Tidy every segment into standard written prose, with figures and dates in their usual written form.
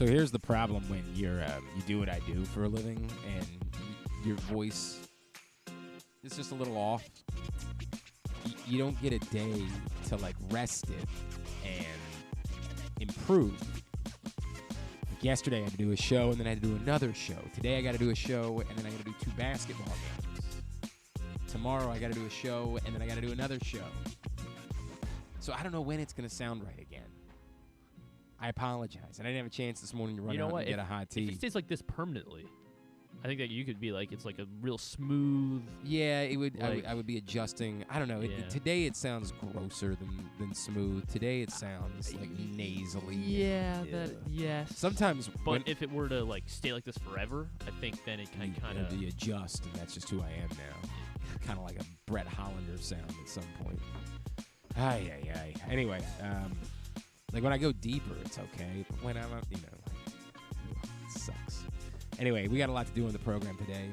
So here's the problem when you do what I do for a living and your voice is just a little off. You don't get a day to like rest it and improve. Like yesterday I had to do a show and then I had to do another show. Today I got to do a show and then I got to do 2 basketball games. Tomorrow I got to do a show and then I got to do another show. So I don't know when it's going to sound right again. I apologize. And I didn't have a chance this morning to run out and get a hot tea. If it stays like this permanently, I think that you could be like, it's like a real smooth. Yeah, it would. Like, I would be adjusting. I don't know. Yeah. Today it sounds grosser than smooth. Today it sounds like nasally. Yeah, yes. Sometimes, but if it were to like stay like this forever, I think then it can kind of adjust, and that's just who I am now. Kind of like a Brett Hollander sound at some point. Ay. Anyway, like when I go deeper, it's okay. But when I'm, it sucks. Anyway, we got a lot to do on the program today.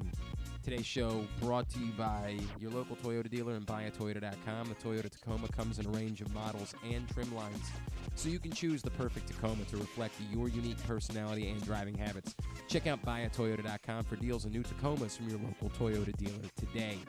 Today's show brought to you by your local Toyota dealer and buyatoyota.com. The Toyota Tacoma comes in a range of models and trim lines, so you can choose the perfect Tacoma to reflect your unique personality and driving habits. Check out buyatoyota.com for deals on new Tacomas from your local Toyota dealer today.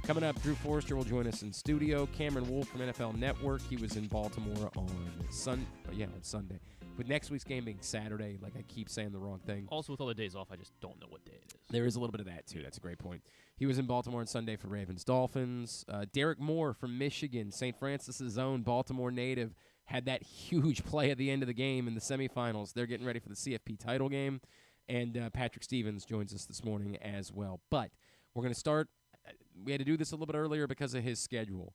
Coming up, Drew Forrester will join us in studio. Cameron Wolfe from NFL Network. He was in Baltimore on Sunday. With next week's game being Saturday, like I keep saying the wrong thing. Also, with all the days off, I just don't know what day it is. There is a little bit of that, too. That's a great point. He was in Baltimore on Sunday for Ravens Dolphins. Derrick Moore from Michigan, St. Francis's own Baltimore native, had that huge play at the end of the game in the semifinals. They're getting ready for the CFP title game. And Patrick Stevens joins us this morning as well. But we're going to start. We had to do this a little bit earlier because of his schedule.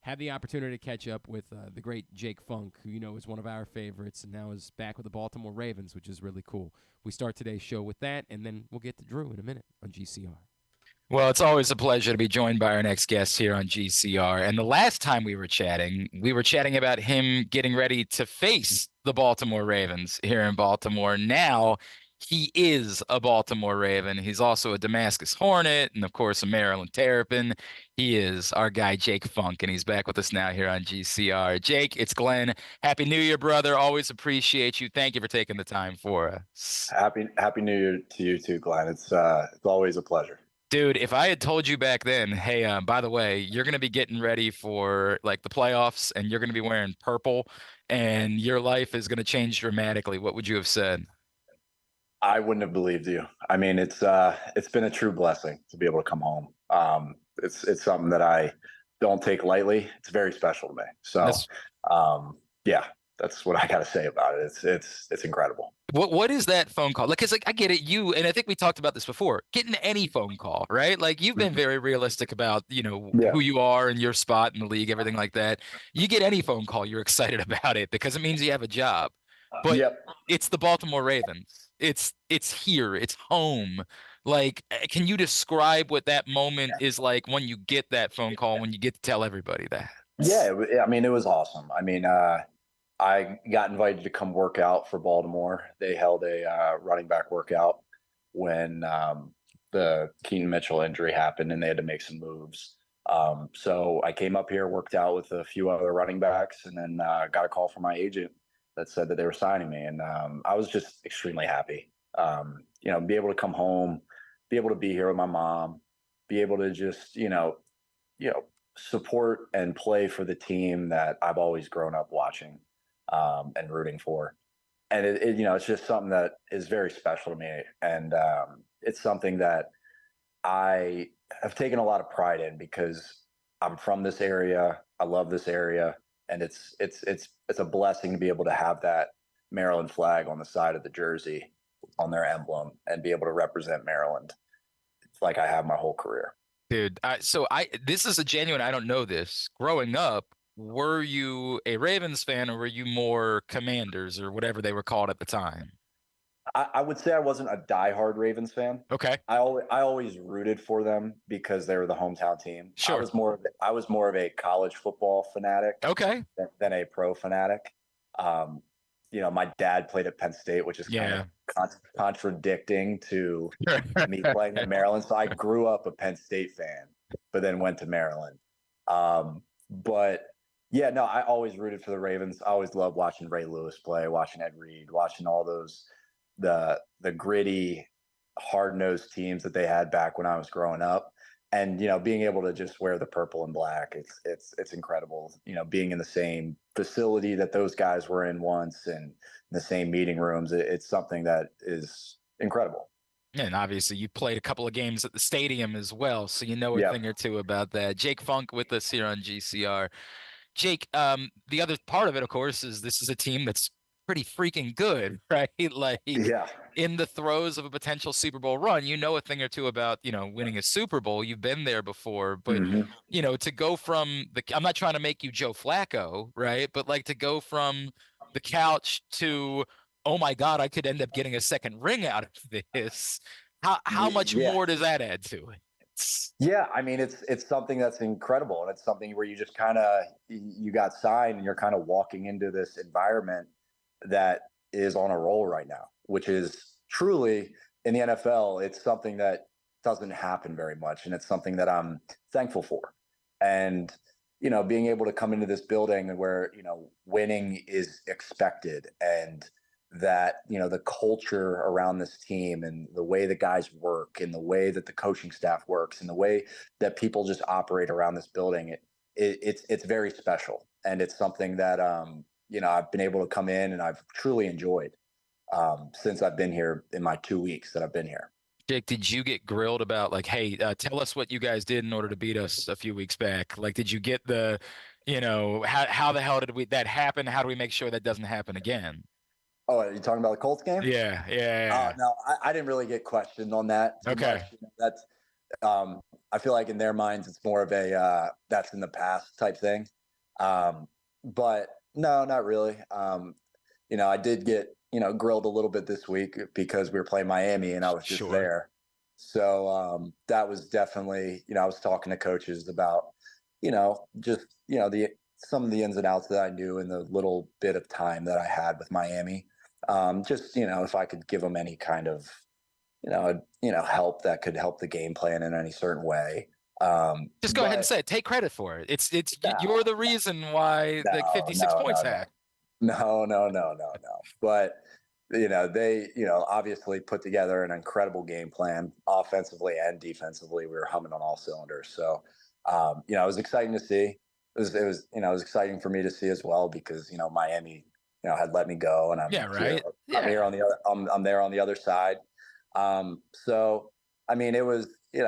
Had the opportunity to catch up with the great Jake Funk, who is one of our favorites, and now is back with the Baltimore Ravens, which is really cool. We start today's show with that, and then we'll get to Drew in a minute on GCR. Well, it's always a pleasure to be joined by our next guest here on GCR. And the last time we were chatting about him getting ready to face the Baltimore Ravens here in Baltimore. Now he is a Baltimore Raven. He's also a Damascus Hornet and, of course, a Maryland Terrapin. He is our guy, Jake Funk, and he's back with us now here on GCR. Jake, it's Glenn. Happy New Year, brother. Always appreciate you. Thank you for taking the time for us. Happy New Year to you too, Glenn. It's always a pleasure. Dude, if I had told you back then, hey, by the way, you're going to be getting ready for like the playoffs and you're going to be wearing purple and your life is going to change dramatically, what would you have said? I wouldn't have believed you. I mean, it's been a true blessing to be able to come home. It's something that I don't take lightly. It's very special to me. So, yeah, that's what I got to say about it. It's incredible. What is that phone call? Because I get it, you, and I think we talked about this before, getting any phone call, right? Like you've been very realistic about, who you are and your spot in the league, everything like that. You get any phone call, you're excited about it because it means you have a job. But It's the Baltimore Ravens. It's here. It's home. Like, can you describe what that moment is like when you get that phone call, when you get to tell everybody that? Yeah, I mean, it was awesome. I mean, I got invited to come work out for Baltimore. They held a running back workout when the Keaton Mitchell injury happened and they had to make some moves. So I came up here, worked out with a few other running backs, and then got a call from my agent that said that they were signing me. And I was just extremely happy, be able to come home, be able to be here with my mom, be able to just, support and play for the team that I've always grown up watching and rooting for. And it's just something that is very special to me. And it's something that I have taken a lot of pride in because I'm from this area. I love this area. And it's a blessing to be able to have that Maryland flag on the side of the jersey on their emblem and be able to represent Maryland. It's like I have my whole career. Dude, this is a genuine, I don't know this. Growing up, were you a Ravens fan or were you more Commanders or whatever they were called at the time? I would say I wasn't a diehard Ravens fan. Okay. I always rooted for them because they were the hometown team. Sure. I was more of a college football fanatic. Okay. Than a pro fanatic. My dad played at Penn State, which is kind of contradicting to me playing in Maryland. So I grew up a Penn State fan, but then went to Maryland. I always rooted for the Ravens. I always loved watching Ray Lewis play, watching Ed Reed, watching all those the gritty, hard-nosed teams that they had back when I was growing up. And, being able to just wear the purple and black, it's incredible. Being in the same facility that those guys were in once and the same meeting rooms, it's something that is incredible. And obviously you played a couple of games at the stadium as well, so you know a Yep. thing or two about that. Jake Funk with us here on GCR. Jake, the other part of it, of course, is this is a team that's pretty freaking good, right? Like Yeah. in the throes of a potential Super Bowl run, you know a thing or two about, winning a Super Bowl. You've been there before, but to go from I'm not trying to make you Joe Flacco, right? But like to go from the couch to, oh my God, I could end up getting a second ring out of this. How much more does that add to it? Yeah, I mean, it's something that's incredible, and it's something where you just kind of you got signed, and you're kind of walking into this environment that is on a roll right now, which is truly in the NFL. It's something that doesn't happen very much, and it's something that I'm thankful for. And being able to come into this building where winning is expected, and that the culture around this team and the way the guys work and the way that the coaching staff works and the way that people just operate around this building, it's very special, and it's something that I've been able to come in and I've truly enjoyed since I've been here in my 2 weeks that I've been here. Jake, did you get grilled about like, hey, tell us what you guys did in order to beat us a few weeks back? Like, did you get the, how the hell did that happen? How do we make sure that doesn't happen again? Oh, are you talking about the Colts game? Yeah. No, I didn't really get questioned on that too much. That's I feel like in their minds it's more of a that's in the past type thing. But no, not really. I did get grilled a little bit this week because we were playing Miami and I was just there. So that was definitely I was talking to coaches about just some of the ins and outs that I knew in the little bit of time that I had with Miami. Just if I could give them any kind of help that could help the game plan in any certain way. Just go ahead and say it. Take credit for it. You're the reason why 56 points happened. No. But they obviously put together an incredible game plan, offensively and defensively. We were humming on all cylinders. So it was exciting to see. It was exciting for me to see as well because Miami had let me go, and I'm I'm here on the other. I'm there on the other side. So I mean, it was it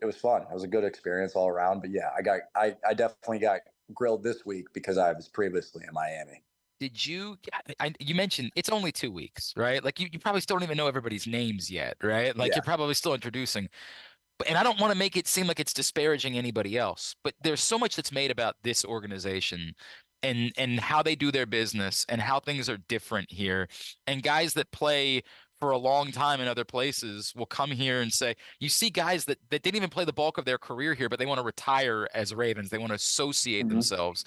was fun. It was a good experience all around. But yeah, I definitely got grilled this week because I was previously in Miami. Did you? You mentioned it's only 2 weeks, right? Like you probably still don't even know everybody's names yet, right? Like you're probably still introducing. And I don't want to make it seem like it's disparaging anybody else, but there's so much that's made about this organization and how they do their business and how things are different here. And guys that play for a long time in other places will come here and say, you see guys that didn't even play the bulk of their career here, but they want to retire as Ravens. They want to associate themselves.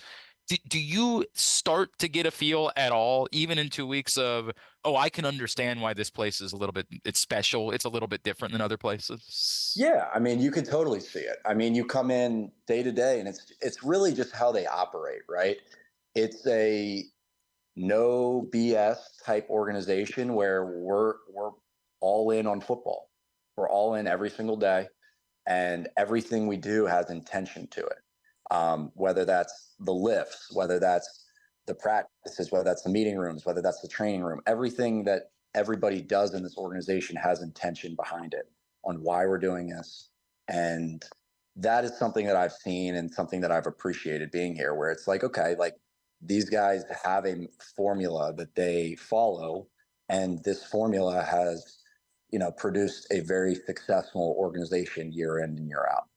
Do you start to get a feel at all, even in 2 weeks of, oh, I can understand why this place is it's special. It's a little bit different than other places. Yeah. I mean, you can totally see it. I mean, you come in day to day and it's really just how they operate, right? It's a no BS type organization where we're all in on football. We're all in every single day, and everything we do has intention to it. Whether that's the lifts, whether that's the practices, whether that's the meeting rooms, whether that's the training room, everything that everybody does in this organization has intention behind it on why we're doing this. And that is something that I've seen and something that I've appreciated being here, where it's like, okay, like these guys have a formula that they follow, and this formula has, produced a very successful organization year in and year out.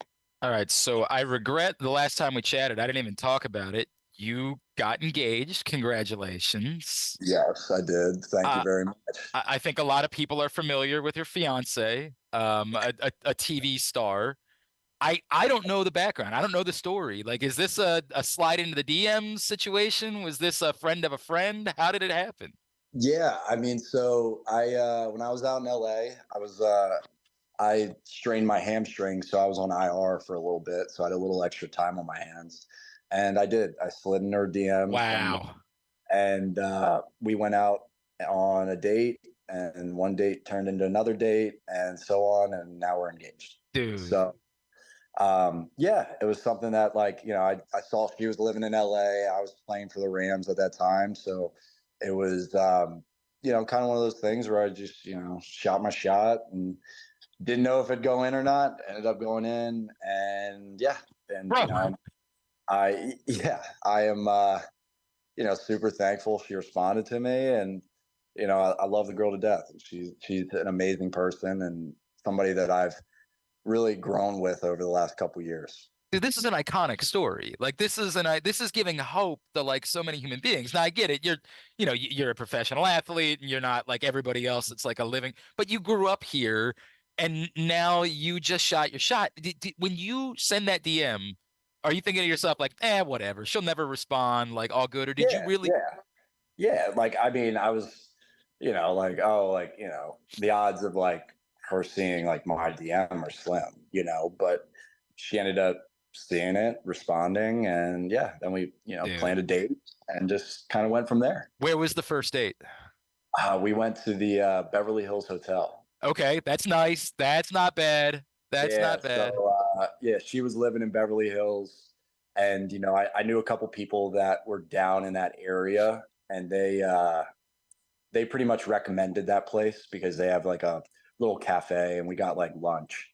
All right, so I regret the last time we chatted, I didn't even talk about it. You got engaged. Congratulations. Yes, I did. Thank you very much. I think a lot of people are familiar with your fiance, a TV star. I don't know the background. I don't know the story. Like, is this a slide into the DMs situation? Was this a friend of a friend? How did it happen? Yeah, I mean, so when I was out in LA, I strained my hamstring, so I was on IR for a little bit. So I had a little extra time on my hands, and I slid in her DM. Wow. And we went out on a date, and one date turned into another date, and so on, and now we're engaged. Dude. So yeah, it was something that, like, I saw she was living in LA. I was playing for the Rams at that time. So it was, kind of one of those things where I just, shot my shot and didn't know if it'd go in or not. Ended up going in, and yeah. And, Bro. I am, super thankful she responded to me. And, I love the girl to death. She's an amazing person and somebody that I've really grown with over the last couple years. Dude, this is an iconic story. Like this is giving hope to like so many human beings. Now I get it. You're a professional athlete and you're not like everybody else. It's like a living, but you grew up here and now you just shot your shot. When you send that DM, are you thinking to yourself like, whatever, she'll never respond, like all good? Or did you really? Yeah. Like, I mean, I was, like, oh, like, the odds of like her seeing like my DM are slim, but she ended up seeing it, responding, and yeah, then we, planned a date and just kind of went from there. Where was the first date? We went to the Beverly Hills Hotel. Okay, that's nice. That's not bad. That's not bad. So, she was living in Beverly Hills, and I knew a couple people that were down in that area, and they pretty much recommended that place because they have like a little cafe, and we got like lunch,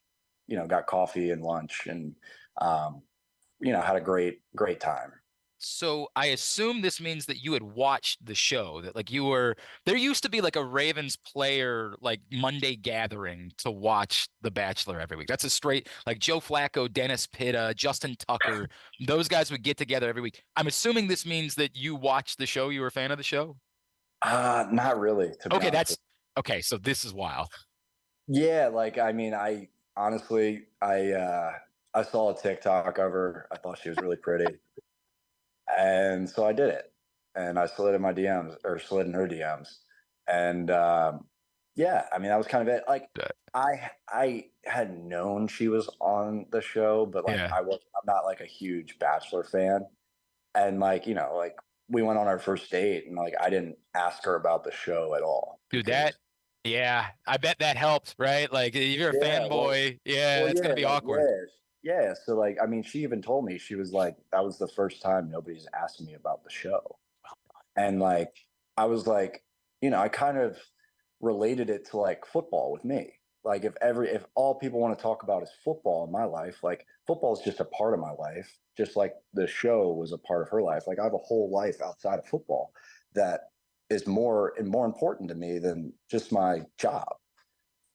got coffee and lunch, and had a great time. So I assume this means that you had watched the show, that like there used to be like a Ravens player like Monday gathering to watch The Bachelor every week. That's a straight like Joe Flacco, Dennis Pitta, Justin Tucker. Those guys would get together every week. I'm assuming this means that you watched the show. You were a fan of the show? Not really. Okay. So this is wild. Yeah. Like, I mean, I honestly, I saw a TikTok of her. I thought she was really pretty. And so I did it, and I slid in my DMs, or slid in her DMs. And yeah, I mean, that was kind of it. Like, I had known she was on the show, but like I'm not like a huge Bachelor fan. And like, like we went on our first date, and like I didn't ask her about the show at all. Dude, I bet that helped, right? Like if you're a fanboy, it's gonna be awkward. Yeah. So like, I mean, she even told me, she was like, that was the first time nobody's asked me about the show. And like, I was like, I kind of related it to like football with me. Like if all people want to talk about is football in my life, like football is just a part of my life, just like the show was a part of her life. Like I have a whole life outside of football that is more important to me than just my job.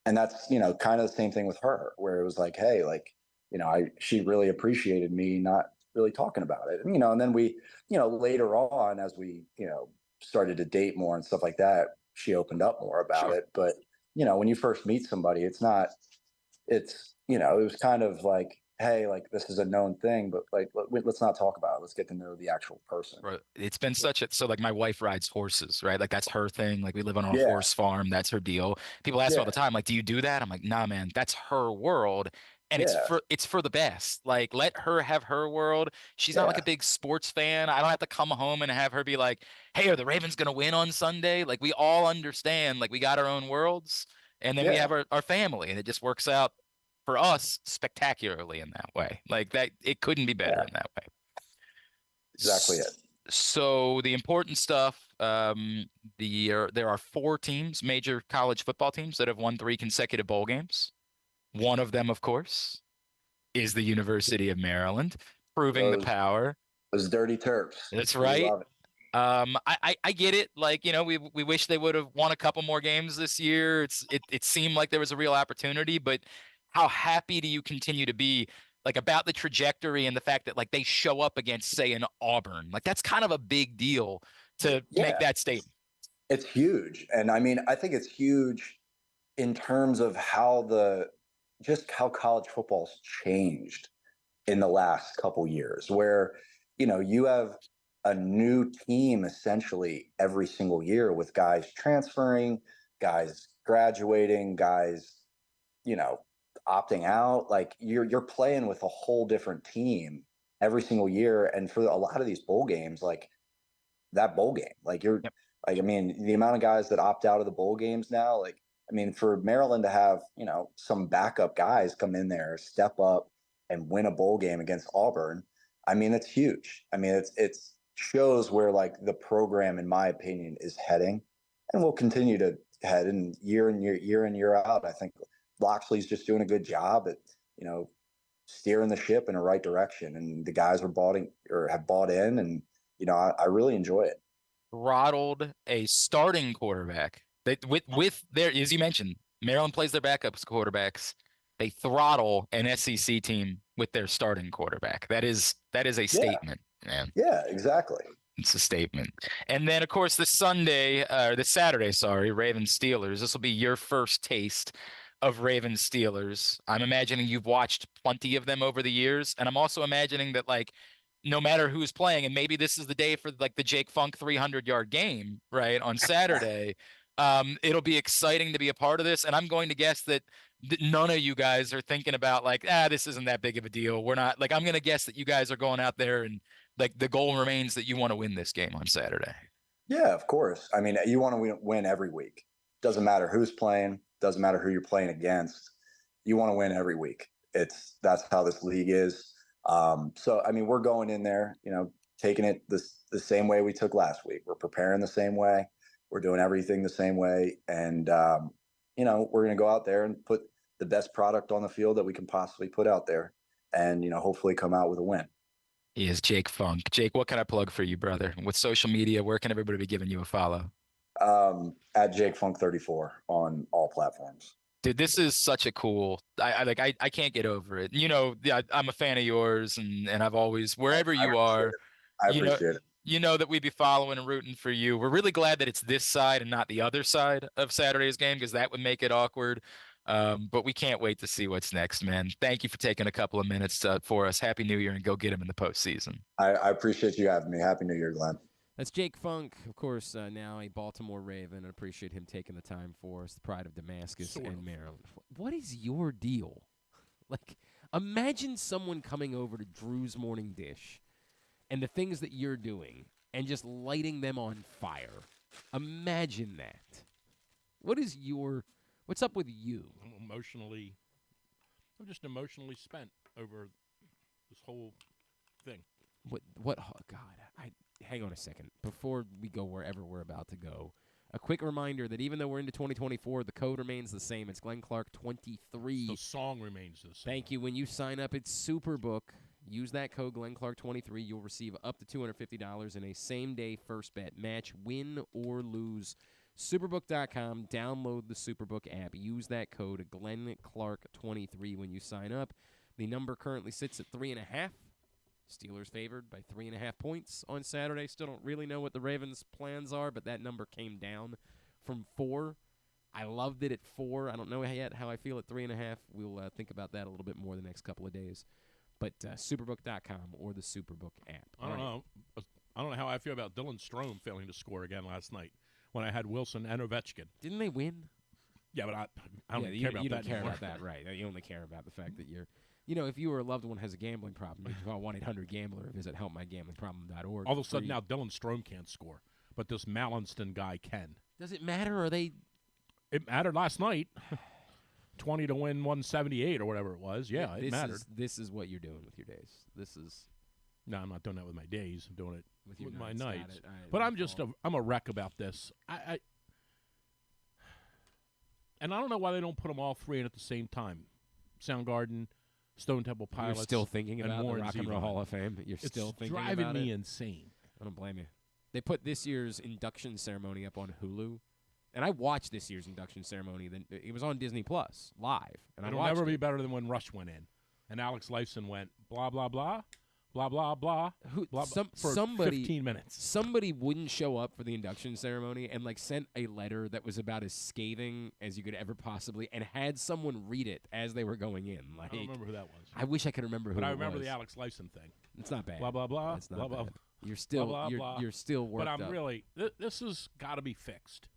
And that's, kind of the same thing with her, where it was like, hey, like, she really appreciated me not really talking about it. And then we, later on, as we, started to date more and stuff like that, she opened up more about it. But, when you first meet somebody, it was kind of like, hey, like this is a known thing, but like, let's not talk about it. Let's get to know the actual person. Right. It's been so like my wife rides horses, right? Like that's her thing. Like we live on a horse farm. That's her deal. People ask me all the time, like, do you do that? I'm like, nah, man, that's her world. And it's for the best. Like, let her have her world. She's not like a big sports fan. I don't have to come home and have her be like, hey, are the Ravens going to win on Sunday? Like, we all understand, like, we got our own worlds. And then we have our family. And it just works out for us spectacularly in that way. Like, that, it couldn't be better in that way. Exactly it. So the important stuff, there are 4 teams, major college football teams, that have won 3 consecutive bowl games. One of them, of course, is the University of Maryland, proving the power. Those dirty Terps. That's right. I get it. Like, we wish they would have won a couple more games this year. It seemed like there was a real opportunity, but how happy do you continue to be like about the trajectory and the fact that like they show up against, say, an Auburn? Like that's kind of a big deal to make that statement. It's huge. And I mean, I think it's huge in terms of how college football's changed in the last couple years, where, you have a new team essentially every single year with guys transferring, guys graduating, guys, opting out. Like you're playing with a whole different team every single year. And for a lot of these bowl games, like that bowl game. Like you're Yep. like, I mean, the amount of guys that opt out of the bowl games now, like, I mean, for Maryland to have, some backup guys come in there, step up and win a bowl game against Auburn, I mean, it's huge. I mean, it's shows where like the program, in my opinion, is heading and will continue to head in year in, year out. I think Loxley's just doing a good job at, steering the ship in the right direction. And the guys have bought in and, I really enjoy it. Throttled a starting quarterback. They with their, as you mentioned, Maryland plays their backups quarterbacks. They throttle an SEC team with their starting quarterback. That is a statement, man. Yeah, exactly. It's a statement. And then, of course, the Saturday, Ravens Steelers. This will be your first taste of Ravens Steelers. I'm imagining you've watched plenty of them over the years, and I'm also imagining that like no matter who's playing, and maybe this is the day for like the Jake Funk 300-yard game, right, on Saturday. It'll be exciting to be a part of this, and I'm going to guess that none of you guys are thinking about like, this isn't that big of a deal. We're not like, I'm going to guess that you guys are going out there and like the goal remains that you want to win this game on Saturday. Yeah, of course. I mean, you want to win every week. Doesn't matter who's playing. Doesn't matter who you're playing against. You want to win every week. That's how this league is. So, I mean, we're going in there, taking it the same way we took last week. We're preparing the same way. We're doing everything the same way. And, we're going to go out there and put the best product on the field that we can possibly put out there and, hopefully come out with a win. He is Jake Funk. Jake, what can I plug for you, brother? With social media, where can everybody be giving you a follow? At Jake Funk 34 on all platforms. Dude, this is such a cool. I can't get over it. I'm a fan of yours, and I've always wherever you are. I appreciate it. You know that we'd be following and rooting for you. We're really glad that it's this side and not the other side of Saturday's game because that would make it awkward. But we can't wait to see what's next, man. Thank you for taking a couple of minutes for us. Happy New Year, and go get him in the postseason. I appreciate you having me. Happy New Year, Glenn. That's Jake Funk, of course, now a Baltimore Raven. I appreciate him taking the time for us, the pride of Damascus and Maryland. What is your deal? Like, imagine someone coming over to Drew's Morning Dish and the things that you're doing and just lighting them on fire. Imagine that. What's up with you? I'm just emotionally spent over this whole thing. What? Oh, God, hang on a second. Before we go wherever we're about to go, a quick reminder that even though we're into 2024, the code remains the same. It's Glenn Clark 23. The song remains the same. Thank you. When you sign up, it's Superbook. Use that code Glenn Clark 23. You'll receive up to $250 in a same-day first bet match, win or lose. Superbook.com. Download the Superbook app. Use that code Glenn Clark 23 when you sign up. The number currently sits at 3.5. Steelers favored by 3.5 points on Saturday. Still don't really know what the Ravens' plans are, but that number came down from 4. I loved it at 4. I don't know yet how I feel at 3.5. We'll think about that a little bit more the next couple of days. But Superbook.com or the Superbook app. I don't know how I feel about Dylan Strome failing to score again last night when I had Wilson and Ovechkin. Didn't they win? Yeah, but I don't care about that. You don't care anymore. about that, right? You only care about the fact that you're. If you or a loved one has a gambling problem, you can call 1-800-GAMBLER. Visit helpmygamblingproblem.org. All of a sudden now Dylan Strome can't score, but this Mallinston guy can. Does it matter? Are they? It mattered last night. 20 to win 178 or whatever it was. Yeah, it mattered. This is what you're doing with your days. No, I'm not doing that with my days. I'm doing it with my nights. nights. But I'm a wreck about this. And I don't know why they don't put them all three in at the same time. Soundgarden, Stone Temple Pilots. You're still thinking about the Rock and Roll Hall of Fame? You're still thinking about it? It's driving me insane. I don't blame you. They put this year's induction ceremony up on Hulu. And I watched this year's induction ceremony. It was on Disney Plus live, and it'll never be better than when Rush went in, and Alex Lifeson went blah blah blah, blah blah blah, blah for 15 minutes. Somebody wouldn't show up for the induction ceremony and sent a letter that was about as scathing as you could ever possibly, and had someone read it as they were going in. I don't remember who that was. I wish I could remember who. But I remember the Alex Lifeson thing. It's not bad. Blah blah blah. It's not blah bad. blah. You're still blah, blah, you're still worked up. But I'm up. really this has got to be fixed.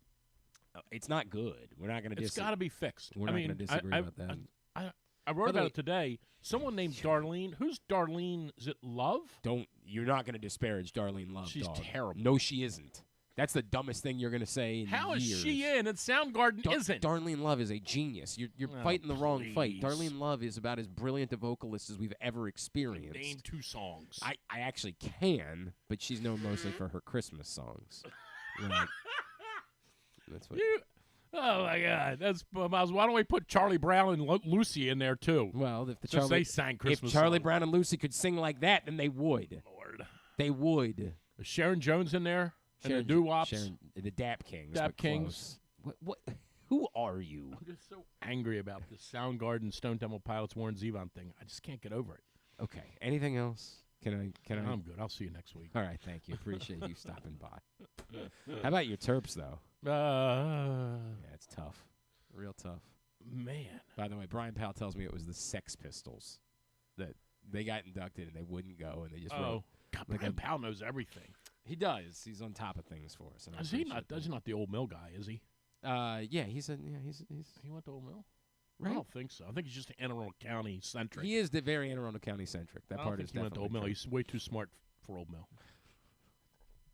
It's not good. We're not going to. It's got to be fixed. We're not going to disagree about that. I wrote about it today. Someone named Darlene. Who's Darlene? Is it Love? You're not going to disparage Darlene Love. She's terrible. No, she isn't. That's the dumbest thing you're going to say in How years. is she in and Soundgarden isn't? Darlene Love is a genius. You're fighting the wrong fight. Darlene Love is about as brilliant a vocalist as we've ever experienced. Name 2 songs. I actually can, but she's known mostly for her Christmas songs. That's what. Oh my God! That's why don't we put Charlie Brown and Lucy in there too? Well, if they sang Christmas, if Charlie songs. Brown and Lucy could sing like that, then they would. Lord, they would. Is Sharon Jones in there? Sharon, and the doo-wops? The Dap Kings. Dap Kings. What? Who are you? I'm just so angry about this Soundgarden, Stone Temple Pilots, Warren Zevon thing. I just can't get over it. Okay. Anything else? Can I? I'm good. I'll see you next week. All right. Thank you. Appreciate you stopping by. How about your Terps though? Yeah, it's tough. Real tough. Man. By the way, Brian Powell tells me it was the Sex Pistols that they got inducted and they wouldn't go and they just wrote. God, Brian Powell knows everything. He does. He's on top of things for us. Is he not? He's not the Old Mill guy, is he? Yeah, he's. He went to Old Mill. Right? I don't think so. I think he's just Anne Arundel County centric. He is the very Anne Arundel County centric. That part is he went to Old Mill. true. He's way too smart for Old Mill.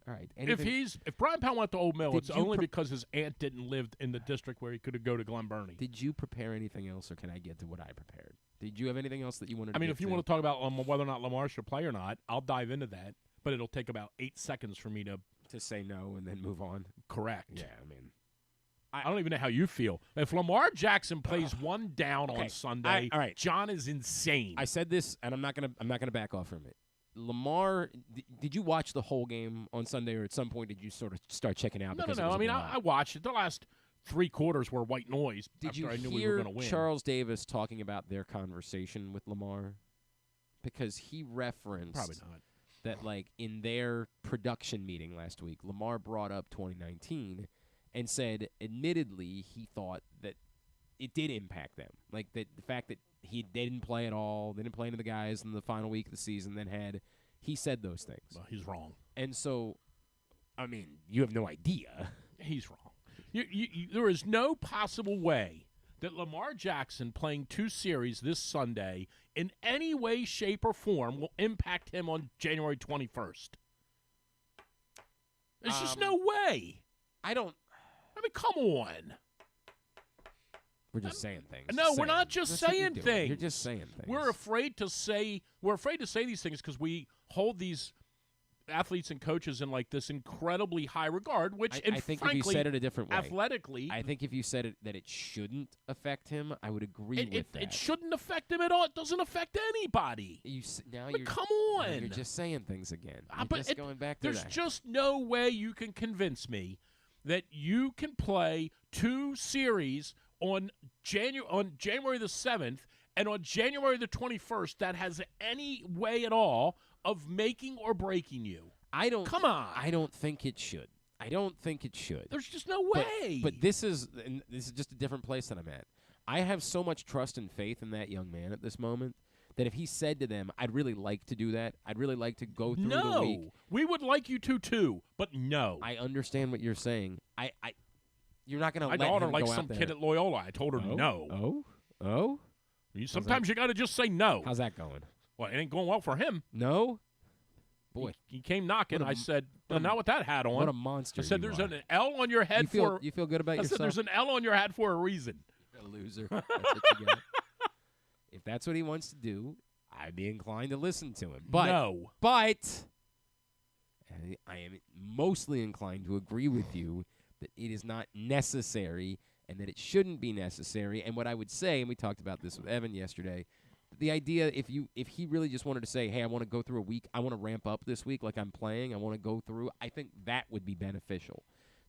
All right. If Brian Powell went to Old Mill, it's only because his aunt didn't live in the district where he could go to Glen Burnie. Did you prepare anything else, or can I get to what I prepared? Did you have anything else that you wanted? If you want to talk about whether or not Lamar should play or not, I'll dive into that. But it'll take about 8 seconds for me to say no and then move on. Correct. Yeah, I don't even know how you feel. If Lamar Jackson plays one down on Sunday, all right. John is insane. I said this, and I'm not gonna back off from it. Lamar, did you watch the whole game on Sunday, or at some point did you sort of start checking out? No. I watched it. The last 3 quarters were white noise. Did you I knew hear we were going to win. Charles Davis talking about their conversation with Lamar? Because he referenced Probably not. that, like, in their production meeting last week, Lamar brought up 2019 and said, admittedly, he thought that it did impact them. Like, that the fact that they didn't play at all, they didn't play any of the guys in the final week of the season, he said those things. Well, he's wrong. And so, you have no idea. He's wrong. There is no possible way that Lamar Jackson playing 2 series this Sunday in any way, shape, or form will impact him on January 21st. There's just no way. Come on. We're just saying things. No, we're not just saying things. You're just saying things. We're afraid to say these things because we hold these athletes and coaches in like this incredibly high regard, which I think frankly, if you said it a different way, athletically, I think if you said it that it shouldn't affect him, I would agree with that. It shouldn't affect him at all. It doesn't affect anybody. Come on. You're just saying things again. Going back to there's that. just no way you can convince me that you can play 2 series on January the 7th and on January the 21st that has any way at all of making or breaking you. Come on. I don't think it should. There's just no way. But this is just a different place that I'm at. I have so much trust and faith in that young man at this moment that if he said to them, I'd really like to do that. I'd really like to go through the week. No. We would like you to too, but no. I understand what you're saying. You're not going to let him My daughter go likes out some there. kid at Loyola. I told her no. Oh? Sometimes you got to just say no. How's that going? Well, it ain't going well for him. No? Boy. He came knocking. I said, not with that hat on. What a monster. I said, there's an L on your head You feel good about yourself? I said, there's an L on your head for a reason. You're a loser. That's what you get. If that's what he wants to do, I'd be inclined to listen to him. But I am mostly inclined to agree with you that it is not necessary and that it shouldn't be necessary. And what I would say, and we talked about this with Evan yesterday, the idea if he really just wanted to say, hey, I want to go through a week, I want to ramp up this week like I'm playing, I want to go through, I think that would be beneficial.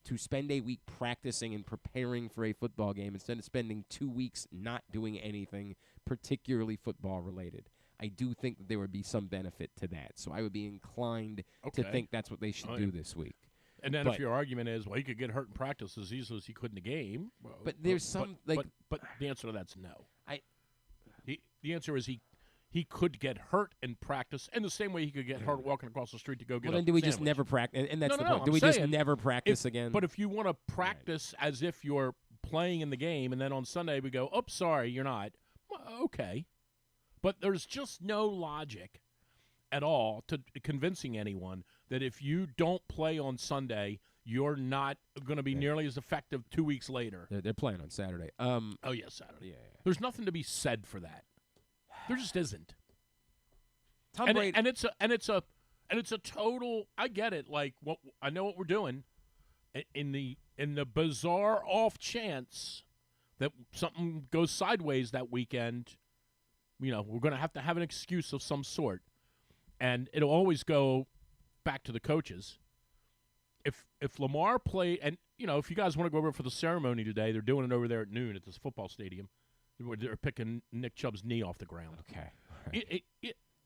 To spend a week practicing and preparing for a football game instead of spending 2 weeks not doing anything particularly football related. I do think that there would be some benefit to that. So I would be inclined to think that's what they should do this week. And then if your argument is, well, he could get hurt in practice as easily as he could in the game. Well, but there's some But the answer to that's no. The answer is he could get hurt in practice, and the same way he could get hurt walking across the street to go get. Well, then do we just never practice? And that's the point. Do we saying, just never practice again? But if you want to practice as if you're playing in the game, and then on Sunday we go, "Oops, sorry, you're not." Okay. But there's just no logic at all to convincing anyone that if you don't play on Sunday, you're not going to be nearly as effective 2 weeks later. They're playing on Saturday. Oh, yeah, Saturday. Yeah. There's nothing to be said for that. There just isn't. Tom Brady. And it's a total. I get it. Like, I know what we're doing. In the bizarre off chance that something goes sideways that weekend, we're going to have an excuse of some sort, and it'll always go back to the coaches. If Lamar played, and if you guys want to go over for the ceremony today, they're doing it over there at noon at this football stadium. They're picking Nick Chubb's knee off the ground. Okay.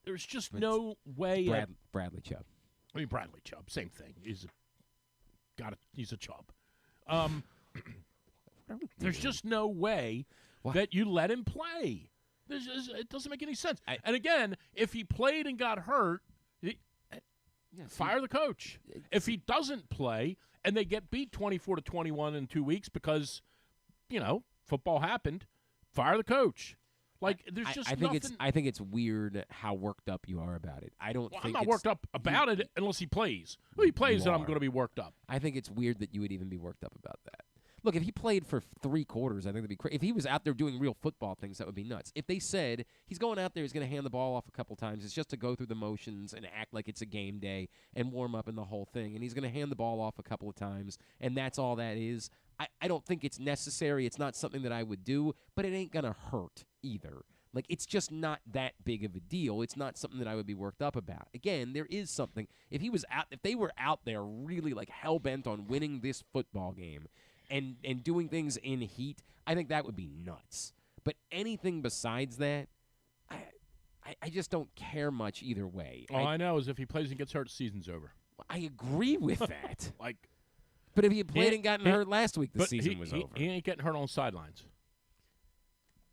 There's just no way. Bradley Chubb. I mean, Bradley Chubb, same thing. He's a Chubb. There's just no way that you let him play. It doesn't make any sense. And again, if he played and got hurt, fire the coach. If he doesn't play and they get beat 24-21 in 2 weeks because, football happened, fire the coach. Like, there's just nothing. I think it's weird how worked up you are about it. I'm not worked up about it unless he plays. If he plays, then I'm going to be worked up. I think it's weird that you would even be worked up about that. Look, if he played for 3 quarters, I think that'd be crazy. If he was out there doing real football things, that would be nuts. If they said he's going out there, he's going to hand the ball off a couple times, it's just to go through the motions and act like it's a game day and warm up in the whole thing, and he's going to hand the ball off a couple of times, and that's all that is, I don't think it's necessary. It's not something that I would do, but it ain't going to hurt either. Like, it's just not that big of a deal. It's not something that I would be worked up about. Again, there is something. If they were out there really like hell bent on winning this football game and doing things in heat, I think that would be nuts. But anything besides that, I just don't care much either way. All I know is if he plays and gets hurt, season's over. I agree with that. Like, but if he had played and gotten hurt last week, the season was over. He ain't getting hurt on the sidelines.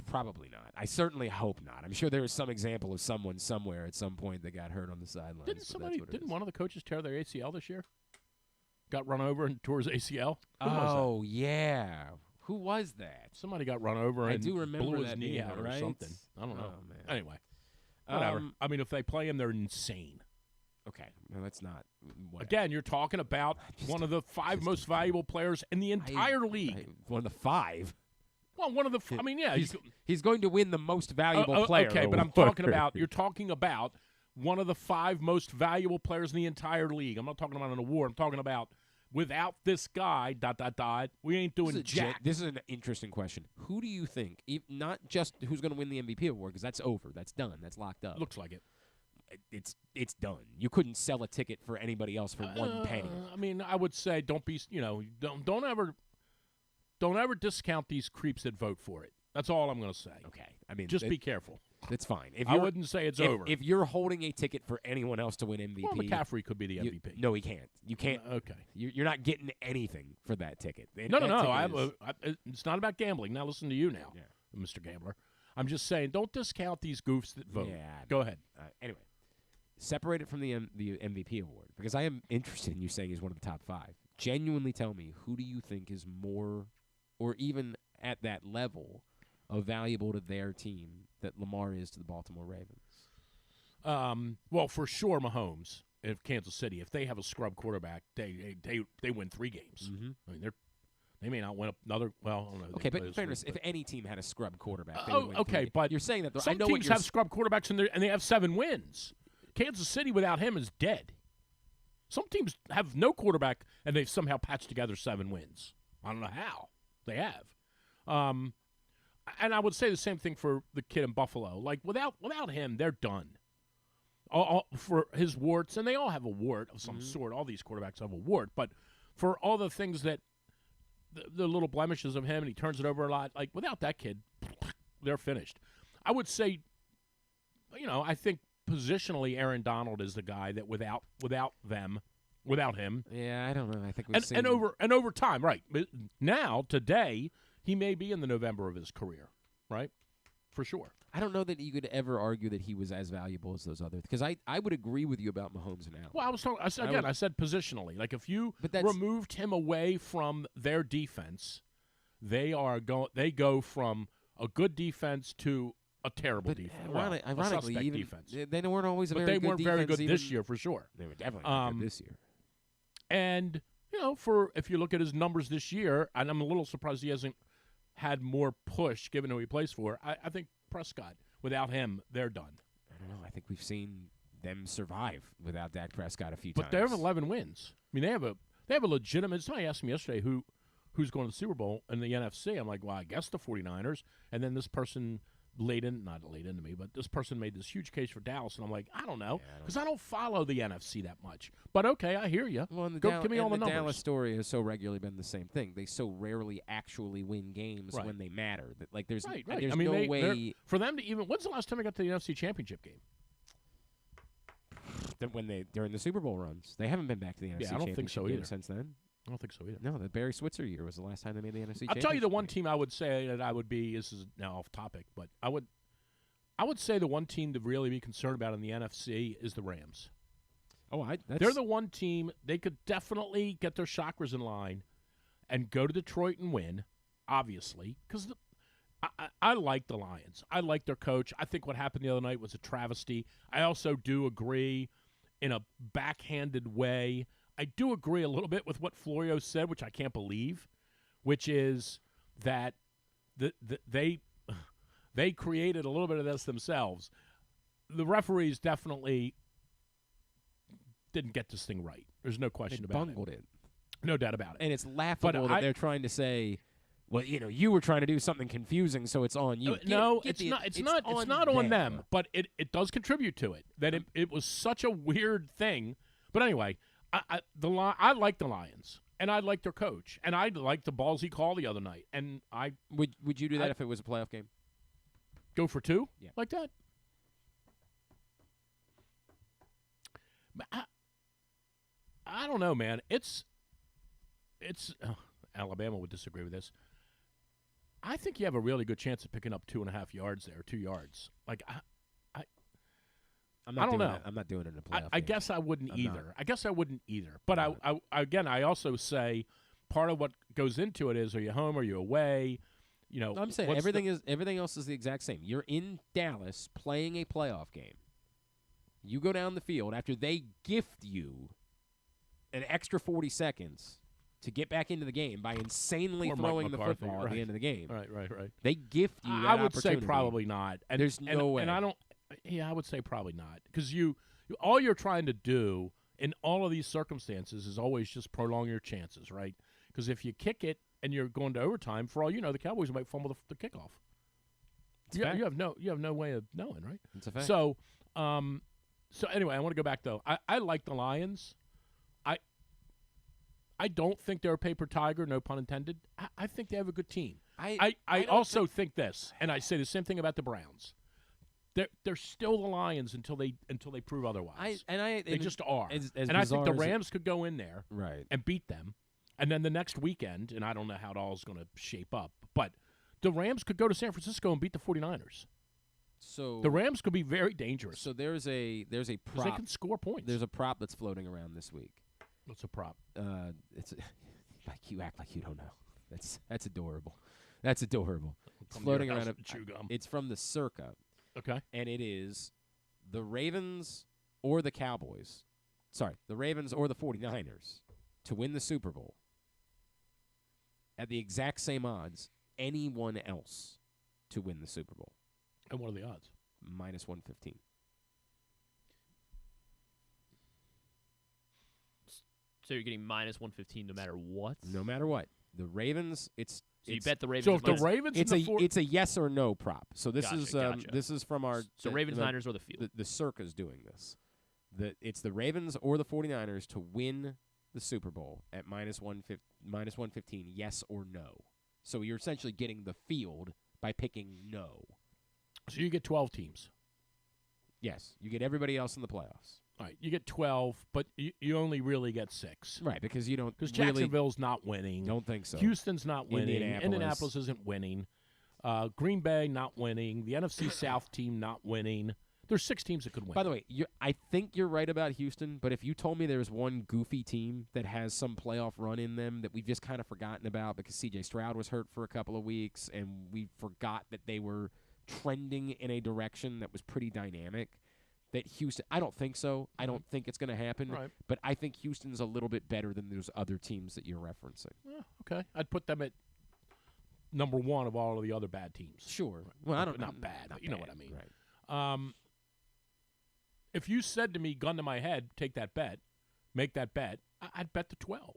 Probably not. I certainly hope not. I'm sure there is some example of someone somewhere at some point that got hurt on the sidelines. Didn't one of the coaches tear their ACL this year? Got run over and tore his ACL? Oh, yeah. Who was that? Somebody got run over and blew his that knee name, out right? or something. I don't know. Oh, man. Anyway, whatever. I mean, if they play him, they're insane. Okay. No, that's not. Whatever. Again, you're talking about one of the 5 most valuable players in the entire league. One of the 5? Well, one of the. I mean, yeah, he's going to win the most valuable player. Okay, but I'm talking about. You're talking about one of the 5 most valuable players in the entire league. I'm not talking about an award. I'm talking about without this guy. ... We ain't doing jack. This is an interesting question. Who do you think? Not just who's going to win the MVP award, because that's over. That's done. That's locked up. Looks like it. It's done. You couldn't sell a ticket for anybody else for 1 penny. I mean, I would say don't be. Don't ever discount these creeps that vote for it. That's all I'm going to say. Okay. I mean, just be careful. That's fine. I wouldn't say it's over. If you're holding a ticket for anyone else to win MVP, well, McCaffrey could be the MVP. No, he can't. You can't. Okay. You're not getting anything for that ticket. No. It's not about gambling. Now listen to you now, Mr. Gambler. I'm just saying, don't discount these goofs that vote. Yeah. Go ahead. Anyway, separate it from the MVP award, because I am interested in you saying he's one of the top 5. Genuinely tell me, who do you think is more, or even at that level, of valuable to their team that Lamar is to the Baltimore Ravens? Well, for sure, Mahomes of Kansas City. If they have a scrub quarterback, they win 3 games. Mm-hmm. I mean, they may not win another. Well, I don't know. Okay, but in fairness, if any team had a scrub quarterback, they would win 3 okay, games. but you're saying that some teams have scrub quarterbacks and they have 7 wins. Kansas City without him is dead. Some teams have no quarterback and they've somehow patched together 7 wins. I don't know how they have. And I would say the same thing for the kid in Buffalo. Like, without him, they're done. All for his warts, and they all have a wart of some sort. All these quarterbacks have a wart. But for all the things that, the little blemishes of him, and he turns it over a lot, like, without that kid, they're finished. I would say, I think positionally Aaron Donald is the guy that without him. Yeah, I don't know. I think we've seen... and over time, right. But now, today, he may be in the November of his career, right? For sure. I don't know that you could ever argue that he was as valuable as those others, because I would agree with you about Mahomes and Allen. Well, I said positionally. Like, if you removed him away from their defense, they go from a good defense to a terrible But defense. ironically, a suspect even defense. they weren't always a But very they good weren't very good defense this even- year for sure. They were definitely not good this year. And if you look at his numbers this year, and I'm a little surprised he hasn't had more push given who he plays for. I think Prescott, without him, they're done. I don't know. I think we've seen them survive without Dak Prescott a few But times. they have 11 wins. I mean, they have a legitimate. Somebody asked me yesterday who's going to the Super Bowl in the NFC. I'm like, well, I guess the 49ers. And then this person not laid into me, but this person made this huge case for Dallas, and I'm like, I don't know, because I don't follow the NFC that much. But okay, I hear you. Well, and give me all the the numbers. Dallas story has so regularly been the same thing. They so rarely actually win games Right. when they matter. That like there's Right. there's I mean, no way for them to even. When's the last time they got to the NFC Championship game? that when they during the Super Bowl runs, they haven't been back to the NFC I don't think Championship so game either. since then. I don't think so either. No, the Barry Switzer year was the last time they made the NFC. I'll tell you the one Championship team I would say that I would be. This is now off topic, but I would say the one team to really be concerned about in the NFC is the Rams. game. Oh, They're the one team they could definitely get their chakras in line and go to Detroit and win, obviously, because I like the Lions. I like their coach. I think what happened the other night was a travesty. I also do agree in a backhanded way. I do agree a little bit with what Florio said, which I can't believe, which is that they created a little bit of this themselves. The referees definitely didn't get this thing right. There's no question they about bungled it. No doubt about it. And it's laughable that they're trying to say, well, you were trying to do something confusing, so it's on you. It's not on them, but it does contribute to it. That it was such a weird thing. But anyway, I like the Lions, and I like their coach, and I like the ballsy call the other night. And I would you do that if it was a playoff game? Go for two? Yeah. Like that? But I don't know, man. It's Alabama would disagree with this. I think you have a really good chance of picking up 2.5 yards there, 2 yards. Like I don't know. I'm not doing it in a playoff. I game. guess I wouldn't I'm either. not. I guess I wouldn't either. But I also say part of what goes into it is, are you home? Are you away? I'm saying everything else is the exact same. You're in Dallas playing a playoff game. You go down the field after they gift you an extra 40 seconds to get back into the game by insanely Or Mike throwing the McCarthy, football at the end of the game. Right. They gift you that I would say opportunity. probably not. And There's no way. And I don't. Yeah, I would say probably not, because all you're trying to do in all of these circumstances is always just prolong your chances, right? Because if you kick it and you're going to overtime, for all you know, the Cowboys might fumble the kickoff. You have no way of knowing, right? It's a fact. So anyway, I want to go back though. I like the Lions. I don't think they're a paper tiger, no pun intended. I think they have a good team. I also think this, and I say the same thing about the Browns. They're still the Lions until they prove otherwise. They just are. And I think the Rams could go in there and beat them, and then the next weekend, and I don't know how it all is going to shape up, but the Rams could go to San Francisco and beat the 49ers. So the Rams could be very dangerous. So there's a prop. They can score points. There's a prop that's floating around this week. What's a prop? It's like you act like you don't know. That's adorable. That's adorable. It's floating around. It's from the Circa. Okay. And it is the Ravens or the Cowboys. Sorry, the Ravens or the 49ers to win the Super Bowl at the exact same odds anyone else to win the Super Bowl. And what are the odds? Minus 115. So you're getting minus 115 no matter what? No matter what. The Ravens, So you bet the Ravens. So if the Ravens, it's a yes or no prop. So this Gotcha. this is from our. So Ravens, Niners, or the field. The Circa's doing this. It's the Ravens or the 49ers to win the Super Bowl at minus 115, yes or no. So you're essentially getting the field by picking no. So you get 12 teams. Yes, you get everybody else in the playoffs. All right, you get 12, but you only really get 6. Right, because you don't. Because really Jacksonville's not winning. Don't think so. Houston's not winning. Indianapolis isn't winning. Green Bay not winning. The NFC South team not winning. There's 6 teams that could win. By the way, I think you're right about Houston, but if you told me there's one goofy team that has some playoff run in them that we've just kind of forgotten about because C.J. Stroud was hurt for a couple of weeks and we forgot that they were trending in a direction that was pretty dynamic. That Houston, I don't think so. I don't think it's going to happen. Right. But I think Houston's a little bit better than those other teams that you're referencing. Okay. I'd put them at number one of all of the other bad teams. Sure. Well, I don't. Not bad, not but you know bad, what I mean. Right. If you said to me, gun to my head, take that bet, make that bet, I'd bet the 12.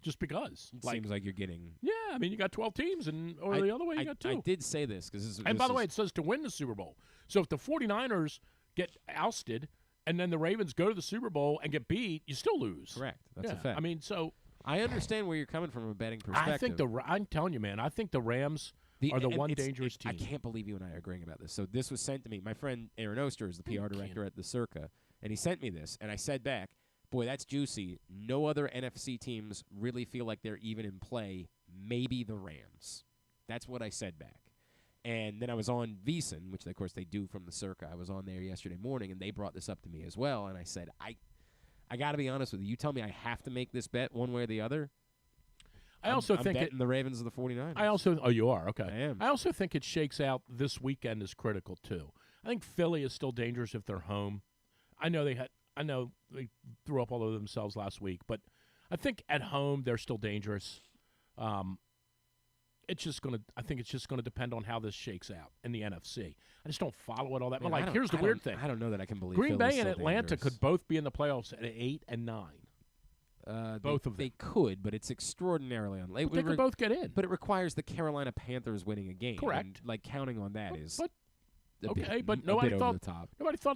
Just because. It seems like you're getting. Yeah, I mean, you got 12 teams, or the other way, you got 2. I did say this because. And by the way, it says to win the Super Bowl. So if the 49ers get ousted and then the Ravens go to the Super Bowl and get beat, you still lose. Correct. That's a fact. I mean, so. I understand where you're coming from a betting perspective. I think I'm telling you, man, I think the Rams are the one dangerous team. I can't believe you and I are agreeing about this. So this was sent to me. My friend Aaron Oster is the PR director at the Circa, and he sent me this, and I said back, boy, that's juicy. No other NFC teams really feel like they're even in play. Maybe the Rams. That's what I said back. And then I was on VSiN, which, of course, they do from the Circa. I was on there yesterday morning, and they brought this up to me as well. And I said, I got to be honest with you. You tell me I have to make this bet one way or the other. I'm betting the Ravens of the 49ers. Oh, you are? Okay. I am. I also think it shakes out this weekend is critical, too. I think Philly is still dangerous if they're home. I know they threw up all over themselves last week, but I think at home they're still dangerous. I think it's just gonna depend on how this shakes out in the NFC. I just don't follow it all that much. Like, here's the weird thing. I don't know that I can believe Green Philly's Bay and still Atlanta dangerous. could both be in the playoffs at 8 and 9. Both of them. They could, but it's extraordinarily unlikely. But they could both get in. But it requires the Carolina Panthers winning a game. Correct. And, counting on that is but nobody thought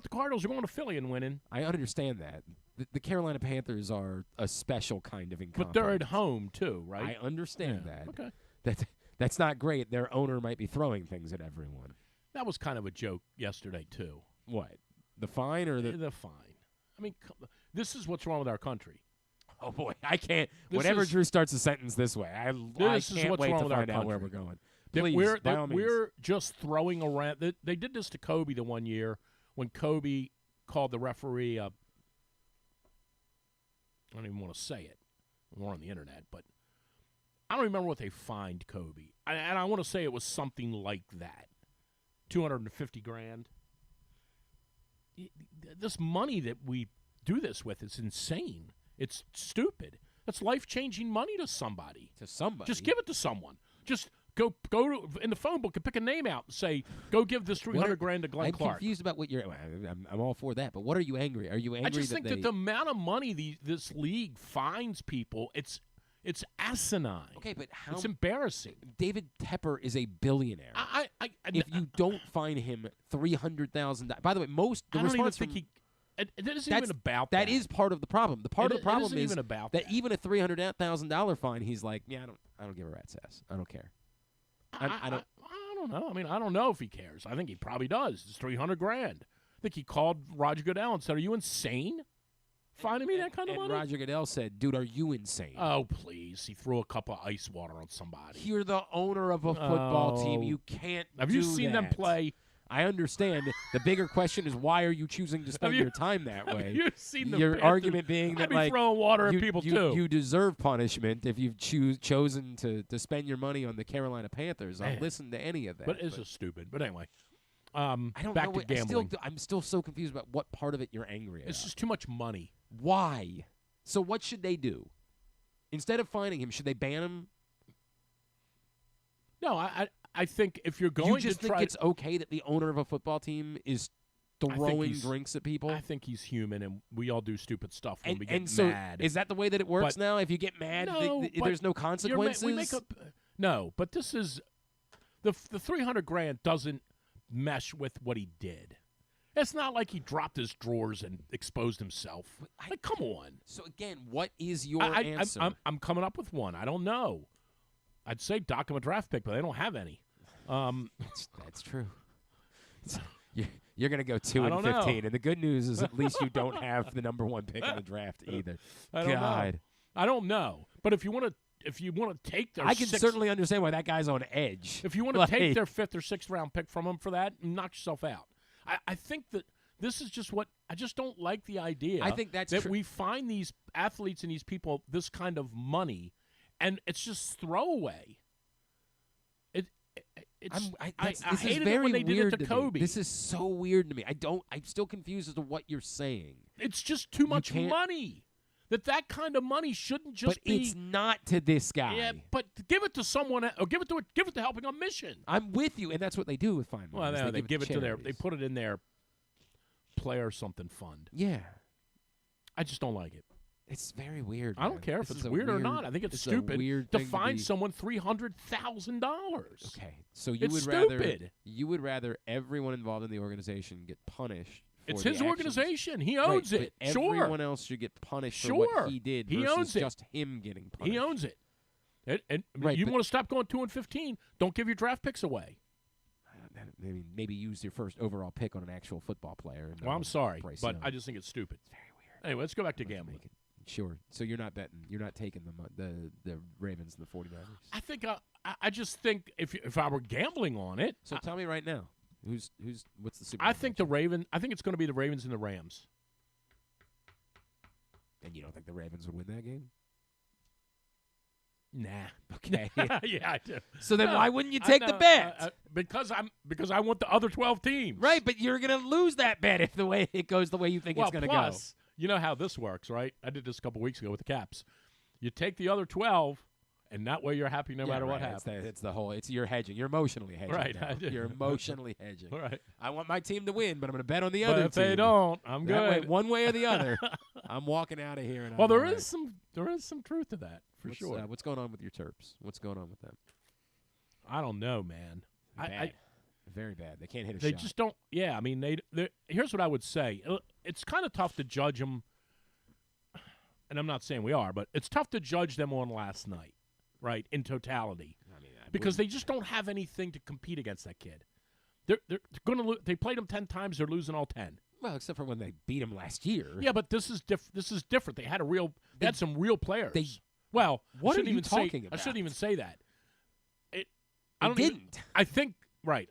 the Cardinals were going to Philly and winning. I understand that. The Carolina Panthers are a special kind of incompetence. But they're at home too, right? I understand that. Okay. That's not great. Their owner might be throwing things at everyone. That was kind of a joke yesterday too. What? The fine or the fine? I mean, this is what's wrong with our country. Oh boy, I can't. Whenever Drew starts a sentence this way, I can't wait to find out where we're going. Please, we're just throwing around. They did this to Kobe the one year when Kobe called the referee I don't even want to say it. We're on the internet, but I don't remember what they fined Kobe. And I want to say it was something like that. $250,000. This money that we do this with is insane. It's stupid. That's life-changing money to somebody. Just give it to someone. Just go in the phone book and pick a name out and say, go give this $300,000 to Glenn Clark. I'm confused about what you're. I'm all for that, but what are you angry? Are you angry? I just think that the amount of money this league fines people, it's asinine. Okay, but how? It's embarrassing. David Tepper is a billionaire. If you don't fine him $300,000, by the way, I don't even think he. It isn't even about that. That is part of the problem. The part of the problem is even about that even a $300,000 fine, he's like, yeah, I don't give a rat's ass. I don't care. I don't know. I mean, I don't know if he cares. I think he probably does. It's $300,000. I think he called Roger Goodell and said, "Are you insane? Fining me that kind of money?" Roger Goodell said, "Dude, are you insane?" Oh, please! He threw a cup of ice water on somebody. You're the owner of a football team. You can't. Have you seen them play? I understand. The bigger question is, why are you choosing to spend your time that way? Have you seen the Your Panthers? argument being that I'd be throwing water at people too. You deserve punishment if you've chosen to spend your money on the Carolina Panthers. I'll listen to any of that. But it's just stupid. But anyway, I don't back know to gambling. I'm still so confused about what part of it you're angry at. It's just too much money. Why? So what should they do? Instead of fining him, should they ban him? No, I think if you're going to think it's okay that the owner of a football team is throwing drinks at people? I think he's human, and we all do stupid stuff when we get and so mad. Is that the way that it works now? If you get mad, there's no consequences? No, but this is the $300,000 doesn't mesh with what he did. It's not like he dropped his drawers and exposed himself. Come on. So again, what is your answer? I'm coming up with one. I don't know. I'd say dock him a draft pick, but they don't have any. That's true. You're going to go 2-15, and the good news is at least you don't have the number 1 pick in the draft either. I don't know. But if you want to take their, I can certainly understand why that guy's on edge. If you want to take their 5th or 6th round pick from him for that, knock yourself out. I think that this is just what I just don't like the idea. I think that we find these athletes and these people this kind of money, and it's just throwaway. It's I this is hated very it when they did weird it to me. Kobe. This is so weird to me. I'm still confused as to what you're saying. It's just too much can't- money. That kind of money shouldn't just But be. it's not to this guy. Yeah, but give it to someone, or give it to helping on mission. I'm with you, and that's what they do with fine Well, money. no, they give it to their. They charities. put it in their player something fund. Yeah, I just don't like it. it's very weird. I don't man. care if This it's is a weird or not. I think it's a stupid weird to thing fine be- someone $300,000. Okay, so you It's would stupid. rather everyone involved in the organization get punished. For It's the his actions. organization. He Right, owns but it. Sure. Everyone else should get punished for Sure. what he did. He versus owns it. just him getting punished. He owns it. And Right, you but- want to stop going 2-15? Don't give your draft picks away. Maybe use your first overall pick on an actual football player. and Well, I'm not sorry, Bryce but Young. I just think it's stupid. It's very weird. Anyway, let's go back to Let's gambling. make it- Sure. So you're not betting. You're not taking the Ravens and the 49ers. I think I just think if I were gambling on it, So tell me right now, what's the Super I Bowl think prediction? I think it's going to be the Ravens and the Rams. And you don't think the Ravens would win that game? Nah. Okay. Yeah, I do. So then No, why wouldn't you I take the know, bet? because I want the other 12 teams. Right, but you're gonna lose that bet if the way it goes the way you think Well, it's gonna plus, you know how this works, right? I did this a couple weeks ago with the Caps. You take the other 12, and that way you're happy no go. matter what It's happens. the whole. It's you're hedging. You're emotionally hedging. Right, now. I do. You're emotionally hedging. All right. I want my team to win, but I'm gonna bet on the But other if team. they don't, I'm That way, good. one way or the other, I'm walking out of here. And Well, I'm there all is some truth to that for sure. What's going on with your Terps? What's going on with them? I don't know, man. Bad. Very bad. They can't hit a They shot. just don't. Yeah, I mean, here's what I would say. It's kind of tough to judge them, and I'm not saying we are, but it's tough to judge them on last night, right? In totality, I mean, because they just don't have anything to compete against that kid. They're going to they played him 10 times. They're losing all 10. well, except for when they beat him last year. Yeah, but this is different. They had they had some real players. What I are shouldn't you even talking say, about? I shouldn't even say that. They didn't. I think right.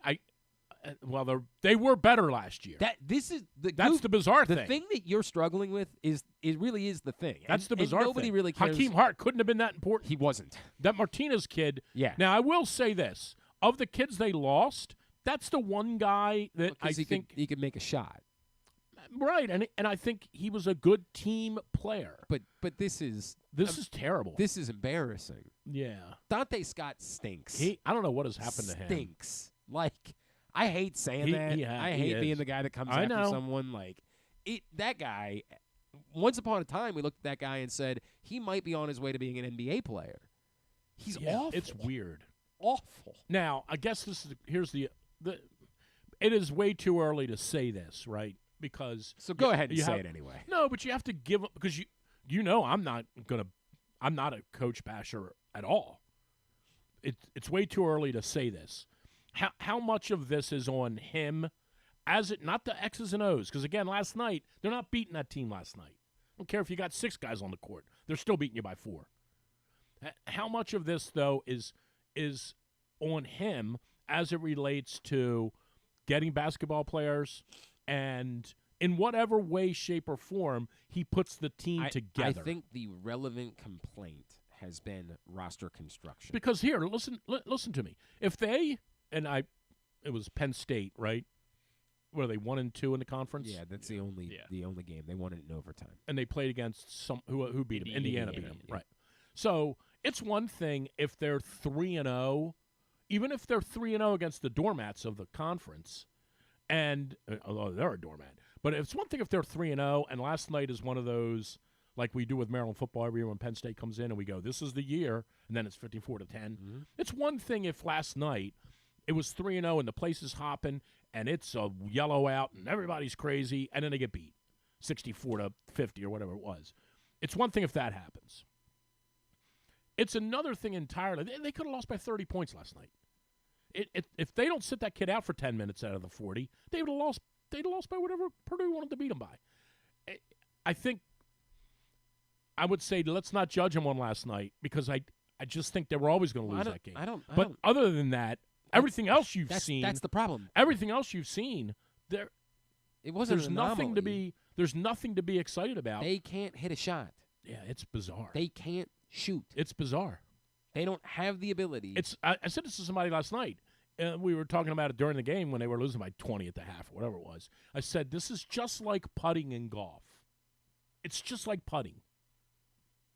Well, they were better last year. This is That's the bizarre the thing. thing that you're struggling with is it really is the thing. That's And- the bizarre and nobody thing. really cares. Hakeem Hart couldn't have been that important. He wasn't. That Martinez kid. Yeah. Now I will say this: of the kids they lost, that's the one guy that I Because think he could make a shot. right, and I think he was a good team player. But this is This is terrible. this is embarrassing. Yeah. Dante Scott stinks. I don't know what has happened to him. Stinks. Like I hate saying He- that. yeah, I he hate being is. the guy that comes I after know. someone like it. That guy. Once upon a time, we looked at that guy and said he might be on his way to being an NBA player. He's Yeah, awful. it's weird. Awful. Now, I guess here's the it is way too early to say this, right? Because So go ahead and you say have- it anyway. No, but you have to give because you know I'm not a coach basher at all. It's way too early to say this. How much of this is on him as it not the X's and O's? Because again, last night they're not beating that team last night. I don't care if you got 6 guys on the court; they're still beating you by 4. How much of this though is on him as it relates to getting basketball players and in whatever way, shape, or form he puts the team together? I think the relevant complaint has been roster construction. Because here, listen to me. If they it was Penn State, right? Were they 1-2 in the conference? Yeah, that's the only game they won it in overtime. And they played against who beat them? Indiana beat them, yeah. right? So it's one thing if they're 3-0, even if they're 3-0 against the doormats of the conference, and although they're a doormat, but it's one thing if they're 3-0, and last night is one of those like we do with Maryland football every year when Penn State comes in and we go, this is the year, and then it's 54-10. Mm-hmm. It's one thing if last night it was 3-0 and the place is hopping and it's a yellow out and everybody's crazy, and then they get beat 64-50 or whatever it was. It's one thing if that happens. It's another thing entirely. They could have lost by 30 points last night. If they don't sit that kid out for 10 minutes out of the 40, they would have lost. They'd have lost by whatever Purdue wanted to beat them by. I think I would say let's not judge them on last night because I just think they were always going to lose that game. But other than that, everything else you've seen. That's the problem. Everything else you've seen, It wasn't there's an nothing to anomaly. there's nothing to be excited about. They can't hit a shot. Yeah, it's bizarre. They can't shoot. It's bizarre. They don't have the ability. I said this to somebody last night. we were talking about it during the game when they were losing by 20 at the half or whatever it was. I said, this is just like putting in golf. It's just like putting.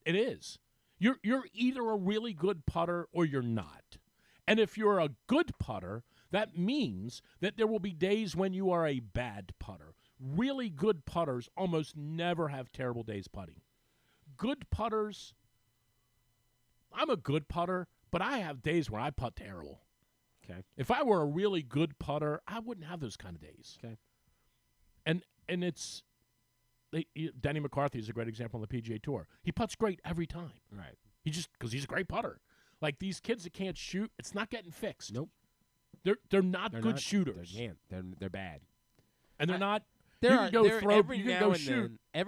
It is. You're either a really good putter or you're not. And if you're a good putter, that means that there will be days when you are a bad putter. Really good putters almost never have terrible days putting. Good putters, I'm a good putter, but I have days where I putt terrible. Okay. If I were a really good putter, I wouldn't have those kind of days. Okay. And it's Denny McCarthy is a great example on the PGA Tour. He putts great every time. Right. Because he's a great putter. Like these kids that can't shoot, it's not getting fixed. Nope. They're not good shooters. They're bad. And they're not. Every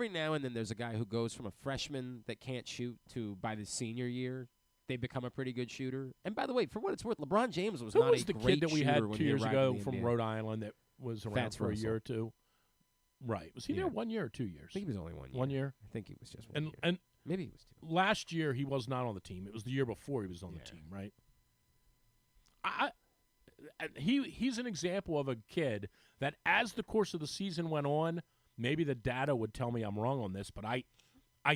now and then there's a guy who goes from a freshman that can't shoot to by the senior year they become a pretty good shooter. And by the way, for what it's worth, LeBron James was not a great shooter. Who was the kid that we had 2 years ago from NBA? Rhode Island that was around Fats for Russell. a year or two? Right. Was he there 1 year or 2 years? I think he was only 1 year. 1 year? I think he was just 1 year. And maybe he was 2. Last year he was not on the team. It was the year before he was on the team, right? He's an example of a kid that as the course of the season went on, maybe the data would tell me I'm wrong on this, but I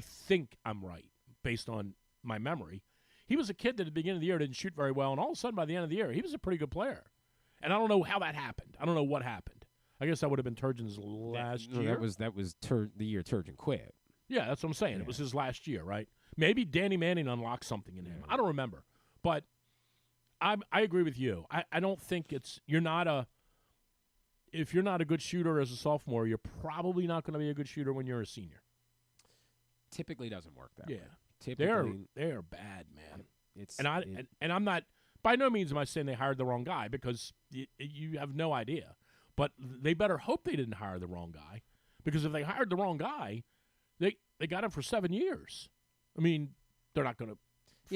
think I'm right based on my memory. He was a kid that at the beginning of the year didn't shoot very well, and all of a sudden by the end of the year, he was a pretty good player. And I don't know how that happened. I don't know what happened. I guess that would have been Turgeon's last year. That was the year Turgeon quit. Yeah, that's what I'm saying. Yeah. It was his last year, right? Maybe Danny Manning unlocked something in him. I don't remember. But I agree with you. I don't think if you're not a good shooter as a sophomore, you're probably not going to be a good shooter when you're a senior. Typically doesn't work that way. Typically, they're bad, man. And I'm not, by no means am I saying they hired the wrong guy, because you have no idea. But they better hope they didn't hire the wrong guy, because if they hired the wrong guy, they got him for 7 years. I mean, they're not going to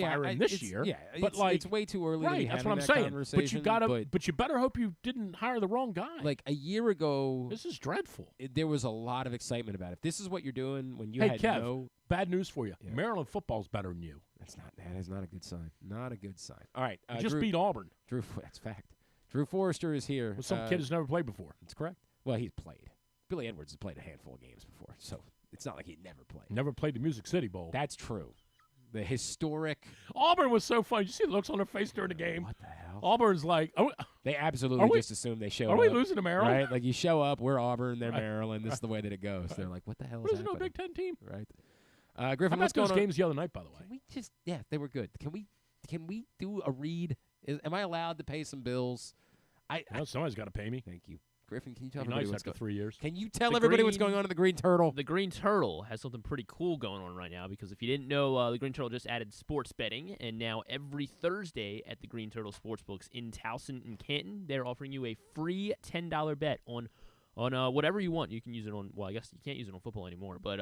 fire him this year. Yeah, but it's way too early to be that's having what I'm that saying. conversation. But you better hope you didn't hire the wrong guy. Like a year ago, this is dreadful. There was a lot of excitement about it. If this is what you're doing when you Hey, had Kev, bad news for you. Yeah. Maryland football's better than you. That is not a good sign. Not a good sign. All right, You just beat Auburn. That's fact. Drew Forrester is here. With some kid who's never played before. That's correct. Well, he's played. Billy Edwards has played a handful of games before, so it's not like he never played. Never played the Music City Bowl. That's true. The historic. Auburn was so fun. You see the looks on their face during the game. What the hell? Auburn's like, they absolutely just assuem they show up. Are we losing to Maryland? Right? Like you show up, we're Auburn, they're Maryland. This is the way that it goes. They're like, what the hell is There's happening? no Big Ten team. Right. Griffin, How what's about going those on? games the other night, by the way? Can we just? Yeah, they were good. Can we do a read? Am I allowed to pay some bills? Somebody's got to pay me. Thank you. Griffin, can you tell Be everybody nice what's after going 3 years. Can you tell everybody what's going on in the Green Turtle? The Green Turtle has something pretty cool going on right now, because if you didn't know, the Green Turtle just added sports betting, and now every Thursday at the Green Turtle Sportsbooks in Towson and Canton, they're offering you a free $10 bet on whatever you want. You can use it on, well, I guess you can't use it on football anymore, but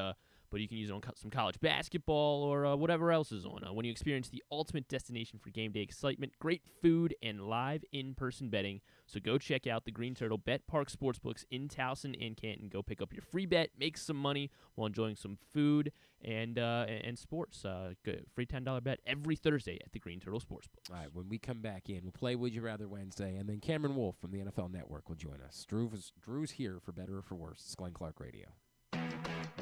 you can use it on some college basketball or whatever else is on. When you experience the ultimate destination for game day excitement, great food, and live in-person betting. So go check out the Green Turtle Bet Park Sportsbooks in Towson and Canton. Go pick up your free bet, make some money while enjoying some food and sports. Good. Free $10 bet every Thursday at the Green Turtle Sportsbooks. All right, when we come back in, we'll play Would You Rather Wednesday, and then Cameron Wolfe from the NFL Network will join us. Drew's here for better or for worse. It's Glenn Clark Radio.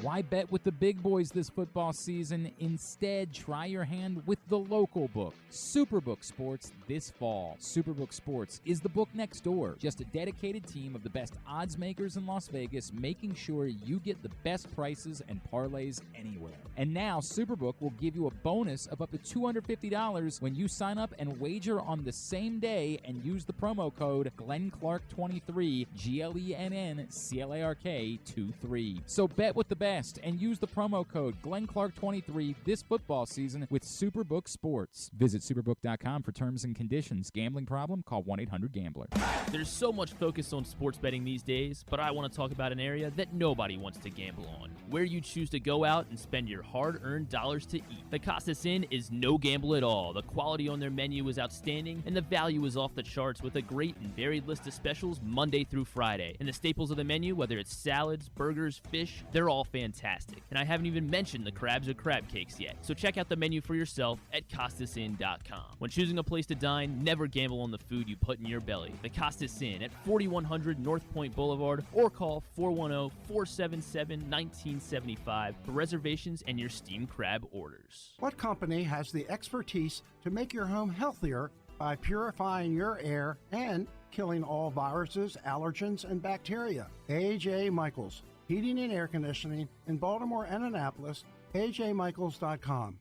Why bet with the big boys this football season? Instead, try your hand with the local book, Superbook Sports, this fall. Superbook Sports is the book next door. Just a dedicated team of the best odds makers in Las Vegas, making sure you get the best prices and parlays anywhere. And now, Superbook will give you a bonus of up to $250 when you sign up and wager on the same day and use the promo code GlennClark23, GLENNCLARK23. So bet with the best and use the promo code GlennClark23 this football season with Superbook Sports. Visit superbook.com for terms and conditions. Gambling problem? Call 1-800-GAMBLER. There's so much focus on sports betting these days, but I want to talk about an area that nobody wants to gamble on, where you choose to go out and spend your hard-earned dollars to eat. The Costas Inn is no gamble at all. The quality on their menu is outstanding, and the value is off the charts with a great and varied list of specials Monday through Friday. And the staples of the menu, whether it's salads, burgers, fish, they're all fantastic. fantastic. And I haven't even mentioned the crabs or crab cakes yet. So check out the menu for yourself at CostasInn.com. When choosing a place to dine, never gamble on the food you put in your belly. The Costas Inn at 4100 North Point Boulevard, or call 410-477-1975 for reservations and your steamed crab orders. What company has the expertise to make your home healthier by purifying your air and killing all viruses, allergens, and bacteria? A.J. Michaels, Heating and Air Conditioning in Baltimore and Annapolis, ajmichaels.com.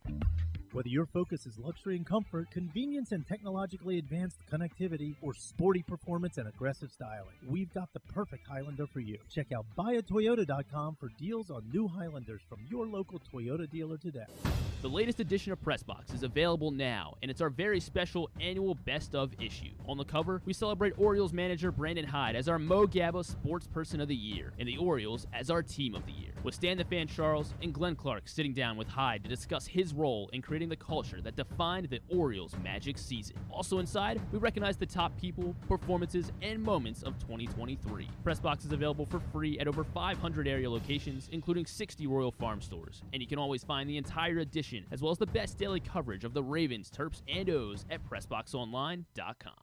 Whether your focus is luxury and comfort, convenience and technologically advanced connectivity, or sporty performance and aggressive styling, we've got the perfect Highlander for you. Check out buyatoyota.com for deals on new Highlanders from your local Toyota dealer today. The latest edition of Pressbox is available now, and it's our very special annual Best Of issue. On the cover, we celebrate Orioles manager Brandon Hyde as our Mo Gabba Sports Person of the Year, and the Orioles as our Team of the Year, with Stan the Fan Charles and Glenn Clark sitting down with Hyde to discuss his role in creating the culture that defined the Orioles' magic season. Also inside, we recognize the top people, performances, and moments of 2023. Pressbox is available for free at over 500 area locations, including 60 Royal Farm stores, and you can always find the entire edition as well as the best daily coverage of the Ravens, Terps, and O's at PressBoxOnline.com.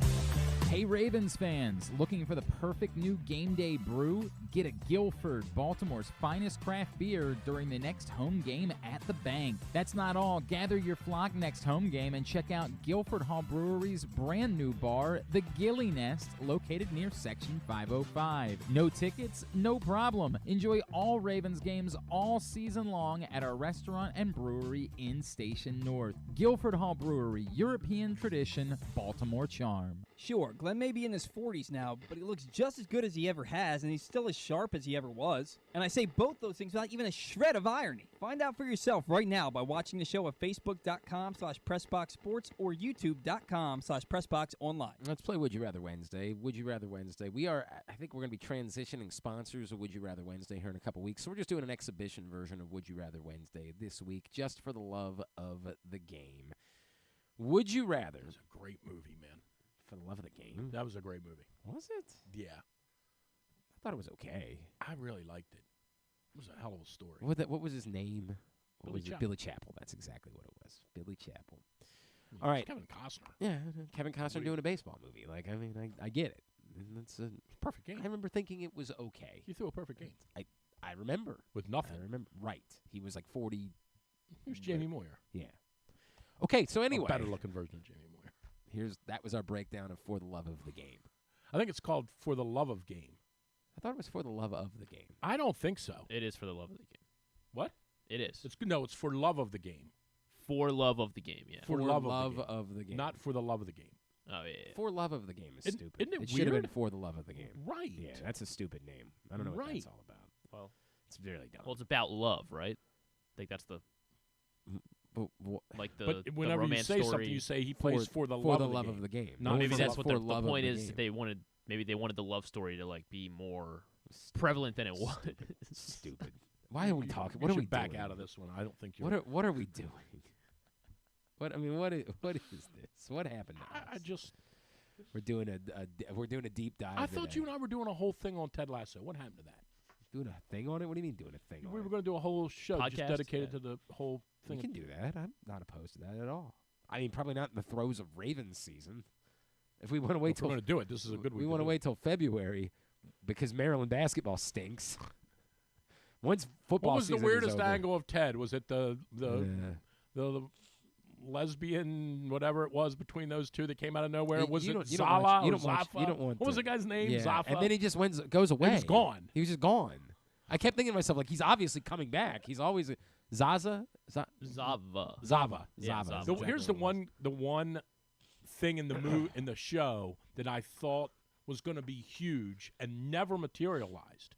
Hey Ravens fans, looking for the perfect new game day brew? Get a Guilford, Baltimore's finest craft beer during the next home game at the Bank. That's not all. Gather your flock next home game and check out Guilford Hall Brewery's brand new bar, the Gilly Nest, located near Section 505. No tickets? No problem. Enjoy all Ravens games all season long at our restaurant and brewery in Station North. Guilford Hall Brewery, European tradition, Baltimore charm. Sure, Glenn may be in his 40s now, but he looks just as good as he ever has, and he's still as sharp as he ever was. And I say both those things without even a shred of irony. Find out for yourself right now by watching the show at facebook.com/PressBoxSports or youtube.com/PressBoxOnline. Let's play Would You Rather Wednesday. Would You Rather Wednesday. I think we're going to be transitioning sponsors of Would You Rather Wednesday here in a couple weeks. So we're just doing an exhibition version of Would You Rather Wednesday this week, just for the love of the game. Would you rather? It was a great movie, man. For the love of the game? That was a great movie. Was it? Yeah. I thought it was okay. I really liked it. It was a hell of a story. What was his name? Billy Chapel. Billy Chapel. That's exactly what it was. Billy Chapel. Yeah, All right. Kevin Costner. Yeah, Kevin Costner doing a baseball movie. Like, I mean, I get it. It's a perfect game. I remember thinking it was okay. You threw a perfect game. I remember. With nothing. I remember. Right. He was like 40. He was Jamie Moyer. Yeah. Okay, so anyway. A better looking version of Jamie Moyer. That was our breakdown of For the Love of the Game. I think it's called For the Love of Game. I thought it was For the Love of the Game. I don't think so. It is For the Love of the Game. What? It is. It's For Love of the Game. For love of the game, yeah. For love of the game. Not For the Love of the Game. Oh, yeah. For Love of the Game is stupid. Isn't it should have been weird? For the Love of the Game. Right. Yeah, that's a stupid name. I don't know what that's all about. Well, it's really dumb. Well, it's about love, right? I think that's the like the but whenever the romance you say story. Something, you say he plays for the love of the game. Not maybe that's what the love point of the is. game. They wanted they wanted the love story to like be more prevalent than it was. Stupid. Why are we talking? What You are we should back doing? out of this one? I don't think you're. What are we doing? What is this? What happened? I just. We're doing a deep dive. I thought today. you and I were doing a whole thing on Ted Lasso. What happened to that? Doing a thing on it? What do you mean doing a thing on it? We were going to do a whole show just Podcast? dedicated Yeah. to the whole thing. We can do that. I'm not opposed to that at all. I mean, probably not in the throes of Ravens season. If we want to wait If we're till going to do it, this is a good week. we want to wait till February because Maryland basketball stinks. Once football What was the season weirdest is over, angle of Ted? Was it the lesbian whatever it was between those two that came out of nowhere? Was it Zala or Zafa? What was the guy's name? Yeah. Zafa. And then he just goes away. He was gone. He was just gone. I kept thinking to myself, like, he's obviously coming back. He's always Zava. Zava. Yeah, Zava. Here's the one thing in the in the show that I thought was going to be huge and never materialized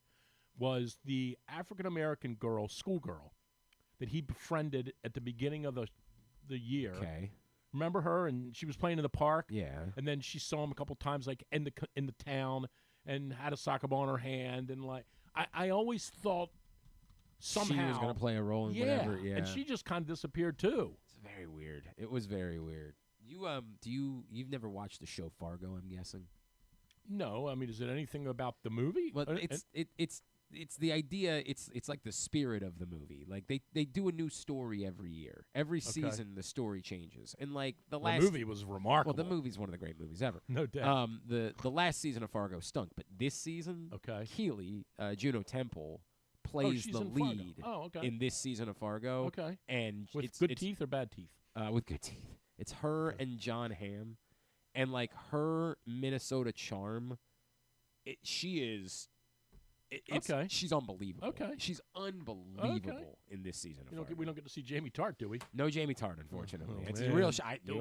was the African American girl, schoolgirl, that he befriended at the beginning of the year. Okay. Remember her? And she was playing in the park. Yeah. And then she saw him a couple times, like in the town, and had a soccer ball in her hand, and like I always thought somehow she was going to play a role in whatever. Yeah. And she just kind of disappeared too. It's very weird. It was very weird. You've never watched the show Fargo? I'm guessing. No, I mean, is it anything about the movie? Well, it's it's the idea. It's like the spirit of the movie. Like they do a new story every year. Every season the story changes. And like the movie was remarkable. Well, the movie's one of the great movies ever. No doubt. The last season of Fargo stunk, but this season, Keely, Juno Temple, plays the lead in this season of Fargo. Okay. And with it's good teeth or bad teeth? With good teeth. It's her and John Hamm, and like her Minnesota charm. She's unbelievable. Okay. She's unbelievable in this season of Fargo. We don't get to see Jamie Tart, do we? No Jamie Tart, unfortunately. It's man. a real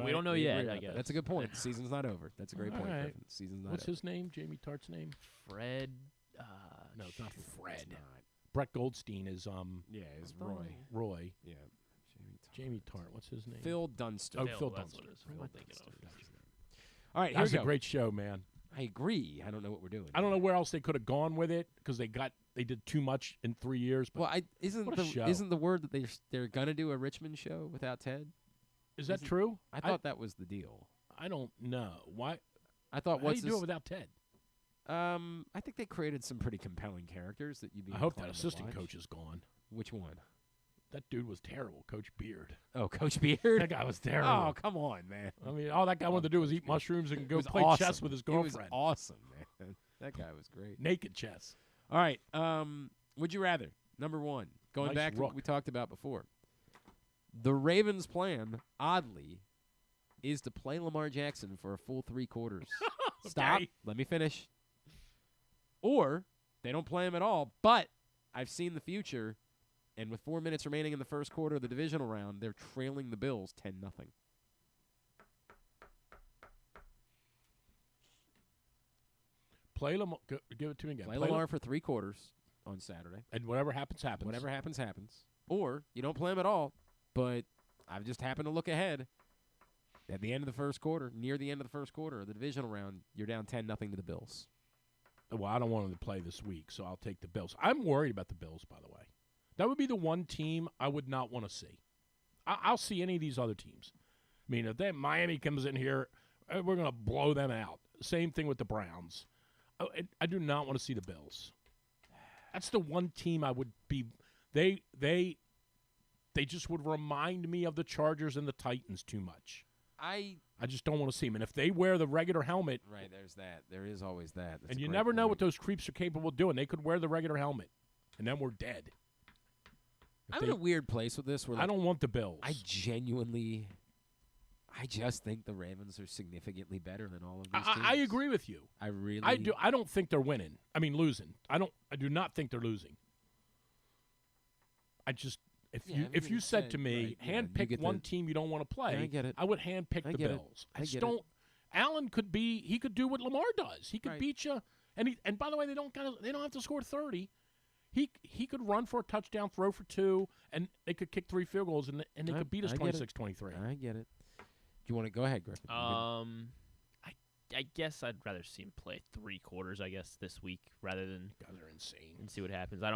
we don't know yet, I guess. That's a good point. The season's not over. That's a great point, right. Griffin. Season's not What's over. his name? Jamie Tart's name? Fred. No, it's not Fred. It's not. Brett Goldstein is it's Roy. Roy. Yeah. Jamie Tart. What's his name? Phil Dunster. Oh, Phil that's Dunster. what it is. What am I thinking of? All right, That here was we a go. great show, man. I agree. I don't know what we're doing. I don't know where else they could have gone with it because they did too much in 3 years. But Well, what a show. isn't the word that they're gonna do a Richmond show without Ted? is that true? I thought that was the deal. I don't know why. I thought How do you do it without Ted? I think they created some pretty compelling characters that you'd be. I hope that inclined to assistant watch. coach is gone. Which one? That dude was terrible, Coach Beard. Oh, Coach Beard. That guy was terrible. Oh, come on, man. I mean, all that guy wanted to do was eat mushrooms and It go was play awesome. chess with his It was girlfriend. awesome, man. That guy was great. Naked chess. All right. Would you rather? Number one. Going Nice back to what rook. we talked about before. The Ravens' plan, oddly, is to play Lamar Jackson for a full 3 quarters. Stop. Okay. Let me finish. Or they don't play him at all, but I've seen the future, and with 4 minutes remaining in the first quarter of the divisional round, they're trailing the Bills 10-0. Play Lamar. Give it to me again. Play Lamar for 3 quarters on Saturday. And whatever happens, happens. Whatever happens, happens. Or you don't play him at all, but I've just happened to look ahead. At the end of the first quarter, near the end of the first quarter of the divisional round, you're down 10-0 to the Bills. Well, I don't want him to play this week, so I'll take the Bills. I'm worried about the Bills, by the way. That would be the one team I would not want to see. I'll see any of these other teams. I mean, if Miami comes in here, we're going to blow them out. Same thing with the Browns. I do not want to see the Bills. That's the one team I would be. They just would remind me of the Chargers and the Titans too much. I just don't want to see them. And if they wear the regular helmet, right? There's that. There is always that. That's and a you great never know point. what those creeps are capable of doing. They could wear the regular helmet, and then we're dead. I'm in a weird place with this. Where I don't want the Bills. I just think the Ravens are significantly better than all of these teams. I agree with you. I really do. I don't think they're winning. I mean, losing. I do not think they're losing. If you said to me, handpick one team you don't want to play, Yeah, I get it. I would handpick the Bills. I just don't. Allen could do what Lamar does. He could beat you. And by the way, they don't have to score 30. He could run for a touchdown, throw for 2, and they could kick 3 field goals, and they could beat us 26-23. I get it. Do you want to go ahead, Griffin? I guess I'd rather see him play 3 quarters. I guess this week rather than. God, they're insane. And see what happens. I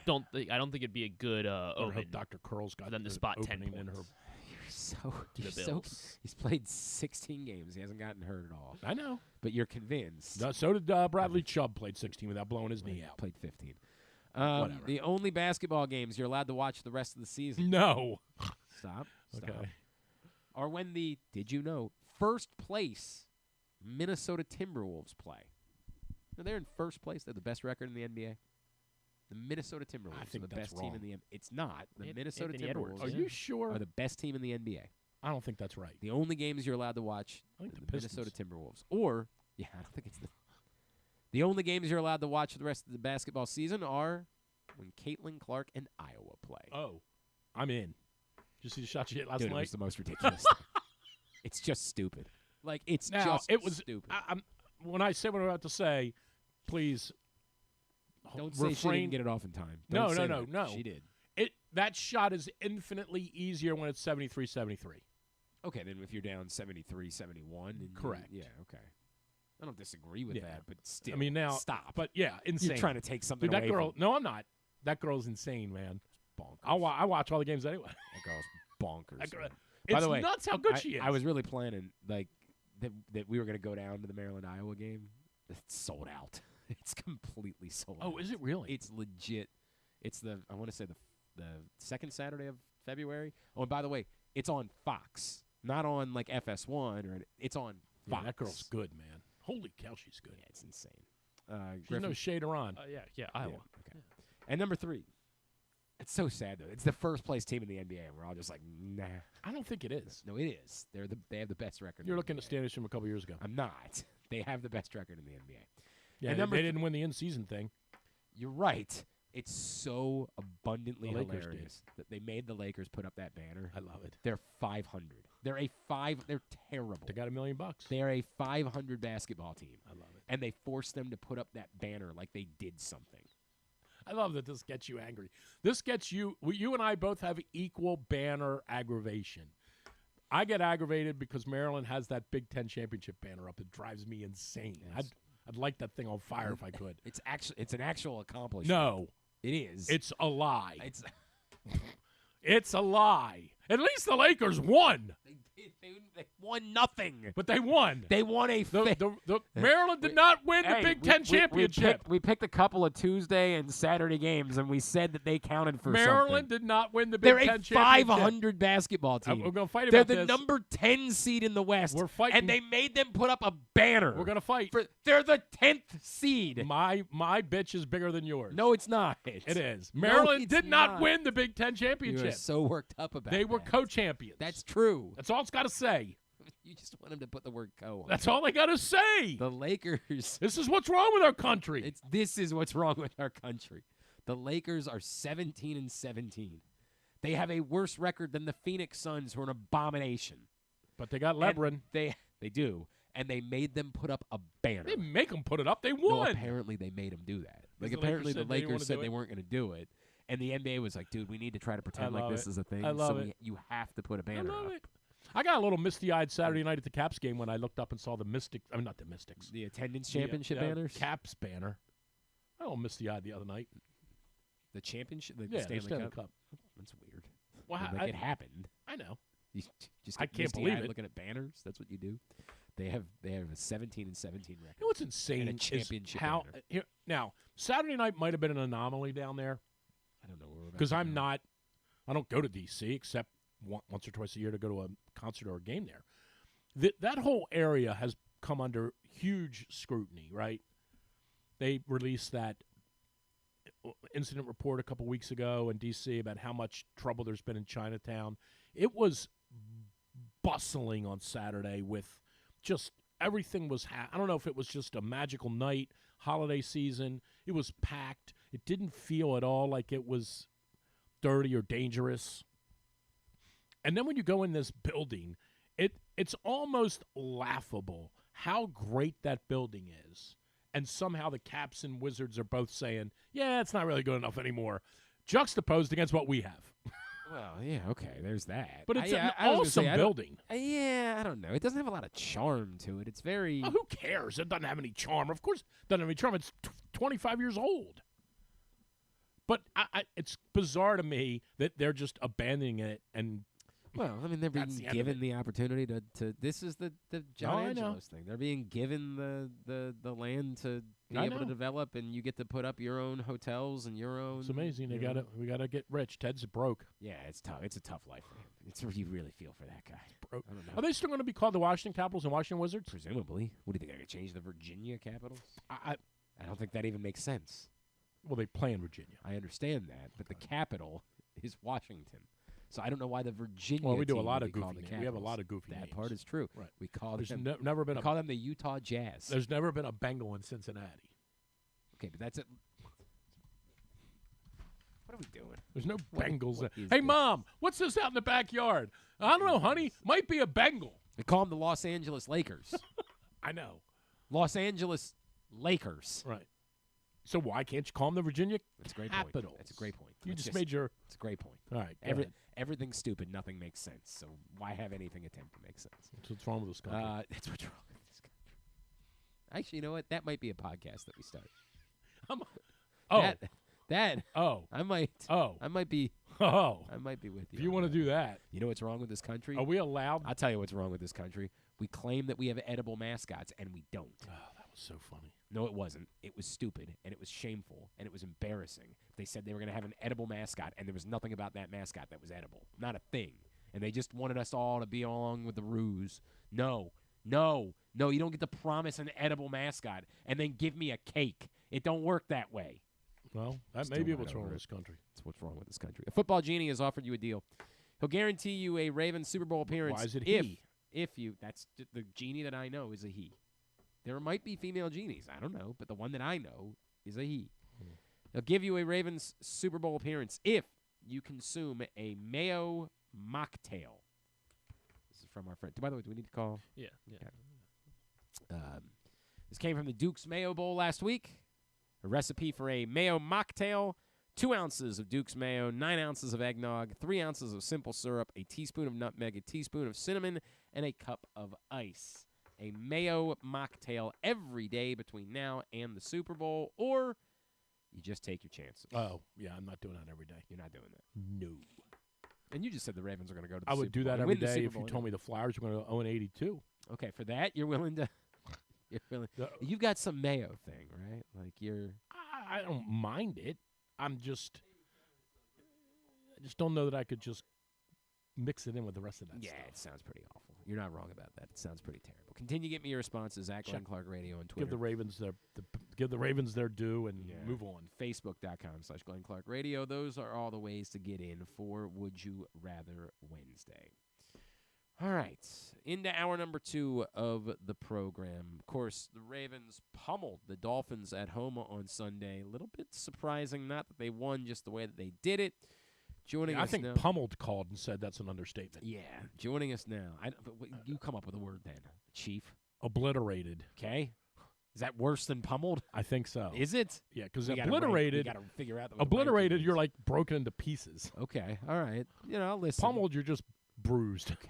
don't think it'd be a good omen. Hope Dr. Curl's got them to spot 10 opening points. in her. You're so he's played 16 games. He hasn't gotten hurt at all. I know. But you're convinced. So did Bradley Chubb. Played 16 without blowing his knee out. Played 15. Whatever. The only basketball games you're allowed to watch the rest of the season. No. Stop. Okay. Are when the, did you know, first place Minnesota Timberwolves play. Now, they're in first place. They're the best record in the NBA. The Minnesota Timberwolves I think are the that's best team in the NBA. It's not. The Minnesota Anthony Edwards. Timberwolves Are you sure? are the best team in the NBA. I don't think that's right. The only games you're allowed to watch I think are the the Pistons. Minnesota Timberwolves. Or, yeah, I don't think it's the only games you're allowed to watch the rest of the basketball season are when Caitlin Clark and Iowa play. Oh, I'm in. Did you see the shot you hit last Dude, it night? was the most ridiculous. It's just stupid. Like, it's just stupid. When I say what I'm about to say, please Don't say she didn't get it off in time. No. She did. That shot is infinitely easier when it's 73-73. Okay, then if you're down 73-71. Correct. Yeah, okay. I don't disagree with that, but still. I mean, now stop. But yeah, insane. You're trying to take something Dude, that away girl. from No, I'm not. That girl's insane, man. bonkers. I watch all the games anyway. That girl's bonkers. That girl, man. it's By the way, nuts how good she is. I was really planning like that we were going to go down to the Maryland-Iowa game. It's sold out. It's completely sold Oh, out. is it really? It's legit. It's I want to say the second Saturday of February. Oh, and by the way, it's on Fox, not on like FS1 it's on Fox. Yeah, that girl's good, man. Holy cow, she's good. Yeah, it's insane. There's Griffin, no shade around. Iowa. okay. And number 3. It's so sad though. It's the first place team in the NBA, and we're all just like, nah. I don't think it is. No, it is. They have the best record. You're in the looking at NBA. standings from a couple years ago. I'm not. They have the best record in the NBA. Yeah, And they didn't win the in-season thing. You're right. It's so abundantly The Lakers hilarious that they made the Lakers put up that banner. I love it. They're 500. They're terrible. They got $1 million. They're a 500 basketball team. I love it. And they forced them to put up that banner like they did something. I love that this gets you angry. This gets you. You and I both have equal banner aggravation. I get aggravated because Maryland has that Big Ten championship banner up. It drives me insane. Yes. I'd light that thing on fire if I could. It's an actual accomplishment. No, it is. it's a lie. It's It's a lie. At least the Lakers won, they won nothing. but they won. They won a The Maryland did not win the Big Ten championship. We picked a couple of Tuesday and Saturday games, and we said that they counted for Maryland something. did not win the Big They're Ten a championship. 500 basketball team. We're going to fight They're about the this. number 10 seed in the West. We're fighting. And they made them put up a banner. We're going to fight. They're the 10th seed. My bitch is bigger than yours. No, it's not. It is. No, Maryland it's did not not. win the Big Ten You are championship. so worked up about They were that. co-champions. That's true. That's all it's got to say. You just want them to put the word co on. That's all they got to say. The Lakers. This is what's wrong with our country. This is what's wrong with our country. The Lakers are 17-17. They have a worse record than the Phoenix Suns, who are an abomination. But they got And Lebron. They do, and they made them put up a banner. They make them put it up. They No, won. apparently they made them do that. Like the apparently Lakers the said they didn't wanna Lakers said do they it? weren't going to do it, and the NBA was like, "Dude, we need to try to pretend like love this it. is a thing. I love so it. you have to put a I banner love up." it. I got a little misty-eyed Saturday night at the Caps game when I looked up and saw the Mystics. I mean, not the Mystics. The attendance The, championship yeah, banners, Caps banner. I was misty-eyed the other night. the championship, the Yeah, Stanley the Stanley Cup. Cup. That's weird. Well, Like it happened. I know. You just I get can't believe misty-eyed it. looking at banners. That's what you do. They have a 17-17 record. You know what's insane And a championship is how banner. here, now Saturday night might have been an anomaly down there I don't know where we're about because to I'm go. not. I don't go to D.C. except once or twice a year to go to a concert or a game there. That whole area has come under huge scrutiny, right? They released that incident report a couple weeks ago in D.C. about how much trouble there's been in Chinatown. It was bustling on Saturday with just everything was I don't know if it was just a magical night, holiday season. It was packed. It didn't feel at all like it was dirty or dangerous. And then when you go in this building, it's almost laughable how great that building is. And somehow the Caps and Wizards are both saying, yeah, it's not really good enough anymore, juxtaposed against what we have. Well, yeah, okay, there's that. But it's I an was gonna say, awesome building. Yeah, I don't know. It doesn't have a lot of charm to it. It's very. Oh, who cares? It doesn't have any charm. Of course, it doesn't have any charm. It's 25 years old. But it's bizarre to me that they're just abandoning it. And Well, I mean, they're being That's the end of given it. the opportunity to. This is the John I know. Angelos thing. They're being given the land to be I able to know. develop, and you get to put up your own hotels and your own. it's amazing. you know. We gotta get rich. Ted's broke. Yeah, it's tough. It's a tough life for him. You really feel for that guy. Broke. I don't know. Are they still going to be called the Washington Capitals and Washington Wizards? Presumably. What do you think? They're going to change the Virginia Capitals? I I don't think that even makes sense. well, they play in Virginia. I understand that, but the capital is Washington. So I don't know why the Virginia. Well, we do a team lot would of be called goofy the names. We have a Capitals. lot of goofy That names. part is true. Right. We call There's them. never been We a call them the Utah Jazz. there's never been a Bengal in Cincinnati. Okay, but that's it. What are we doing? There's no What- Bengals. what is Hey, this? Mom, what's this out in the backyard? I don't know, honey. Might be a Bengal. We call them the Los Angeles Lakers. I know. Los Angeles Lakers. Right. So why can't you call them the Virginia That's a great Capitals? point. That's a great point. You That's just made your. It's a great point. All right. go ahead. Everything's stupid. Nothing makes sense. So why have anything attempt to make sense? That's what's wrong with this country. That's what's wrong with this country. Actually, you know what? That might be a podcast that we start. oh. That oh. I might Oh. I might be Oh. with you. If you on want to that. do that, You know what's wrong with this country? are we allowed? I'll tell you what's wrong with this country. We claim that we have edible mascots, and we don't. Oh, that was So funny. No, it wasn't. It was stupid, and it was shameful, and it was embarrassing. They said they were going to have an edible mascot, and there was nothing about that mascot that was edible. Not a thing. And they just wanted us all to be along with the ruse. No, you don't get to promise an edible mascot and then give me a cake. It don't work that way. Well, that Still may be not what's wrong over with it. this country. That's what's wrong with this country. A football genie has offered you a deal. He'll guarantee you a Ravens Super Bowl appearance. Why is it if, he? If you, that's the genie that I know is a he. There might be female genies. I don't know, but the one that I know is a he. He'll give you a Ravens Super Bowl appearance if you consume a mayo mocktail. This is from our friend. By the way, do we need to call? Yeah. Okay. This came from the Duke's Mayo Bowl last week. A recipe for a mayo mocktail: 2 ounces of Duke's mayo, 9 ounces of eggnog, 3 ounces of simple syrup, a teaspoon of nutmeg, a teaspoon of cinnamon, and a cup of ice. A mayo mocktail every day between now and the Super Bowl, or you just take your chances. Oh, yeah, I'm not doing that every day. You're not doing that. No. And you just said the Ravens are going to go to the I Super would do Bowl that and every win the day Super if you Bowl told me the Flyers were going to go 0-82. Okay, for that, you're willing to. You've got some mayo thing, right? Like you're. I don't mind it. I just don't know that I could just mix it in with the rest of that Yeah, stuff. it sounds pretty awful. You're not wrong about that. It sounds pretty terrible. Continue to get me your responses at Glenn Clark Radio on Twitter. Give the Ravens their due and move on. Facebook.com/Glenn Clark Radio. Those are all the ways to get in for Would You Rather Wednesday. All right, into hour number 2 of the program. Of course, the Ravens pummeled the Dolphins at home on Sunday. A little bit surprising, not that they won, just the way that they did it. Joining I us think now, pummeled called and said that's an understatement. Yeah, joining us now. You come up with a word then, Chief. Obliterated. Okay. Is that worse than pummeled? I think so. Is it? Yeah, because We gotta obliterated. we got to figure out. Obliterated, you're like broken into pieces. Okay, all right. I'll listen. Pummeled, you're just bruised. Okay.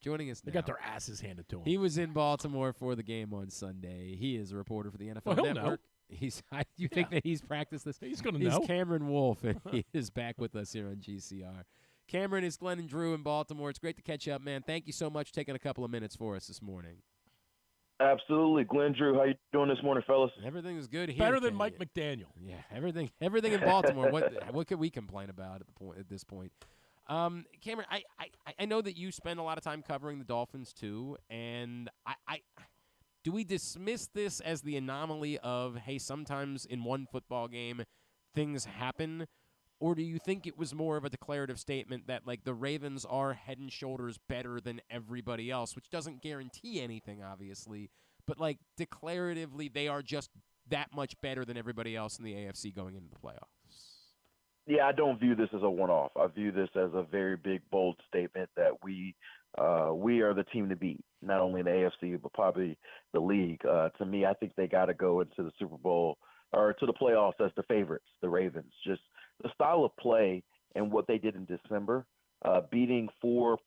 Joining us now. They got their asses handed to them. He was in Baltimore for the game on Sunday. He is a reporter for the NFL Well, he'll Network. You think that he's practiced this? He's going to He's know. Cameron Wolfe, and he is back with us here on GCR. Cameron, is Glenn and Drew in Baltimore. It's great to catch up, man. Thank you so much for taking a couple of minutes for us this morning. Absolutely. Glenn, Drew, how you doing this morning, fellas? Everything is good here. Better than Mike McDaniel. Yeah, everything in Baltimore. What could we complain about at this point? Cameron, I know that you spend a lot of time covering the Dolphins too, and do we dismiss this as the anomaly of, hey, sometimes in one football game things happen, or do you think it was more of a declarative statement that, like, the Ravens are head and shoulders better than everybody else, which doesn't guarantee anything, obviously, but, like, declaratively they are just that much better than everybody else in the AFC going into the playoffs? Yeah, I don't view this as a one-off. I view this as a very big, bold statement that we are the team to beat, not only in the AFC, but probably the league. To me, I think they got to go into the Super Bowl or to the playoffs as the favorites, the Ravens. Just the style of play and what they did in December, beating 4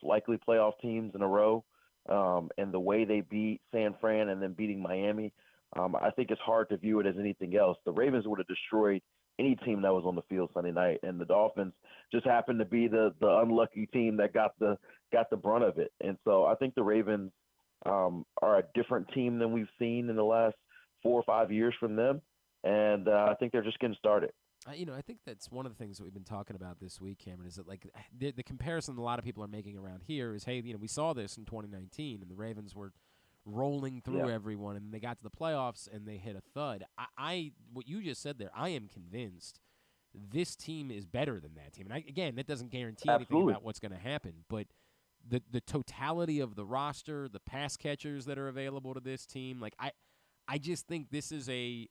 likely playoff teams in a row, and the way they beat San Fran and then beating Miami, I think it's hard to view it as anything else. The Ravens would have destroyed any team that was on the field Sunday night, and the Dolphins just happened to be the unlucky team that got the brunt of it. And so I think the Ravens are a different team than we've seen in the last 4 or 5 years from them, and I think they're just getting started. I think that's one of the things that we've been talking about this week, Cameron, is that, like, the comparison a lot of people are making around here is, hey, we saw this in 2019, and the Ravens were rolling through everyone, and they got to the playoffs and they hit a thud. What you just said there, I am convinced this team is better than that team. And again, that doesn't guarantee anything about what's going to happen, but the totality of the roster, the pass catchers that are available to this team, like I just think this is I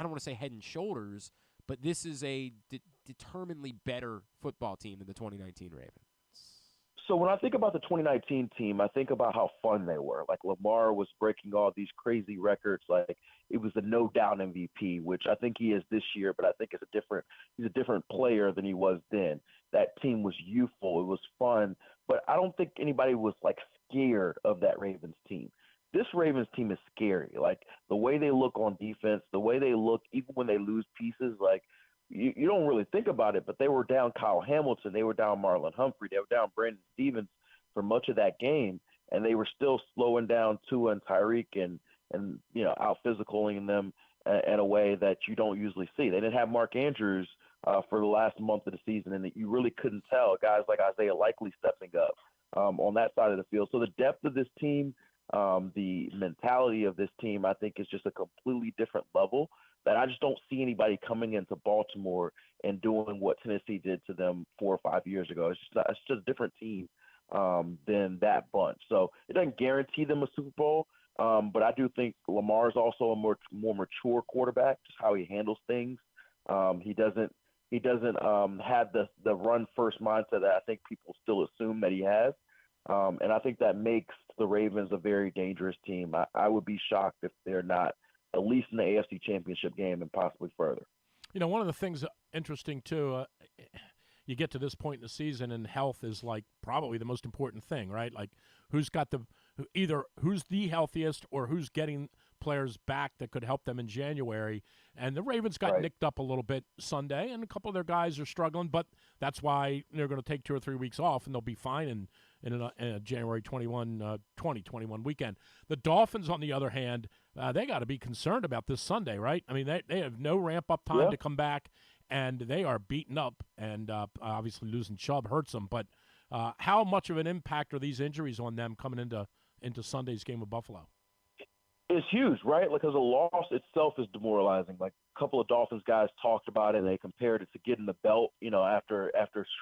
don't want to say head and shoulders, but this is a determinedly better football team than the 2019 Ravens. So when I think about the 2019 team, I think about how fun they were. Like Lamar was breaking all these crazy records. Like it was the no doubt MVP, which I think he is this year, but I think he's a different player than he was then. That team was youthful. It was fun, but I don't think anybody was like scared of that Ravens team. This Ravens team is scary. Like the way they look on defense, the way they look, even when they lose pieces, like you don't really think about it, but they were down Kyle Hamilton, they were down Marlon Humphrey, they were down Brandon Stevens for much of that game, and they were still slowing down Tua and Tyreek and and out physicaling them in a way that you don't usually see. They didn't have Mark Andrews for the last month of the season, and you really couldn't tell guys like Isaiah Likely stepping up on that side of the field. So the depth of this team, the mentality of this team, I think is just a completely different level that I just don't see anybody coming into Baltimore and doing what Tennessee did to them 4 or 5 years ago. It's just a different team than that bunch. So it doesn't guarantee them a Super Bowl, but I do think Lamar is also a more mature quarterback, just how he handles things. He doesn't have the run first mindset that I think people still assume that he has. And I think that makes the Ravens a very dangerous team. I would be shocked if they're not at least in the AFC Championship game and possibly further. One of the things interesting, too, you get to this point in the season and health is like probably the most important thing, right? Like who's the healthiest or who's getting players back that could help them in January. And the Ravens got nicked up a little bit Sunday, and a couple of their guys are struggling, but that's why they're going to take 2 or 3 weeks off, and they'll be fine in a January 2021 weekend. The Dolphins, on the other hand, they got to be concerned about this Sunday, right? I mean, they have no ramp-up time to come back, and they are beaten up, and obviously losing Chubb hurts them. But how much of an impact are these injuries on them coming into Sunday's game with Buffalo? It's huge, right? Because a loss itself is demoralizing. Like a couple of Dolphins guys talked about it, and they compared it to getting the belt, after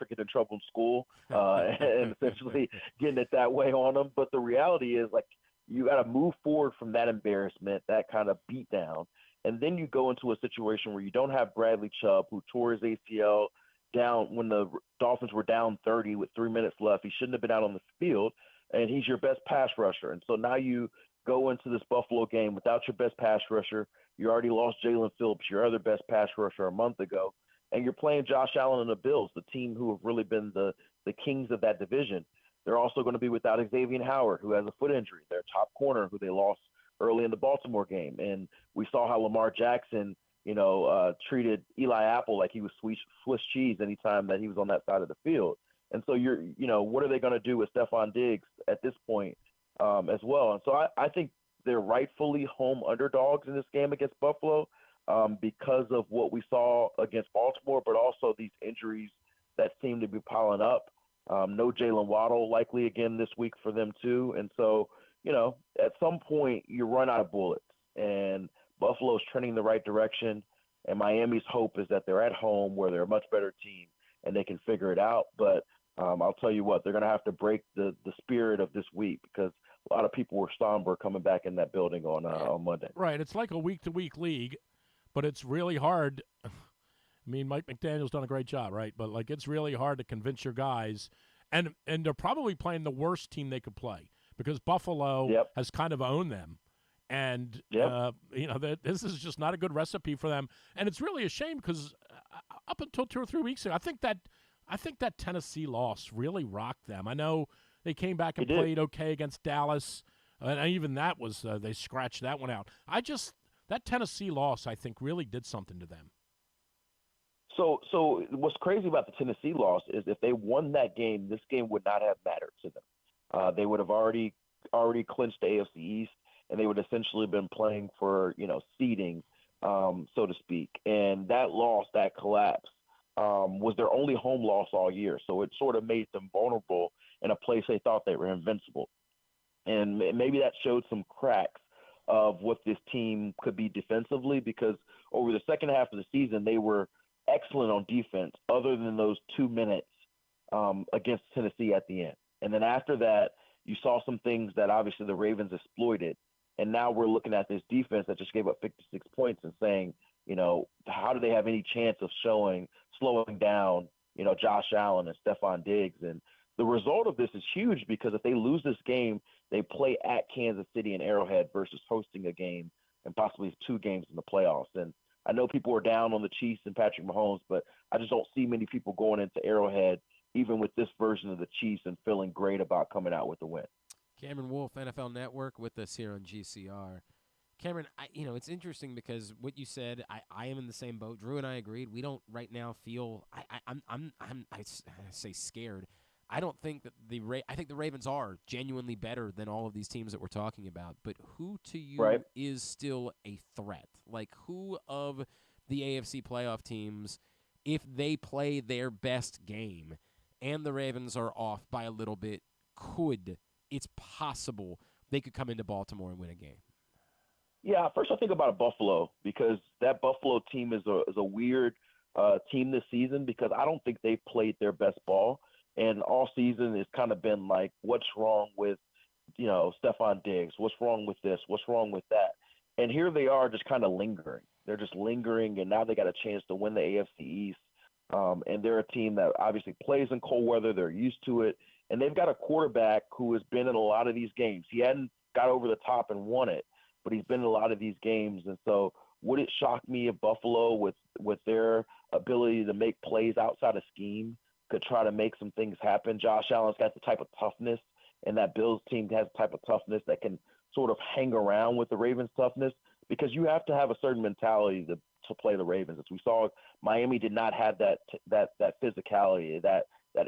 getting in trouble in school, and essentially getting it that way on them. But the reality is, like, you got to move forward from that embarrassment, that kind of beat down, and then you go into a situation where you don't have Bradley Chubb, who tore his ACL down when the Dolphins were down 30 with 3 minutes left. He shouldn't have been out on the field, and he's your best pass rusher. And so now you go into this Buffalo game without your best pass rusher. You already lost Jalen Phillips, your other best pass rusher, a month ago, and you're playing Josh Allen and the Bills, the team who have really been the kings of that division. They're also going to be without Xavier Howard, who has a foot injury, their top corner, who they lost early in the Baltimore game. And we saw how Lamar Jackson, treated Eli Apple like he was Swiss cheese anytime that he was on that side of the field. And so what are they going to do with Stephon Diggs at this point as well? And so I think they're rightfully home underdogs in this game against Buffalo because of what we saw against Baltimore, but also these injuries that seem to be piling up. No Jalen Waddle likely again this week for them too. And so, at some point you run out of bullets, and Buffalo's trending the right direction. And Miami's hope is that they're at home where they're a much better team and they can figure it out. But I'll tell you what, they're going to have to break the spirit of this week because a lot of people were somber coming back in that building on Monday. Right. It's like a week-to-week league, but it's really hard. I mean, Mike McDaniel's done a great job, right? But, it's really hard to convince your guys. And they're probably playing the worst team they could play because Buffalo has kind of owned them. And, this is just not a good recipe for them. And it's really a shame because up until 2 or 3 weeks ago, I think that Tennessee loss really rocked them. I know they came back and played okay against Dallas, and even that was they scratched that one out. That Tennessee loss, I think, really did something to them. So what's crazy about the Tennessee loss is if they won that game, this game would not have mattered to them. They would have already clinched the AFC East, and they would essentially been playing for seeding, so to speak. And that loss, that collapse, was their only home loss all year. So it sort of made them vulnerable in a place they thought they were invincible. And maybe that showed some cracks of what this team could be defensively because over the second half of the season, they were excellent on defense other than those 2 minutes against Tennessee at the end. And then after that, you saw some things that obviously the Ravens exploited. And now we're looking at this defense that just gave up 56 points and saying, how do they have any chance of slowing down, Josh Allen and Stephon Diggs? And the result of this is huge because if they lose this game, they play at Kansas City and Arrowhead versus hosting a game and possibly 2 games in the playoffs. And I know people are down on the Chiefs and Patrick Mahomes, but I just don't see many people going into Arrowhead, even with this version of the Chiefs, and feeling great about coming out with the win. Cameron Wolfe, NFL Network, with us here on GCR. Cameron, it's interesting because what you said, I am in the same boat. Drew and I agreed. We don't right now feel I say scared. I don't think that I think the Ravens are genuinely better than all of these teams that we're talking about. But who to you is still a threat? Like, who of the AFC playoff teams, if they play their best game and the Ravens are off by a little bit, it's possible they could come into Baltimore and win a game? Yeah, first I think about Buffalo, because that Buffalo team is a weird team this season, because I don't think they've played their best ball. And all season it's kind of been like, what's wrong with, Stephon Diggs? What's wrong with this? What's wrong with that? And here they are just kind of lingering. They're just lingering, and now they got a chance to win the AFC East. And they're a team that obviously plays in cold weather. They're used to it. And they've got a quarterback who has been in a lot of these games. He hadn't got over the top and won it, but he's been in a lot of these games. And so would it shock me if Buffalo, with their ability to make plays outside of scheme, could try to make some things happen? Josh Allen's got the type of toughness, and that Bills team has the type of toughness that can sort of hang around with the Ravens' toughness, because you have to have a certain mentality to play the Ravens. As we saw, Miami did not have that physicality, that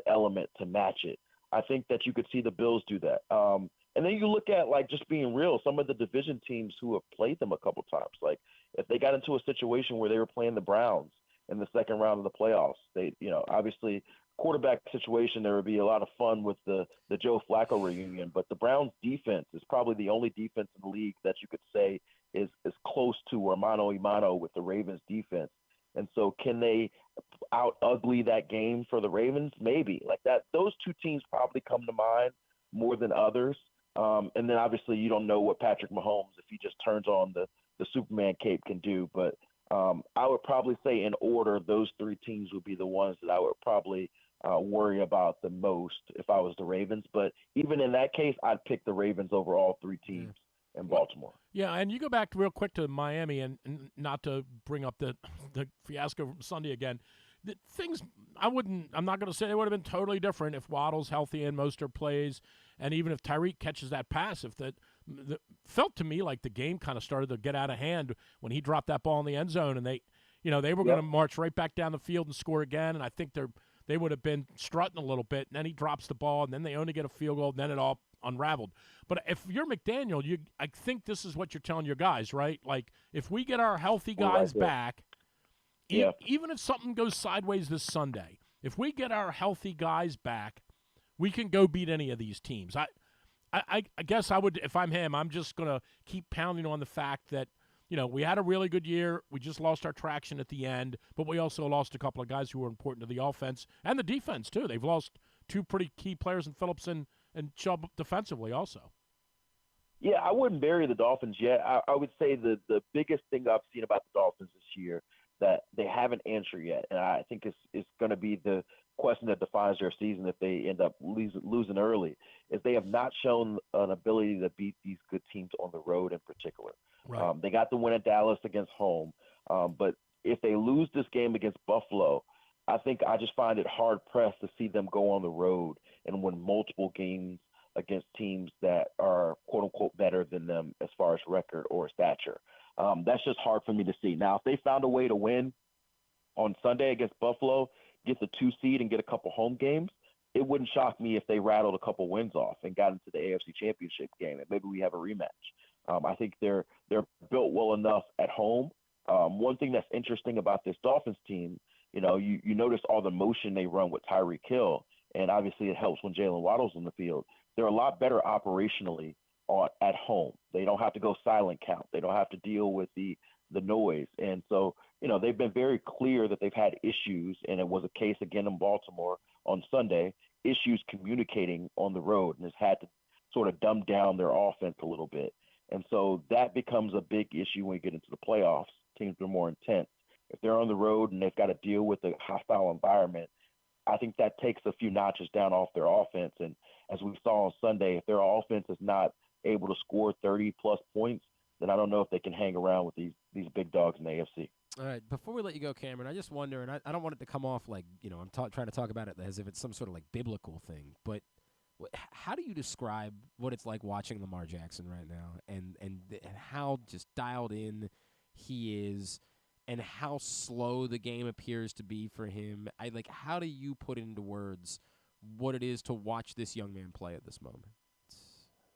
element to match it. I think that you could see the Bills do that. And then you look at, like, just being real, some of the division teams who have played them a couple times. Like, if they got into a situation where they were playing the Browns in the second round of the playoffs, they, obviously quarterback situation, there would be a lot of fun with the Joe Flacco reunion. But the Browns defense is probably the only defense in the league that you could say is close to or mano a mano with the Ravens defense. And so can they out ugly that game for the Ravens? Maybe. Like that, those two teams probably come to mind more than others. And then obviously you don't know what Patrick Mahomes, if he just turns on the Superman cape, can do. But I would probably say, in order, those three teams would be the ones that I would probably worry about the most if I was the Ravens. But even in that case, I'd pick the Ravens over all three teams in Baltimore. Yeah, and you go back real quick to Miami, and not to bring up the fiasco from Sunday again. The things I'm not going to say they would have been totally different if Waddle's healthy and Mostert plays, and even if Tyreek catches that pass. If felt to me like the game kind of started to get out of hand when he dropped that ball in the end zone, and they were going to march right back down the field and score again. And I think they would have been strutting a little bit, and then he drops the ball, and then they only get a field goal, and then it all unraveled. But if you're McDaniel, I think this is what you're telling your guys, right? Like, if we get our healthy guys back, even if something goes sideways this Sunday, if we get our healthy guys back, we can go beat any of these teams. I guess I would, if I'm him, I'm just going to keep pounding on the fact that, we had a really good year. We just lost our traction at the end, but we also lost a couple of guys who were important to the offense and the defense, too. They've lost two pretty key players in Phillips and Chubb defensively also. Yeah, I wouldn't bury the Dolphins yet. I would say the biggest thing I've seen about the Dolphins this year that they haven't answered yet, and I think it's going to be the question that defines their season if they end up losing early, is they have not shown an ability to beat these good teams on the road in particular. Right. They got the win at Dallas against home, but if they lose this game against Buffalo, I think I just find it hard-pressed to see them go on the road and win multiple games against teams that are, quote-unquote, better than them as far as record or stature. That's just hard for me to see. Now, if they found a way to win on Sunday against Buffalo, get the 2 seed and get a couple home games, it wouldn't shock me if they rattled a couple wins off and got into the AFC Championship game, and maybe we have a rematch. I think they're built well enough at home. One thing that's interesting about this Dolphins team, you notice all the motion they run with Tyreek Hill, and obviously it helps when Jalen Waddle's on the field. They're a lot better operationally at home. They don't have to go silent count. They don't have to deal with the noise. And so, they've been very clear that they've had issues, and it was a case again in Baltimore on Sunday, issues communicating on the road, and has had to sort of dumb down their offense a little bit. And so that becomes a big issue when you get into the playoffs. Teams are more intense. If they're on the road and they've got to deal with a hostile environment, I think that takes a few notches down off their offense. And as we saw on Sunday, if their offense is not able to score 30-plus points, then I don't know if they can hang around with these big dogs in the AFC. All right, before we let you go, Cameron, I just wonder, and I don't want it to come off like, I'm trying to talk about it as if it's some sort of like biblical thing, but how do you describe what it's like watching Lamar Jackson right now, and how just dialed in he is, and how slow the game appears to be for him? How do you put into words what it is to watch this young man play at this moment?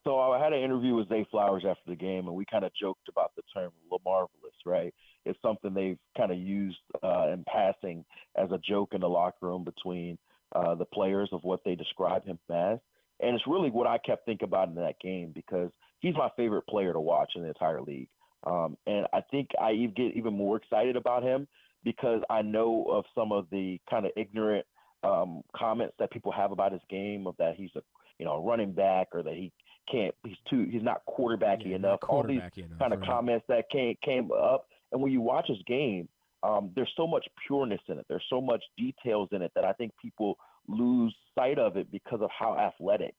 So I had an interview with Zay Flowers after the game, and we kind of joked about the term Lamarvelous, right? It's something they've kind of used in passing as a joke in the locker room between the players of what they describe him as. And it's really what I kept thinking about in that game, because he's my favorite player to watch in the entire league. And I think I get even more excited about him because I know of some of the kind of ignorant comments that people have about his game, of that he's a running back, or that he's not quarterbacky enough. All these kind of comments that came up. And when you watch his game, there's so much pureness in it. There's so much details in it that I think people lose sight of it because of how athletic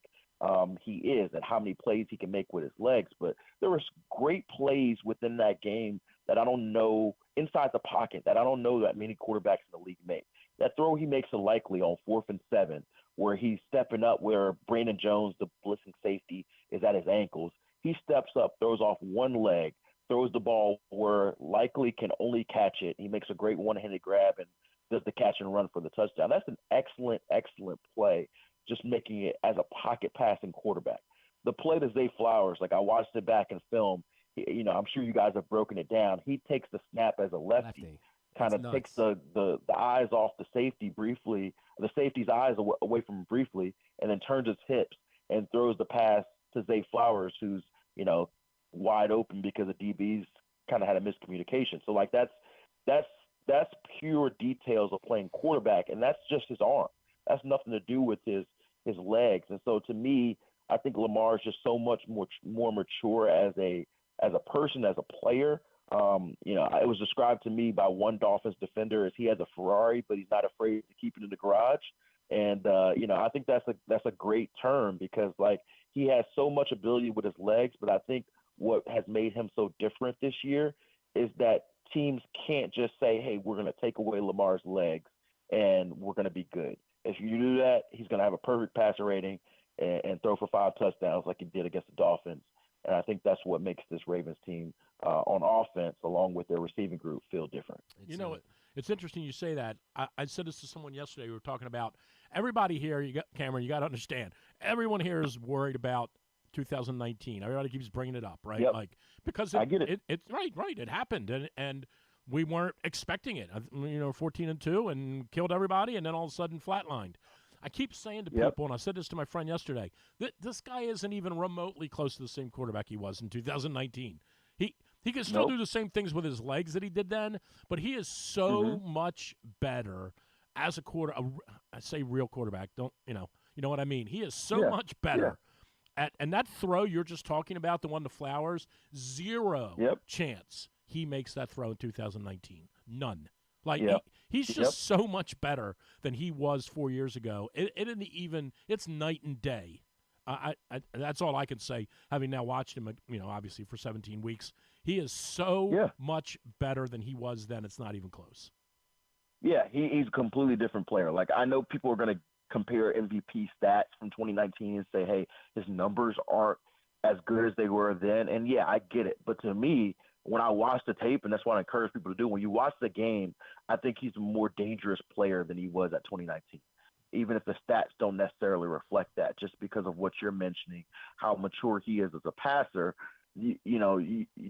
he is and how many plays he can make with his legs. But there was great plays within that game that I don't know inside the pocket, that I don't know that many quarterbacks in the league make. That throw he makes a likely on 4th and 7, where he's stepping up where Brandon Jones, the blitzing safety, is at his ankles. He steps up, throws off one leg, throws the ball where likely can only catch it. He makes a great one-handed grab and does the catch and run for the touchdown. That's an excellent, excellent play, just making it as a pocket passing quarterback. The play to Zay Flowers, like I watched it back in film, I'm sure you guys have broken it down. He takes the snap as a lefty. Kind of takes the eyes off the safety briefly, the safety's eyes away from him briefly, and then turns his hips and throws the pass to Zay Flowers, who's, wide open because the DBs kind of had a miscommunication. So like that's pure details of playing quarterback, and that's just his arm. That's nothing to do with his legs. And so to me, I think Lamar is just so much more mature as a person, as a player. It was described to me by one Dolphins defender as he has a Ferrari, but he's not afraid to keep it in the garage. And I think that's a great term, because like he has so much ability with his legs, but I think what has made him so different this year is that teams can't just say, hey, we're going to take away Lamar's legs and we're going to be good. If you do that, he's going to have a perfect passer rating and throw for 5 touchdowns like he did against the Dolphins. And I think that's what makes this Ravens team on offense, along with their receiving group, feel different. It's interesting you say that. I said this to someone yesterday. We were talking about everybody here. Cameron, you got to understand. Everyone here is worried about 2019. Everybody keeps bringing it up, right? Yep. Like, because I get it. It's right. It happened, and we weren't expecting it. 14-2 and killed everybody, and then all of a sudden flatlined. I keep saying to people, and I said this to my friend yesterday, that this guy isn't even remotely close to the same quarterback he was in 2019. He can still do the same things with his legs that he did then, but he is so much better as a I say real quarterback. Don't you know what I mean? He is so much better. And that throw you're just talking about, the one to Flowers, zero chance he makes that throw in 2019. None. Like he's just so much better than he was 4 years ago. It isn't even. It's night and day. I that's all I can say. Having now watched him, obviously for 17 weeks, he is so much better than he was then. It's not even close. Yeah, he's a completely different player. Like, I know people are going to compare MVP stats from 2019 and say, hey, his numbers aren't as good as they were then. And yeah, I get it. But to me, when I watch the tape, and that's what I encourage people to do, when you watch the game, I think he's a more dangerous player than he was at 2019. Even if the stats don't necessarily reflect that, just because of what you're mentioning, how mature he is as a passer,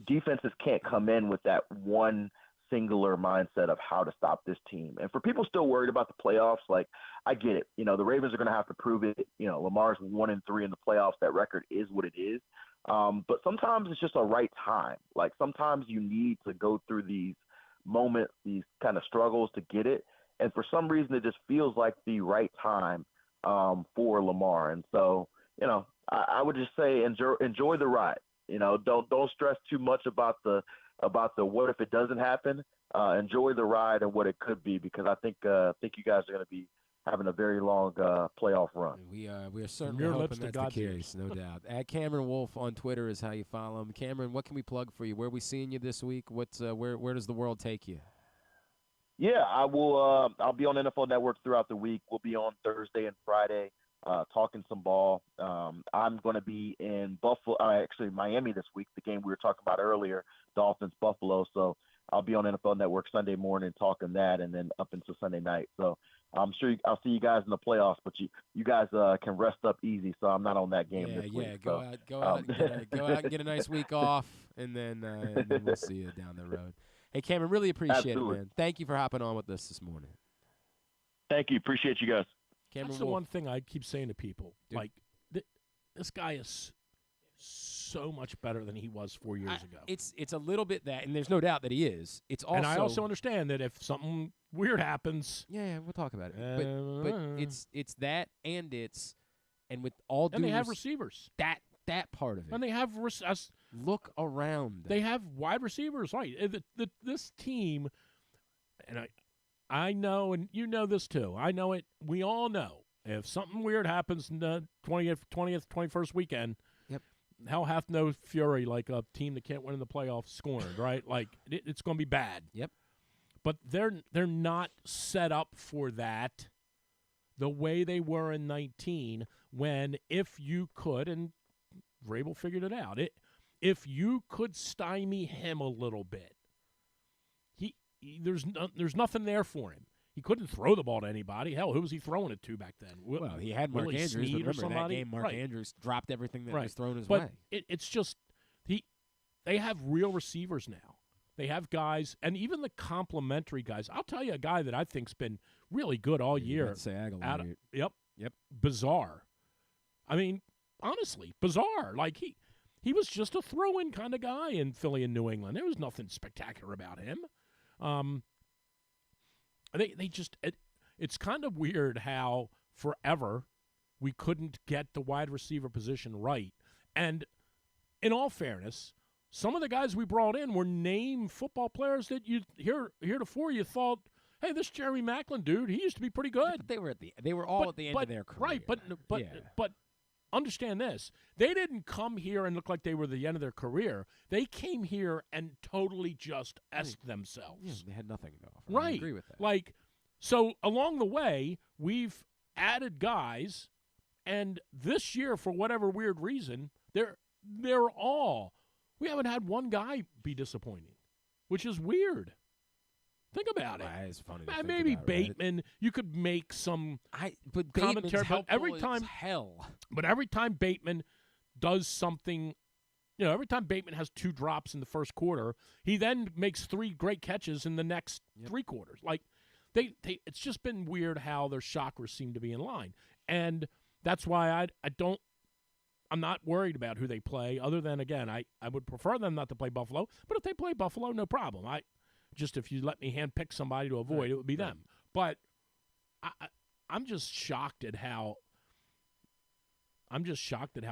defenses can't come in with that one singular mindset of how to stop this team. And for people still worried about the playoffs, like, I get it. The Ravens are going to have to prove it. Lamar's 1-3 in the playoffs. That record is what it is. But sometimes it's just a right time. Like, sometimes you need to go through these moments, these kind of struggles to get it. And for some reason, it just feels like the right time for Lamar. And so, I would just say enjoy the ride. Don't stress too much about the what if it doesn't happen. Enjoy the ride and what it could be, because I think you guys are going to be having a very long playoff run. We are certainly hoping that's the case, no doubt. At Cameron Wolfe on Twitter is how you follow him. Cameron, what can we plug for you? Where are we seeing you this week? What's where does the world take you? Yeah, I will. I'll be on NFL Network throughout the week. We'll be on Thursday and Friday, talking some ball. I'm going to be in Miami this week, the game we were talking about earlier, Dolphins Buffalo. So I'll be on NFL Network Sunday morning talking that, and then up until Sunday night. So I'm sure I'll see you guys in the playoffs, but you guys can rest up easy, so I'm not on that game this week. Go out and get a nice week off, and then we'll see you down the road. Hey, Cameron, really appreciate it, man. Thank you for hopping on with us this morning. Thank you. Appreciate you guys. That's the one thing I keep saying to people. Dude. Like, this guy is so much better than he was 4 years ago. It's a little bit that, and there's no doubt that he is. It's also, and I also understand that if something weird happens, we'll talk about it. But it's that, and with all due, and they have receivers. That part of it, and they have look around. They have wide receivers, right? This team, and I know, and you know this too. I know it. We all know if something weird happens in the 20th, 21st weekend. Hell hath no fury like a team that can't win in the playoffs scorned, right? Like it's going to be bad. Yep. But they're not set up for that the way they were in 19 when if you could, and Vrabel figured it out, if you could stymie him a little bit, there's nothing there for him. He couldn't throw the ball to anybody. Hell, who was he throwing it to back then? Well, he had Mark Andrews. Remember that game? Mark Andrews dropped everything that was thrown his way. But it's just they have real receivers now. They have guys, and even the complimentary guys. I'll tell you a guy that I think's been really good all year. Let's say Aguilar. Yep. Bizarre. I mean, honestly, bizarre. Like he was just a throw-in kind of guy in Philly and New England. There was nothing spectacular about him. They just it's kind of weird how forever we couldn't get the wide receiver position right. And in all fairness, some of the guys we brought in were named football players that heretofore you thought, hey, this Jeremy Maclin dude, he used to be pretty good. Yeah, but they were all at the end of their career. Right, but understand this. They didn't come here and look like they were the end of their career. They came here and totally just S-ed themselves. Yeah, they had nothing to offer. Right. I agree with that. Like, so along the way, we've added guys, and this year, for whatever weird reason, they're all – we haven't had one guy be disappointing, which is weird. Think about it. It's funny. Maybe about, Bateman, right? You could make some but commentary. But every time, But every time Bateman does something, every time Bateman has 2 drops in the first quarter, he then makes 3 great catches in the next 3 quarters. Like it's just been weird how their chakras seem to be in line, and that's why I'm not worried about who they play. Other than again, I would prefer them not to play Buffalo, but if they play Buffalo, no problem. Just if you let me handpick somebody to avoid, it would be them. But I'm just shocked at how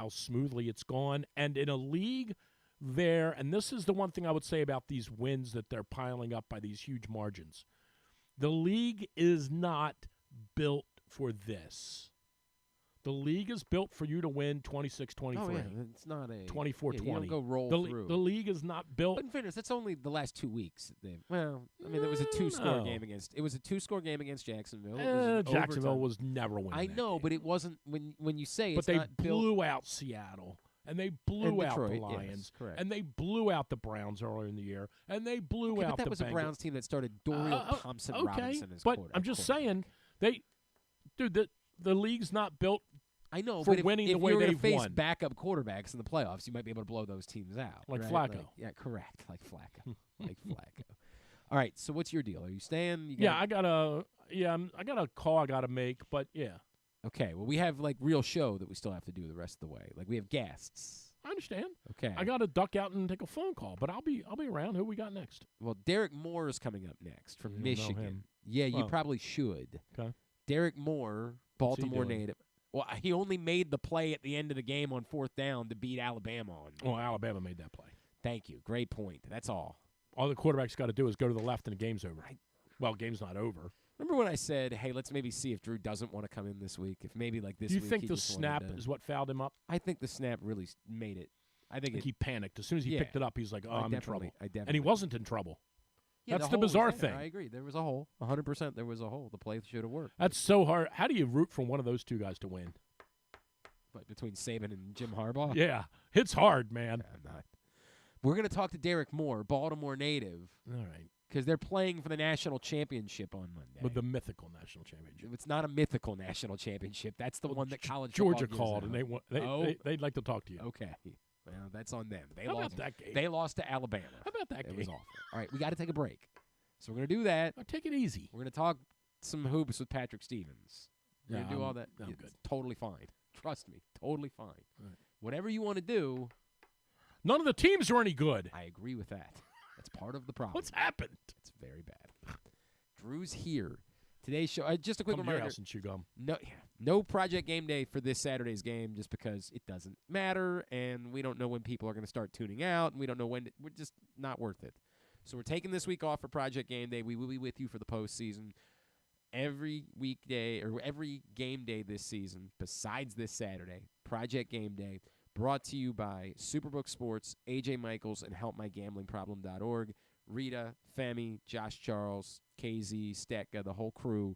smoothly it's gone. And in a league there, and this is the one thing I would say about these wins that they're piling up by these huge margins. The league is not built for this. The league is built for you to win 26-23. Oh, yeah. It's not a 24-20. You don't go roll through. The league is not built. But in fairness, that's only the last 2 weeks. There was a 2-score game against. It was a 2-score game against Jacksonville. Jacksonville was never winning. I know, game. But it wasn't when you say. But it's they not blew built. out Seattle, and they blew out Detroit, the Lions, yes, and they blew out the Browns earlier in the year, and they blew out but that the was Bengals. a Browns team that started Dorial Thompson Robinson as but quarterback. I'm just saying the league's not built. I know, for but winning if the way you're they've face won. backup quarterbacks in the playoffs, you might be able to blow those teams out. Like right? Flacco. Yeah, correct. Like Flacco. All right, so what's your deal? Are you staying? I got a call I got to make, but yeah. Okay, well, we have like real show that we still have to do the rest of the way. Like we have guests. I understand. Okay. I got to duck out and take a phone call, but I'll be around. Who we got next? Well, Derrick Moore is coming up next from You don't Michigan. know him. Yeah, you probably should. Okay. Derrick Moore, Baltimore native. Well, he only made the play at the end of the game on 4th down to beat Alabama on. Well, Alabama made that play. Thank you. Great point. That's all. All the quarterback's got to do is go to the left and the game's over. Well, game's not over. Remember when I said, hey, let's maybe see if Drew doesn't want to come in this week? If maybe like this week. Do you think he the just snap wanted to... is what fouled him up? I think the snap really made it. I think he panicked. As soon as he picked it up, he's like, I'm in trouble. And he wasn't in trouble. Yeah, that's the bizarre thing. I agree. There was a hole. 100% there was a hole. The play should have worked. That's so hard. How do you root for one of those 2 guys to win? But between Saban and Jim Harbaugh? Yeah. It's hard, man. Yeah, I'm not. We're going to talk to Derrick Moore, Baltimore native. All right. because they're playing for the national championship on Monday. With the mythical national championship. It's not a mythical national championship. That's the one that college Georgia football gives called, out. and they'd like to talk to you. Okay. Well, that's on them. They How lost about that game? They lost to Alabama. How about that It game? was awful. All right, we got to take a break. So we're going to do that. Oh, take it easy. We're going to talk some hoops with Patrick Stevens. We're going to do all that. I'm It's good. totally fine. Trust me. Totally fine. Right. Whatever you want to do. None of the teams are any good. I agree with that. That's part of the problem. What's happened? It's very bad. Drew's here. Today's show, just a quick Come to your reminder. house and chew gum. No Project Game Day for this Saturday's game just because it doesn't matter, and we don't know when people are going to start tuning out, and we don't know when. We're just not worth it. So we're taking this week off for Project Game Day. We will be with you for the postseason every weekday or every game day this season besides this Saturday. Project Game Day brought to you by Superbook Sports, AJ Michaels, and HelpMyGamblingProblem.org. Rita, Femi, Josh Charles, KZ, Stetka, the whole crew.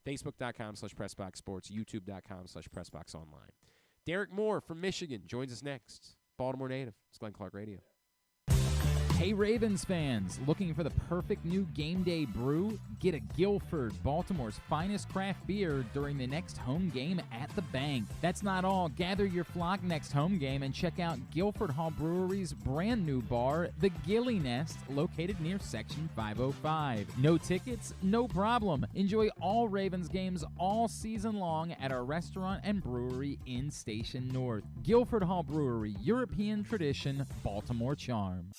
Facebook.com/PressBoxSports, YouTube.com/PressBoxOnline. Derrick Moore from Michigan joins us next. Baltimore native. It's Glenn Clark Radio. Hey Ravens fans, looking for the perfect new game day brew? Get a Guilford, Baltimore's finest craft beer during the next home game at the bank. That's not all. Gather your flock next home game and check out Guilford Hall Brewery's brand new bar, the Gilly Nest, located near Section 505. No tickets? No problem. Enjoy all Ravens games all season long at our restaurant and brewery in Station North. Guilford Hall Brewery, European tradition, Baltimore charm.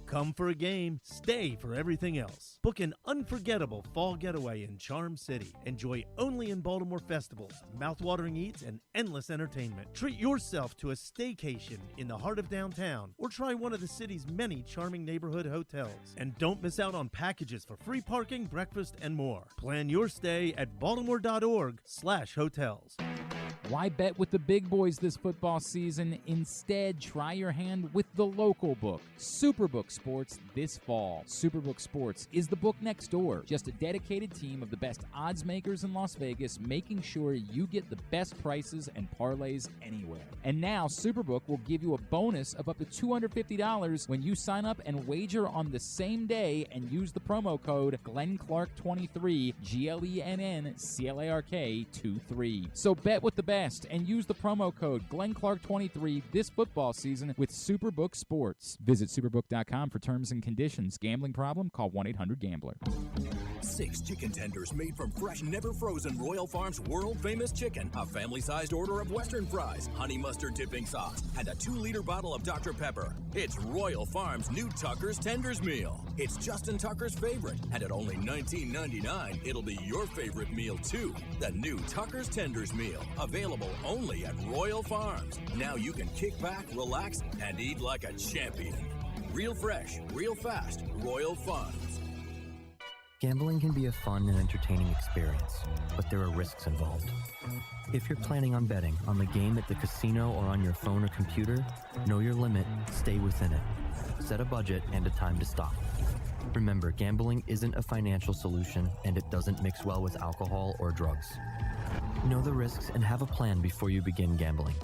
Come for a game, stay for everything else. Book an unforgettable fall getaway in Charm City. Enjoy only in Baltimore festivals, mouthwatering eats, and endless entertainment. Treat yourself to a staycation in the heart of downtown, or try one of the city's many charming neighborhood hotels. And don't miss out on packages for free parking, breakfast, and more. Plan your stay at baltimore.org/hotels. Why bet with the big boys this football season? Instead, try your hand with the local book, Superbook Sports, this fall. Superbook Sports is the book next door. Just a dedicated team of the best odds makers in Las Vegas, making sure you get the best prices and parlays anywhere. And now, Superbook will give you a bonus of up to $250 when you sign up and wager on the same day and use the promo code GlennClark23, GLENNCLARK23. So bet with the best and use the promo code GlennClark23 this football season with Superbook Sports. Visit superbook.com for terms and conditions. Gambling problem? Call 1-800-GAMBLER. 6 chicken tenders made from fresh, never frozen Royal Farms world-famous chicken, a family-sized order of Western fries, honey mustard dipping sauce, and a 2-liter bottle of Dr. Pepper. It's Royal Farms' new Tucker's Tenders Meal. It's Justin Tucker's favorite, and at only $19.99, it'll be your favorite meal, too. The new Tucker's Tenders Meal, available only at Royal Farms. Now you can kick back, relax, and eat like a champion. Real fresh, real fast, Royal Farms. Gambling can be a fun and entertaining experience, but there are risks involved. If you're planning on betting on the game at the casino or on your phone or computer, know your limit, stay within it. Set a budget and a time to stop. Remember, gambling isn't a financial solution, and it doesn't mix well with alcohol or drugs. Know the risks and have a plan before you begin gambling.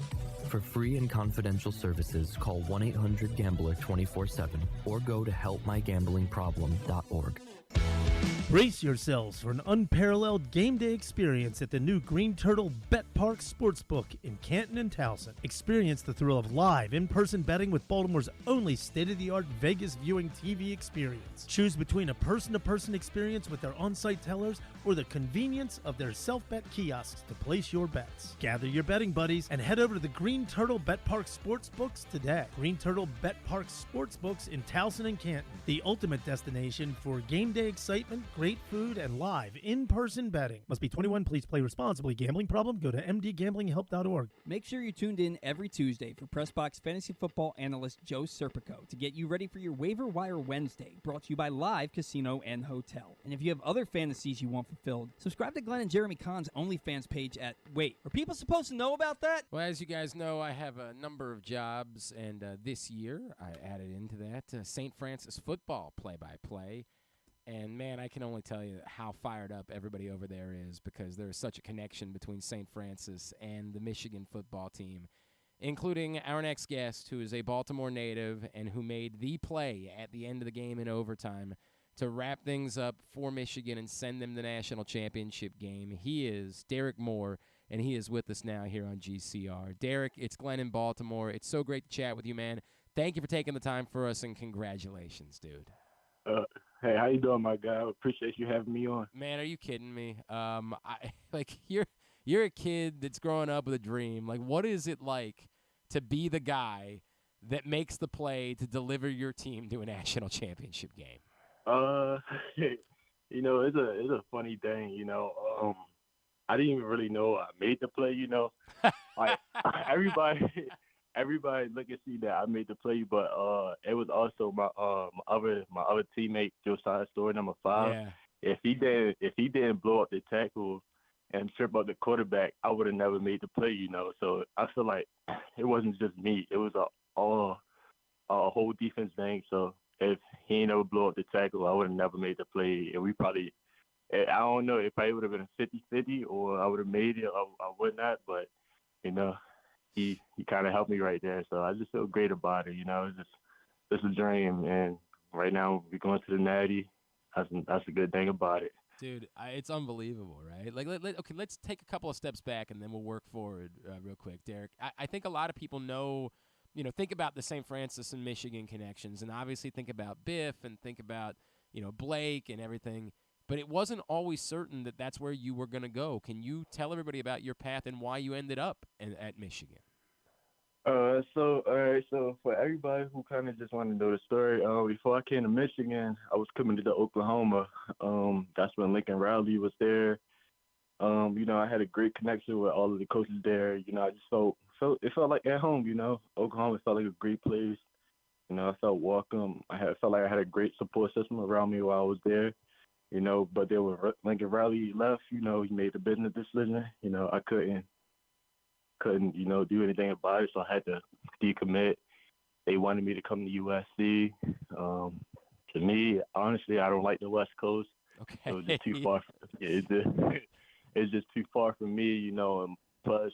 For free and confidential services, call 1-800-GAMBLER 24/7 or go to helpmygamblingproblem.org. Brace yourselves for an unparalleled game day experience at the new Green Turtle Bet Park Sportsbook in Canton and Towson. Experience the thrill of live in-person betting with Baltimore's only state-of-the-art Vegas viewing TV experience. Choose between a person-to-person experience with their on-site tellers or the convenience of their self-bet kiosks to place your bets. Gather your betting buddies and head over to the Green Turtle Bet Park Sportsbooks today. Green Turtle Bet Park Sportsbooks in Towson and Canton, the ultimate destination for game day excitement, great food, and live in-person betting. Must be 21. Please play responsibly. Gambling problem? Go to mdgamblinghelp.org. Make sure you're tuned in every Tuesday for PressBox Fantasy Football analyst Joe Serpico to get you ready for your Waiver Wire Wednesday, brought to you by Live Casino and Hotel. And if you have other fantasies you want fulfilled, subscribe to Glenn and Jeremy Kahn's OnlyFans page at... Wait, are people supposed to know about that? Well, as you guys know, I have a number of jobs, and this year I added into that St. Francis football play-by-play. And, man, I can only tell you how fired up everybody over there is because there is such a connection between St. Francis and the Michigan football team, including our next guest, who is a Baltimore native and who made the play at the end of the game in overtime to wrap things up for Michigan and send them the national championship game. He is Derrick Moore, and he is with us now here on GCR. Derrick, it's Glenn in Baltimore. It's so great to chat with you, man. Thank you for taking the time for us, and congratulations, dude. Hey, how you doing, my guy? I appreciate you having me on. Man, are you kidding me? You're a kid that's growing up with a dream. Like, what is it like to be the guy that makes the play to deliver your team to a national championship game? It's a funny thing. I didn't even really know I made the play. Like everybody look and see that I made the play, but it was also my other teammate Josiah Story, number 5. Yeah. If he didn't blow up the tackle and trip up the quarterback, I would have never made the play. So I feel like it wasn't just me; it was a whole defense thing. So if he ain't never blow up the tackle, I would have never made the play, and we probably. I don't know. It probably would have been a 50-50, or I would have made it. I would not, but he kind of helped me right there. So I just feel great about it. It's a dream, and right now we're going to the Natty. That's a good thing about it. Dude, it's unbelievable, right? Okay, let's take a couple of steps back, and then we'll work forward real quick, Derrick. I think a lot of people think about the St. Francis and Michigan connections, and obviously think about Biff and think about, Blake and everything. But it wasn't always certain that that's where you were going to go. Can you tell everybody about your path and why you ended up at Michigan? So for everybody who kind of just want to know the story, before I came to Michigan, I was committed to Oklahoma. That's when Lincoln Riley was there. I had a great connection with all of the coaches there. I just felt it felt like at home. Oklahoma felt like a great place. I felt welcome. Felt like I had a great support system around me while I was there. But then when Lincoln Riley left, he made the business decision. I couldn't, do anything about it, so I had to decommit. They wanted me to come to USC. To me, honestly, I don't like the West Coast. Okay. It was just too far. It's just too far from me, and plus,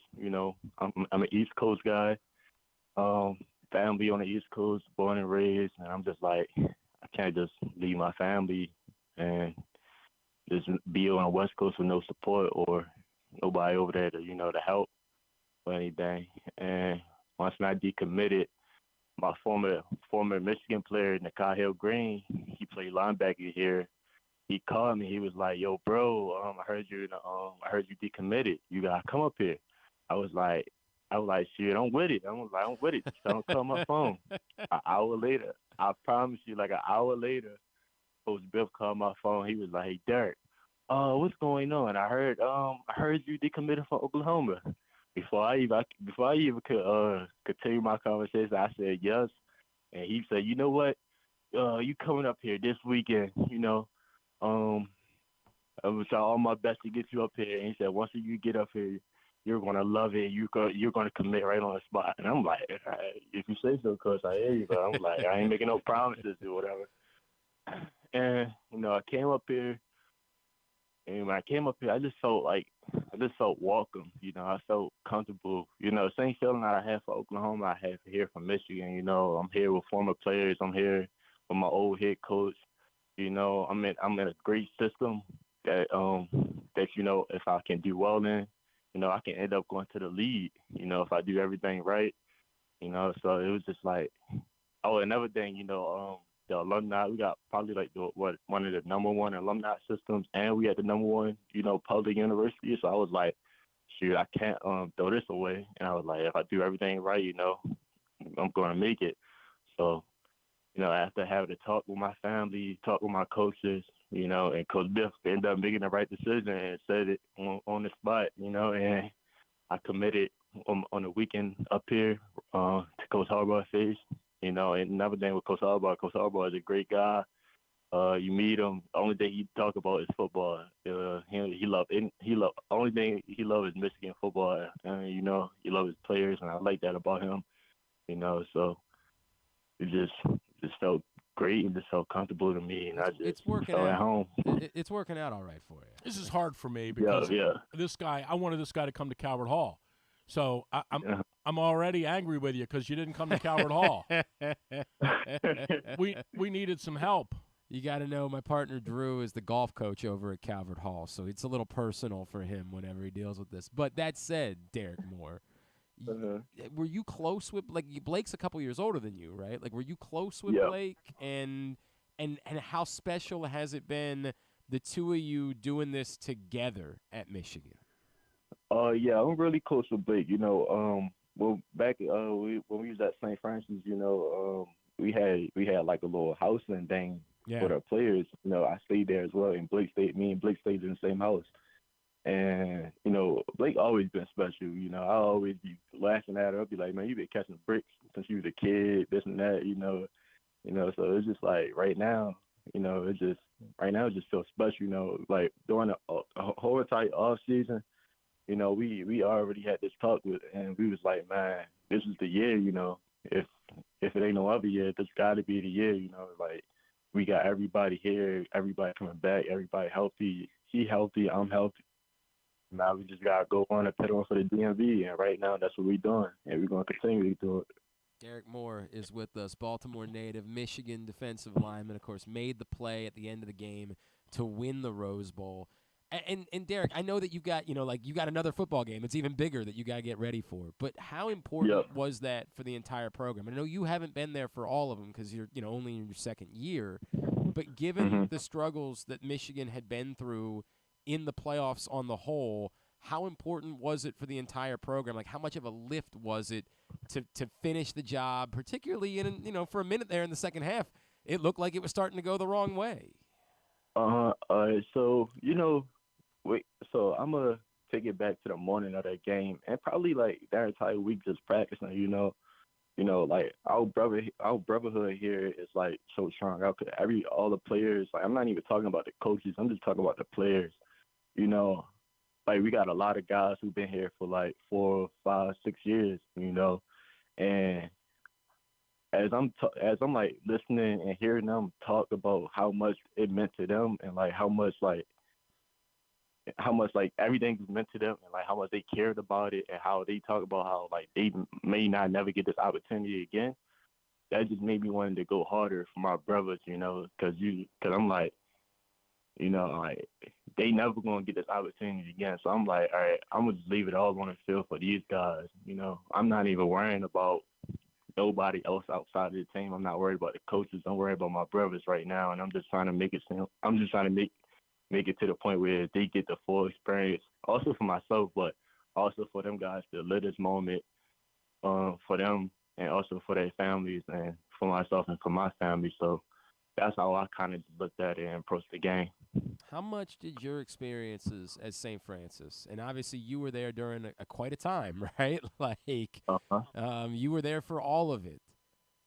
I'm an East Coast guy. Family on the East Coast, born and raised, and I'm just like, I can't just leave my family and just be on the West Coast with no support or nobody over there to, to help or anything. And once I decommitted, my former Michigan player, Nikhil Green, he played linebacker here. He called me. He was like, "Yo, bro, I heard you decommitted. You gotta come up here." I was like, "Shit, I'm with it." I'm with it. So don't call my phone. An hour later, I promise you, like an hour later, Coach Biff called my phone. He was like, "Hey, Derrick, what's going on? I heard you decommitted from Oklahoma." Before I even could continue my conversation, I said yes, and he said, "You know what? You coming up here this weekend? I was trying all my best to get you up here." And he said, "Once you get up here, you're gonna love it. You're gonna commit right on the spot." And I'm like, "If you say so, Coach, I hear you." But I'm like, I ain't making no promises or whatever. And I came up here, and when I came up here, I just felt welcome. I felt comfortable. Same feeling that I had for Oklahoma, I had here from Michigan. I'm here with former players. I'm here with my old head coach. I'm in a great system that if I can do well in, I can end up going to the league. If I do everything right. So it was just like, another thing. The alumni, we got probably like one of the number one alumni systems, and we had the number one, public university. So I was like, shoot, I can't throw this away. And I was like, if I do everything right, I'm going to make it. So, after having to talk with my family, talk with my coaches, and Coach Biff ended up making the right decision and said it on the spot, and I committed on the weekend up here to Coach Harbaugh's face. And another thing with Coach Harbaugh is a great guy. You meet him, the only thing he talk about is football. Only thing he loves is Michigan football. And, he loves his players, and I like that about him. So it just felt great and just felt comfortable to me, and I just felt at home. It's working out all right for you. This is hard for me because I wanted this guy to come to Calvert Hall. So I'm already angry with you because you didn't come to Calvert Hall. We needed some help, You got to know my partner Drew is the golf coach over at Calvert Hall, so it's a little personal for him whenever he deals with this. But that said, Derrick Moore, were you close with Blake's a couple years older than you, right? Like, were you close with Blake? And how special has it been, the two of you doing this together at Michigan? Yeah, I'm really close with Blake. Well, back when we was at St. Francis, we had like a little housing thing for the players. I stayed there as well, and me and Blake stayed in the same house. And Blake always been special. I always be laughing at her. I'll be like, man, you been catching bricks since you was a kid, this and that. So it's just like right now, it just feels special. Like during the whole entire off season, we already had this talk with, and we was like, man, this is the year. If it ain't no other year, this got to be the year. Like we got everybody here, everybody coming back, everybody healthy. He healthy, I'm healthy. Now we just gotta go on and put on for the DMV, and right now that's what we're doing, and we're gonna continue to do it. Derrick Moore is with us, Baltimore native, Michigan defensive lineman, of course, made the play at the end of the game to win the Rose Bowl. And Derrick, I know that you've got, you got another football game. It's even bigger that you got to get ready for. But how important was that for the entire program? I know you haven't been there for all of them because you're, only in your second year. But given the struggles that Michigan had been through in the playoffs on the whole, how important was it for the entire program? Like, how much of a lift was it to finish the job, particularly in, for a minute there in the second half, it looked like it was starting to go the wrong way. So I'm gonna take it back to the morning of that game, and probably like that entire week just practicing. Like our brotherhood here is like so strong. All the players. Like I'm not even talking about the coaches. I'm just talking about the players. Like we got a lot of guys who've been here for like 4, 5, 6 years. And as I'm like listening and hearing them talk about how much it meant to them, and like how much like everything was meant to them, and like how much they cared about it, and how they talk about how like they may not never get this opportunity again, that just made me want to go harder for my brothers, because I'm like, like they never gonna get this opportunity again. So I'm like, all right, I'm gonna just leave it all on the field for these guys. I'm not even worrying about nobody else outside of the team. I'm not worried about the coaches. I'm worried about my brothers right now, and I'm just trying to make it to the point where they get the full experience, also for myself, but also for them guys to live this moment for them, and also for their families, and for myself and for my family. So that's how I kind of looked at it and approached the game. How much did your experiences at St. Francis, and obviously you were there during quite a time, right? Like you were there for all of it.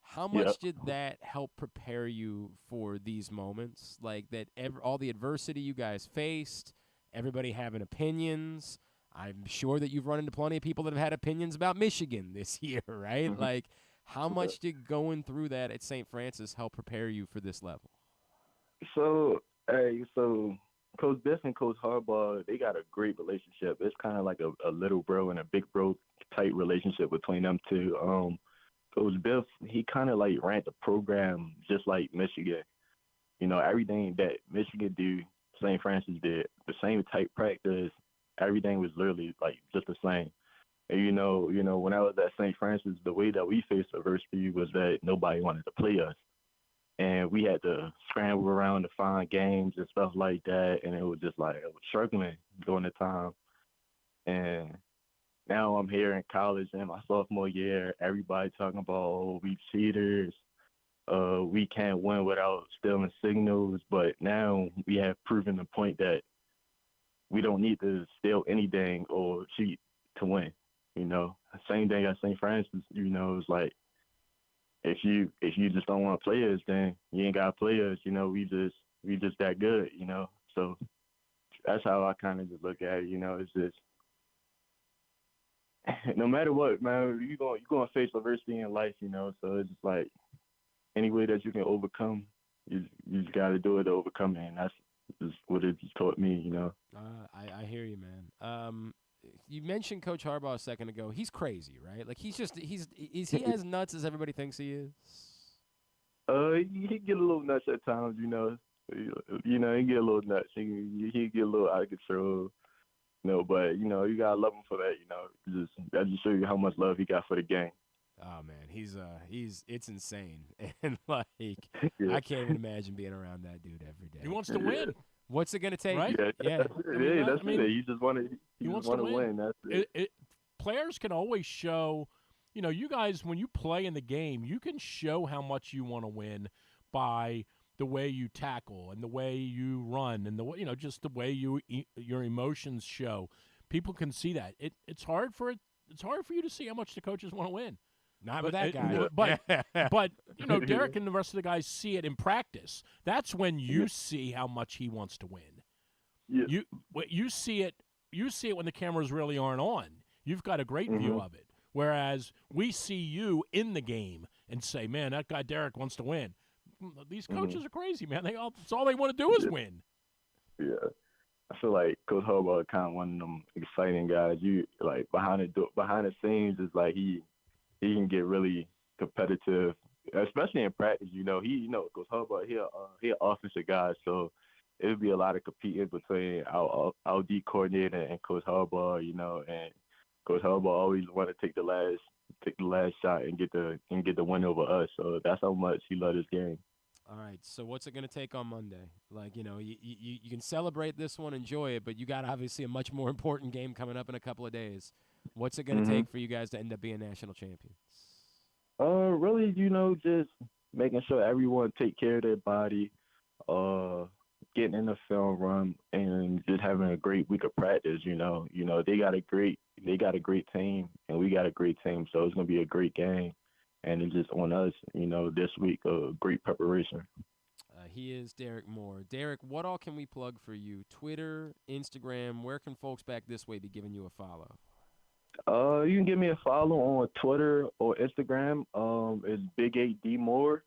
How much did that help prepare you for these moments? Like that, all the adversity you guys faced, everybody having opinions. I'm sure that you've run into plenty of people that have had opinions about Michigan this year, right? Like, how much did going through that at St. Francis help prepare you for this level? So Coach Biff and Coach Harbaugh, they got a great relationship. It's kind of like a little bro and a big bro type relationship between them two. Coach Biff, he kind of like ran the program just like Michigan. Everything that Michigan do, St. Francis did. The same type practice, everything was literally like just the same. And when I was at St. Francis, the way that we faced adversity was that nobody wanted to play us. And we had to scramble around to find games and stuff like that. And it was just like, I was struggling during the time. And now I'm here in college in my sophomore year. Everybody talking about, oh, we cheaters. We can't win without stealing signals. But now we have proven the point that we don't need to steal anything or cheat to win. Same thing at St. Francis. It's like if you just don't want to play us, then you ain't got to play us. We just that good. So that's how I kind of just look at it. It's just no matter what, man, you're going to face adversity in life. So it's just like any way that you can overcome, you just got to do it to overcome it, and that's just what it just taught me. I hear you, man. You mentioned Coach Harbaugh a second ago. He's crazy, right? Like is he as nuts as everybody thinks he is? He get a little nuts at times, you know. You know, he get a little nuts. He get a little out of control. But you gotta love him for that. That just show you how much love he got for the game. Oh man, it's insane, and like Yeah. I can't even imagine being around that dude every day. He wants to win. What's it gonna take? Right? Yeah. That's it. He just want to win. That's it. Players can always show, you guys, when you play in the game, you can show how much you want to win by the way you tackle and the way you run and the way, just the way your emotions show. People can see that. It's hard for you to see how much the coaches want to win. Not with that guy. But Derrick and the rest of the guys see it in practice. That's when you see how much he wants to win. Yeah. You see it when the cameras really aren't on. You've got a great view of it. Whereas we see you in the game and say, man, that guy Derrick wants to win. These coaches are crazy, man. That's all they want to do is win. Yeah. I feel like Coach Harbaugh is kind of one of them exciting guys. You like behind the scenes is like he can get really competitive, especially in practice. Coach Harbaugh, he an offensive guy, so it would be a lot of competing between our D coordinator and Coach Harbaugh. And Coach Harbaugh always want to take the last shot and get the win over us. So that's how much he loves this game. All right, so what's it going to take on Monday? Like, you can celebrate this one, enjoy it, but you got obviously a much more important game coming up in a couple of days. What's it going to take for you guys to end up being national champions? Really, just making sure everyone take care of their body, getting in the film run, and just having a great week of practice. They got a great team, and we got a great team, so it's going to be a great game. And it's just on us, this week, great preparation. He is Derrick Moore. Derrick, what all can we plug for you? Twitter, Instagram, where can folks back this way be giving you a follow? You can give me a follow on Twitter or Instagram. It's Big 8 D Moore.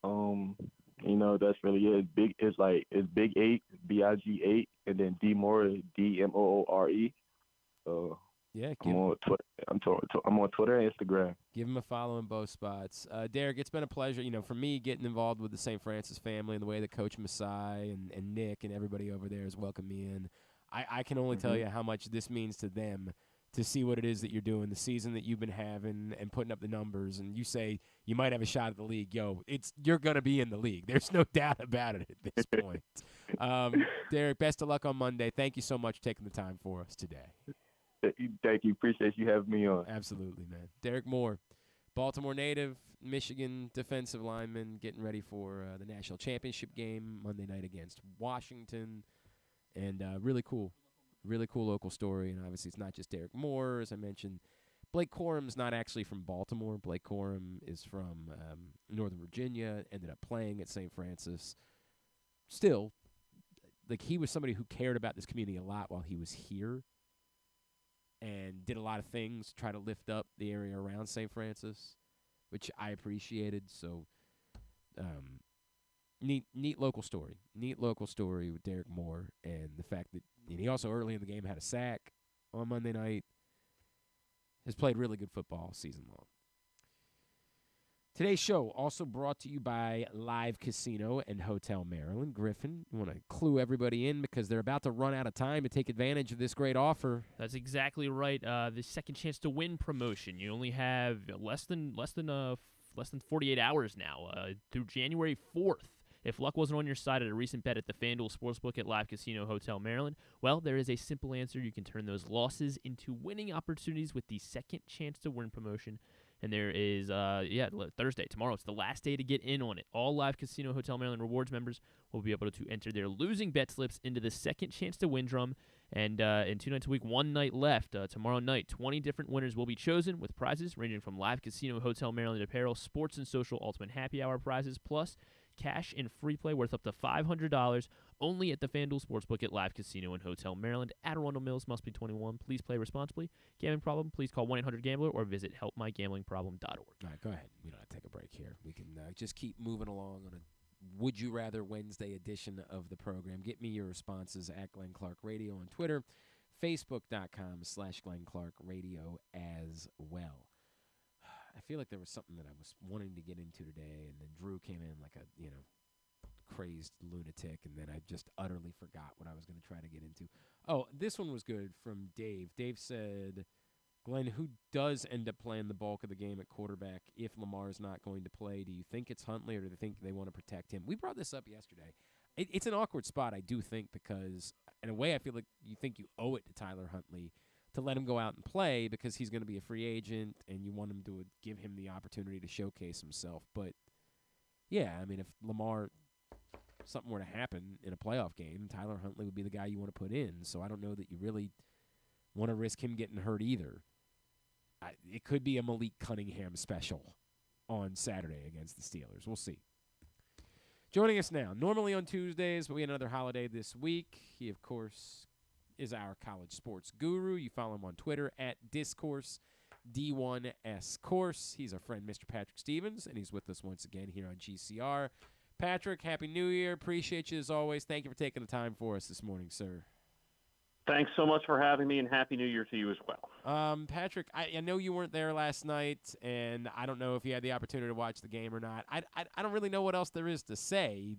That's really it. It's Big 8 BIG 8, and then D Moore DMOORE. Yeah, I'm on Twitter. I'm on Twitter and Instagram. Give him a follow in both spots. Derrick, it's been a pleasure. For me, getting involved with the St. Francis family and the way that Coach Masai and Nick and everybody over there has welcomed me in. I can only tell you how much this means to them to see what it is that you're doing, the season that you've been having and putting up the numbers. And you say you might have a shot at the league. You're going to be in the league. There's no doubt about it at this point. Derrick, best of luck on Monday. Thank you so much for taking the time for us today. Thank you. Appreciate you having me on. Absolutely, man. Derrick Moore, Baltimore native, Michigan defensive lineman, getting ready for the national championship game Monday night against Washington. And really cool local story. And obviously it's not just Derrick Moore. As I mentioned, Blake Corum's not actually from Baltimore. Blake Corum is from Northern Virginia, ended up playing at St. Francis. Still, like, he was somebody who cared about this community a lot while he was here, and did a lot of things to try to lift up the area around St. Francis, which I appreciated. So, neat local story. Neat local story with Derrick Moore, and the fact that he also early in the game had a sack on Monday night. Has played really good football season long. Today's show also brought to you by Live Casino and Hotel Maryland. Griffin, you want to clue everybody in because they're about to run out of time to take advantage of this great offer. That's exactly right. The second chance to win promotion. You only have less than 48 hours now through January 4th. If luck wasn't on your side at a recent bet at the FanDuel Sportsbook at Live Casino Hotel Maryland, well, there is a simple answer. You can turn those losses into winning opportunities with the second chance to win promotion. And there is, Thursday, tomorrow. It's the last day to get in on it. All Live Casino Hotel Maryland Rewards members will be able to enter their losing bet slips into the second chance to win drum. And in 2 nights a week, 1 night left. Tomorrow night, 20 different winners will be chosen with prizes ranging from Live Casino Hotel Maryland apparel, sports and social ultimate happy hour prizes, plus cash and free play worth up to $500 only at the FanDuel Sportsbook at Live Casino and Hotel Maryland. At Arundel Mills, must be 21. Please play responsibly. Gambling problem, please call 1-800-GAMBLER or visit helpmygamblingproblem.org. All right, go ahead. We don't have to take a break here. We can just keep moving along on a Would You Rather Wednesday edition of the program. Get me your responses at Glenn Clark Radio on Twitter, Facebook.com/Glenn Clark Radio as well. I feel like there was something that I was wanting to get into today, and then Drew came in like a, crazed lunatic, and then I just utterly forgot what I was going to try to get into. Oh, this one was good from Dave. Dave said, Glenn, who does end up playing the bulk of the game at quarterback if Lamar is not going to play? Do you think it's Huntley, or do they think they want to protect him? We brought this up yesterday. It's an awkward spot, I do think, because in a way I feel like you think you owe it to Tyler Huntley to let him go out and play because he's going to be a free agent and you want him to give him the opportunity to showcase himself. But, yeah, I mean, if Lamar, something were to happen in a playoff game, Tyler Huntley would be the guy you want to put in. So I don't know that you really want to risk him getting hurt either. It could be a Malik Cunningham special on Saturday against the Steelers. We'll see. Joining us now, normally on Tuesdays, but we had another holiday this week. He, of course, is our college sports guru. You follow him on Twitter at Discourse, D1S Course. He's our friend, Mr. Patrick Stevens, and he's with us once again here on GCR. Patrick, Happy New Year. Appreciate you as always. Thank you for taking the time for us this morning, sir. Thanks so much for having me, and Happy New Year to you as well. Patrick, I know you weren't there last night, and I don't know if you had the opportunity to watch the game or not. I don't really know what else there is to say.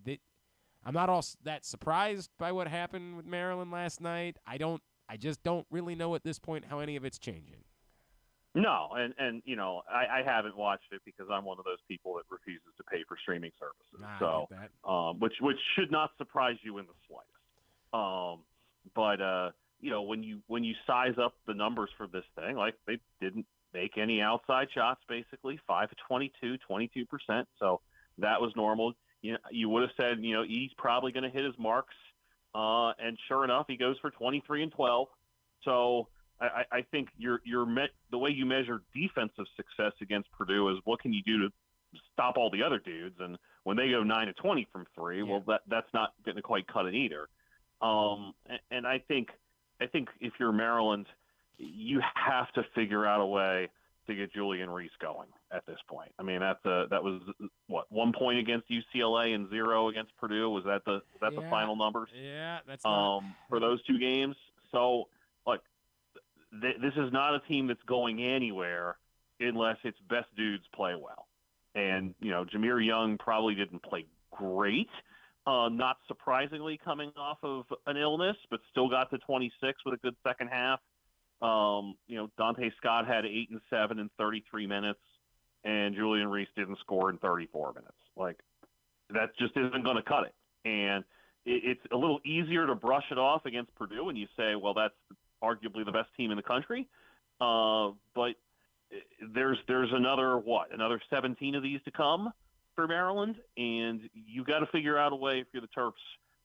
I'm not all that surprised by what happened with Maryland last night. I just don't really know at this point how any of it's changing. No, and I haven't watched it because I'm one of those people that refuses to pay for streaming services. I get that. Which should not surprise you in the slightest. But when you size up the numbers for this thing, like they didn't make any outside shots, basically 5 of 22, 22%. So that was normal. You would have said, he's probably going to hit his marks. And sure enough, he goes for 23 and 12. So I think the way you measure defensive success against Purdue is what can you do to stop all the other dudes. And when they go 9 of 20 from three, well, that's not going to quite cut it either. And I think if you're Maryland, you have to figure out a way to get Julian Reese going at this point. I mean, that was what, 1 point against UCLA and 0 against Purdue. Was that the final numbers? Yeah, that's for those two games. So, look, this is not a team that's going anywhere unless its best dudes play well. And Jahmir Young probably didn't play great. Not surprisingly, coming off of an illness, but still got to 26 with a good second half. Dante Scott had 8 and 7 in 33 minutes, and Julian Reese didn't score in 34 minutes. Like, that just isn't going to cut it. And it's a little easier to brush it off against Purdue, and you say, well, that's arguably the best team in the country. But there's another 17 of these to come for Maryland, and you got to figure out a way if you're the Terps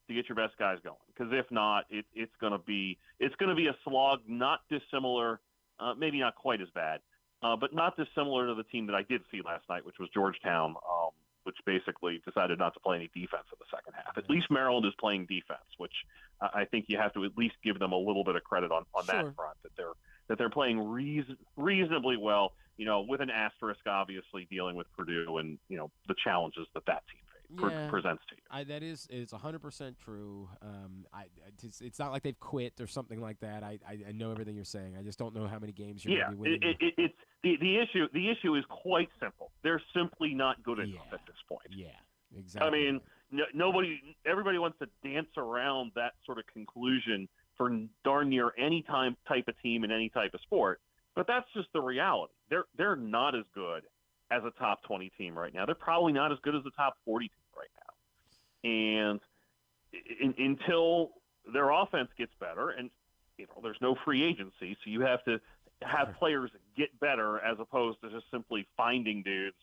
to get your best guys going. Because if not, it's going to be a slog, not dissimilar, maybe not quite as bad, but not dissimilar to the team that I did see last night, which was Georgetown, which basically decided not to play any defense in the second half. At least Maryland is playing defense, which I think you have to at least give them a little bit of credit on that front, that they're playing reasonably well. With an asterisk, obviously dealing with Purdue and the challenges that team presents to you. It's 100% true. It's not like they've quit or something like that. I know everything you're saying. I just don't know how many games you're going to be winning. It's the issue. The issue is quite simple. They're simply not good enough at this point. Yeah, exactly. I mean, everybody wants to dance around that sort of conclusion for darn near any type of team in any type of sport. But that's just the reality. They're not as good as a top 20 team right now. They're probably not as good as a top 40 team right now. And until their offense gets better, and there's no free agency, so you have to have players get better as opposed to just simply finding dudes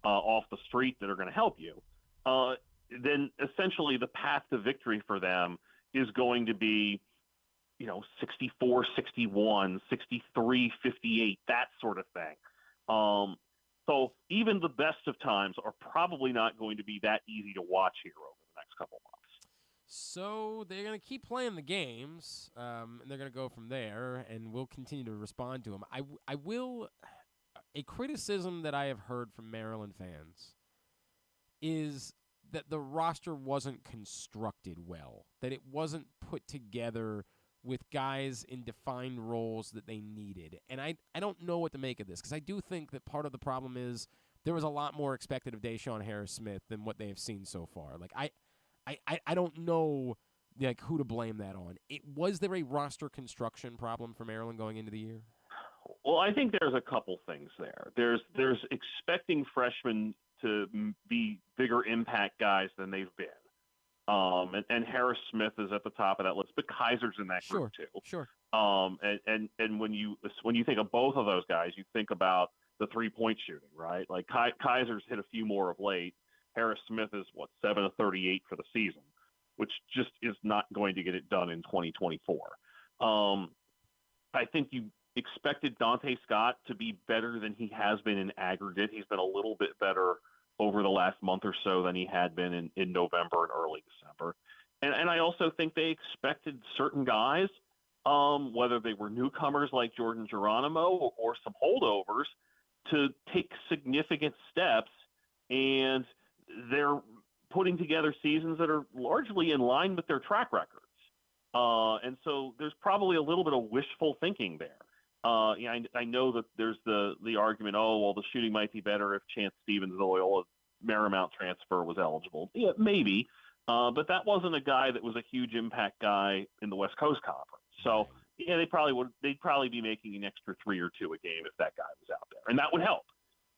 off the street that are going to help you. Then essentially the path to victory for them is going to be 64, 61, 63, 58, that sort of thing. So even the best of times are probably not going to be that easy to watch here over the next couple months. So they're going to keep playing the games, and they're going to go from there, and we'll continue to respond to them. I will – a criticism that I have heard from Maryland fans is that the roster wasn't constructed well, that it wasn't put together with guys in defined roles that they needed. And I don't know what to make of this, because I do think that part of the problem is there was a lot more expected of Deshaun Harris-Smith than what they have seen so far. Like, I don't know like who to blame that on. Was there a roster construction problem for Maryland going into the year? Well, I think there's a couple things there. There's expecting freshmen to be bigger impact guys than they've been. And Harris Smith is at the top of that list, but Kaiser's in that group too. Sure. And when you think of both of those guys, you think about the 3-point shooting, right? Like Kaiser's hit a few more of late. Harris Smith is 7 of 38 for the season, which just is not going to get it done in 2024. I think you expected Dante Scott to be better than he has been in aggregate. He's been a little bit better over the last month or so than he had been in November and early December. And I also think they expected certain guys, whether they were newcomers like Jordan Geronimo or some holdovers, to take significant steps. And they're putting together seasons that are largely in line with their track records. And so there's probably a little bit of wishful thinking there. I know that there's the argument, the shooting might be better if Chance Stevens, the Loyola Marymount transfer, was eligible. Yeah, maybe. But that wasn't a guy that was a huge impact guy in the West Coast Conference. So, yeah, they'd probably be making an extra 3 or 2 a game if that guy was out there. And that would help.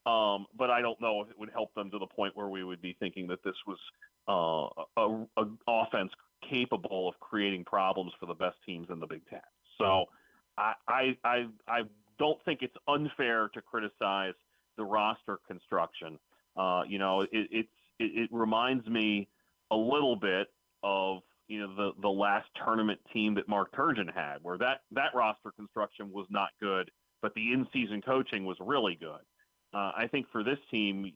But I don't know if it would help them to the point where we would be thinking that this was an offense capable of creating problems for the best teams in the Big Ten. So I don't think it's unfair to criticize the roster construction. It reminds me a little bit of the last tournament team that Mark Turgeon had, where that roster construction was not good, but the in-season coaching was really good. I think for this team,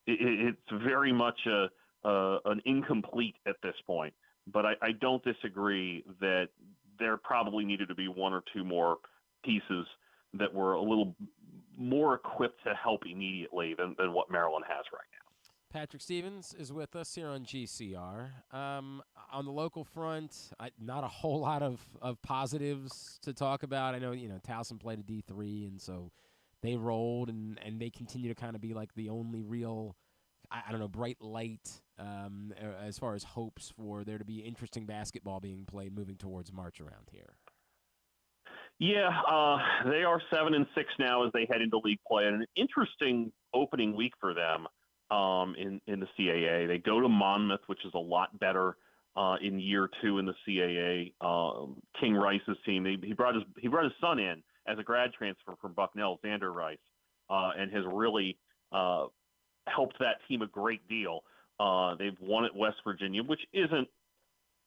it's very much an incomplete at this point. But I don't disagree that there probably needed to be 1 or 2 more pieces that were a little more equipped to help immediately than what Maryland has right now. Patrick Stevens is with us here on GCR. On the local front, not a whole lot of positives to talk about. I know, Towson played a D3, and so they rolled, and they continue to kind of be like the only real, bright light as far as hopes for there to be interesting basketball being played moving towards March around here. Yeah, they are 7-6 now as they head into league play, and an interesting opening week for them in the CAA. They go to Monmouth, which is a lot better in year 2 in the CAA. King Rice's team, he brought his son in as a grad transfer from Bucknell, Xander Rice, and has really helped that team a great deal. They've won at West Virginia, which isn't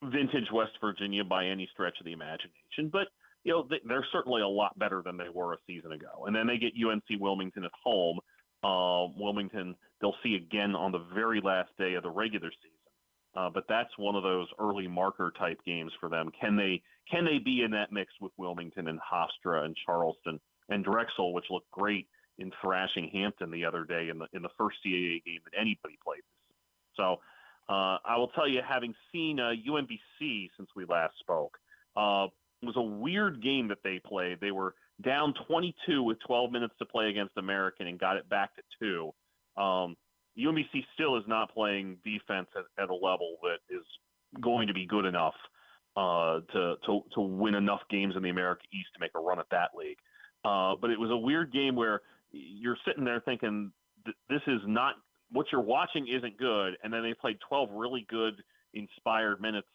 vintage West Virginia by any stretch of the imagination, but they're certainly a lot better than they were a season ago. And then they get UNC Wilmington at home. Wilmington they'll see again on the very last day of the regular season. But that's one of those early marker type games for them. Can they be in that mix with Wilmington and Hofstra and Charleston and Drexel, which looked great in thrashing Hampton the other day in the first CAA game that anybody played this season. So I will tell you, having seen UMBC since we last spoke, it was a weird game that they played. They were down 22 with 12 minutes to play against American and got it back to 2. UMBC still is not playing defense at a level that is going to be good enough to win enough games in the America East to make a run at that league. But it was a weird game where you're sitting there thinking this is not what you're watching isn't good, and then they played 12 really good inspired minutes.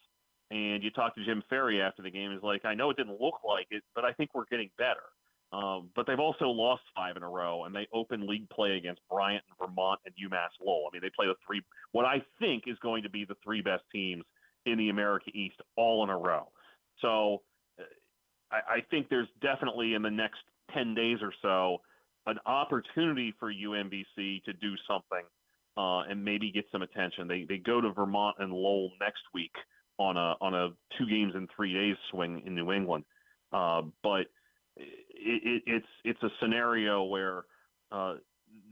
And you talk to Jim Ferry after the game. He's like, I know it didn't look like it, but I think we're getting better. But they've also lost 5 in a row, and they open league play against Bryant and Vermont and UMass Lowell. I mean, they play what I think is going to be the 3 best teams in the America East all in a row. So I think there's definitely in the next 10 days or so an opportunity for UMBC to do something and maybe get some attention. They go to Vermont and Lowell next week on a 2 games in 3 days swing in New England. But it's a scenario where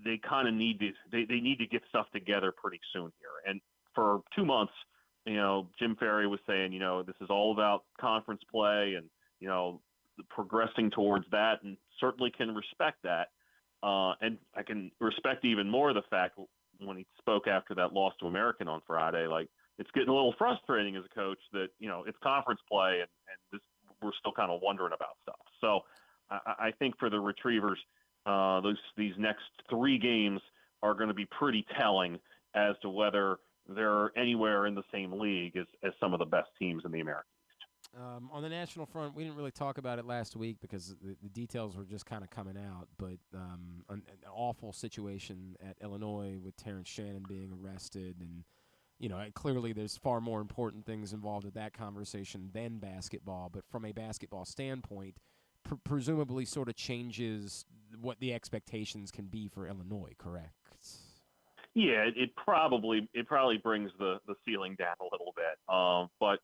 they kind of need to get stuff together pretty soon here. And for 2 months, Jim Ferry was saying, this is all about conference play and, progressing towards that, and certainly can respect that. And I can respect even more the fact when he spoke after that loss to American on Friday, like it's getting a little frustrating as a coach that, it's conference play and we're still kind of wondering about stuff. So I think for the Retrievers, these next 3 games are going to be pretty telling as to whether they're anywhere in the same league as some of the best teams in the American East. On the national front, we didn't really talk about it last week because the details were just kind of coming out, but an awful situation at Illinois with Terrence Shannon being arrested, and clearly there's far more important things involved with that conversation than basketball, but from a basketball standpoint, presumably sort of changes what the expectations can be for Illinois, correct? Yeah, it probably brings the ceiling down a little bit. But,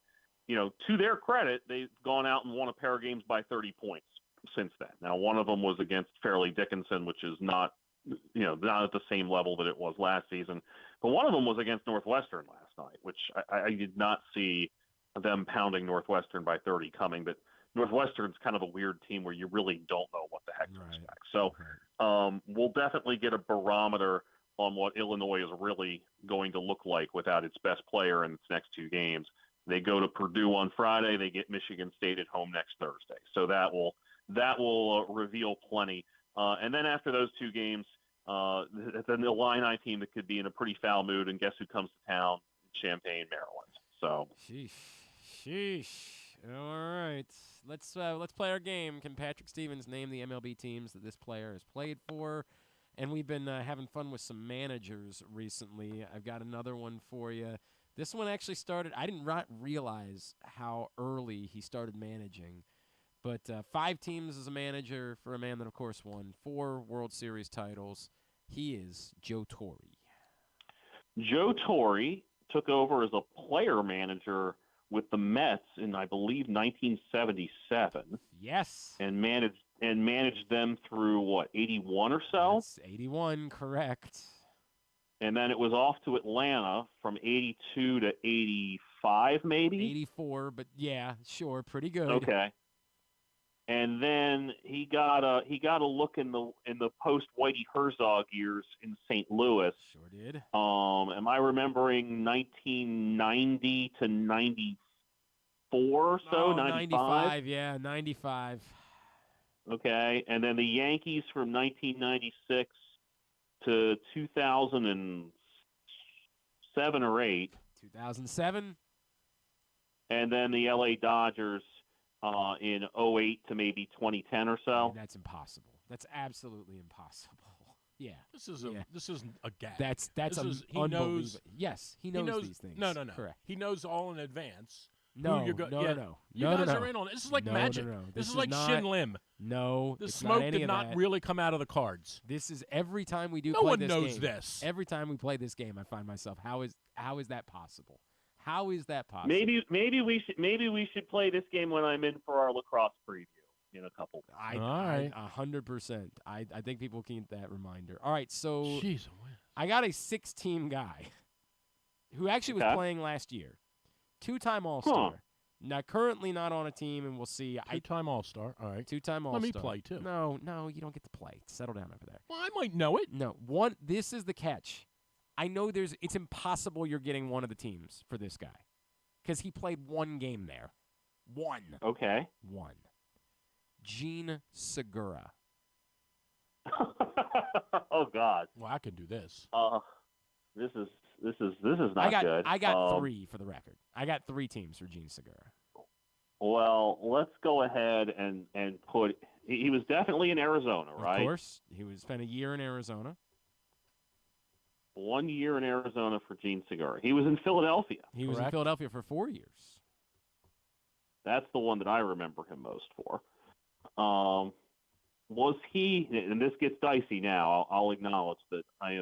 to their credit, they've gone out and won a pair of games by 30 points since then. Now, one of them was against Fairleigh Dickinson, which is not at the same level that it was last season. But one of them was against Northwestern last night, which I did not see them pounding Northwestern by 30 coming. But Northwestern's kind of a weird team where you really don't know what the heck to expect. So we'll definitely get a barometer on what Illinois is really going to look like without its best player in its next 2 games. They go to Purdue on Friday. They get Michigan State at home next Thursday. So that will reveal plenty. And then after those 2 games, then the Illini team that could be in a pretty foul mood, and guess who comes to town? Champaign, Maryland. So. Sheesh. All right. Let's play our game. Can Patrick Stevens name the MLB teams that this player has played for? And we've been having fun with some managers recently. I've got another one for you. This one actually started – I didn't realize how early he started managing. But 5 teams as a manager for a man that, of course, won 4 World Series titles. He is Joe Torre. Joe Torre took over as a player manager with the Mets in, I believe, 1977. Yes. And managed them through, 81 or so? That's 81, correct. And then it was off to Atlanta from 82 to 85, maybe? 84, but yeah, sure, pretty good. Okay. And then he got a look in the post Whitey Herzog years in St. Louis. Sure did. Am I remembering 1990 to 94 or so? 95, yeah, 95. Okay, and then the Yankees from 1996 to 2007 or 8. 2007. And then the LA Dodgers in 08 to maybe 2010 or so. That's impossible. That's absolutely impossible. Yeah. This isn't a gag. That's unbelievable. Yes, he knows these things. No. Correct. He knows all in advance. No. You guys are in on it. This is like magic. No. This is like Shin Lim. No, the smoke did not really come out of the cards. This is every time we do. No play one this knows game, this. Every time we play this game, I find myself, how is that possible? How is that possible? Maybe we should play this game when I'm in for our lacrosse preview in a couple. All right, 100%. I think people can get that reminder. All right, so jeez, I got a 6-team guy who actually was playing last year, 2-time All-Star. Now, currently not on a team, and we'll see. 2-time All-Star. All right. 2-time All-Star. Let me play, too. No, you don't get to play. Settle down over there. Well, I might know it. No. This is the catch. I know it's impossible you're getting one of the teams for this guy because he played 1 game there. 1. Okay. 1. Gene Segura. Oh, God. Well, I can do this. This is not good. I got 3 for the record. I got 3 teams for Gene Segura. Well, let's go ahead and put. He was definitely in Arizona, right? Of course, he spent a year in Arizona. 1 year in Arizona for Gene Segura. He was in Philadelphia. He was in Philadelphia for 4 years. That's the one that I remember him most for. Was he? And this gets dicey now. I'll acknowledge that I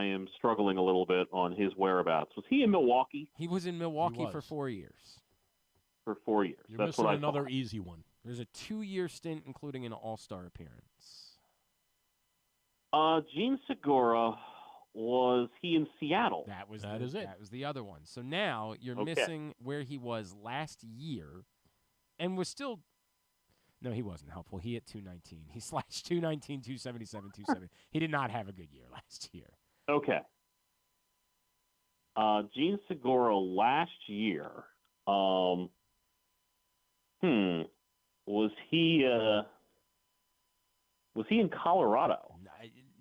am struggling a little bit on his whereabouts. Was he in Milwaukee? He was in Milwaukee for 4 years. For 4 years. You're That's missing what I another thought. easy one. There's a 2-year stint, including an All-Star appearance. Gene Segura was he in Seattle? That was That is it. That was the other one. So now you're Okay. missing where he was last year, and was still. No, he wasn't helpful. He hit 219. He slashed 219, 277, 270. He did not have a good year last year. Okay. Gene Segura last year. Was he in Colorado?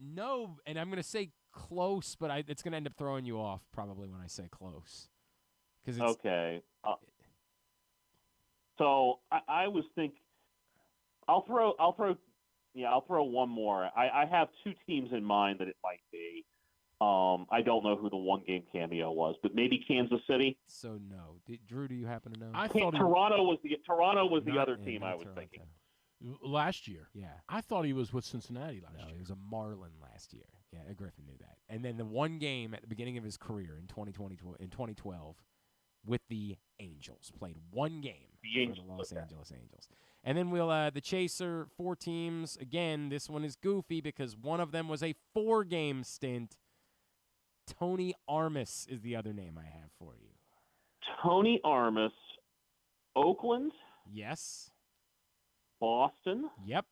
No, and I'm going to say close, but it's going to end up throwing you off probably when I say close. Okay. So I was thinking. I'll throw one more. I have two teams in mind that it might be. I don't know who the one game cameo was, but maybe Kansas City. So no, Drew, do you happen to know? I thought Toronto was the Not other in team I was Toronto. thinking. last year. Yeah. I thought he was with Cincinnati last No, year. he was a Marlin last year. Yeah, Griffin knew that. And then the one game at the beginning of his career in 2012 with the Angels. Played one game for the Los Angeles Angels. And then we'll the Chaser, 4 teams. Again, this one is goofy because one of them was a 4-game stint. Tony Armas is the other name I have for you. Tony Armas, Oakland. Yes. Boston. Yep.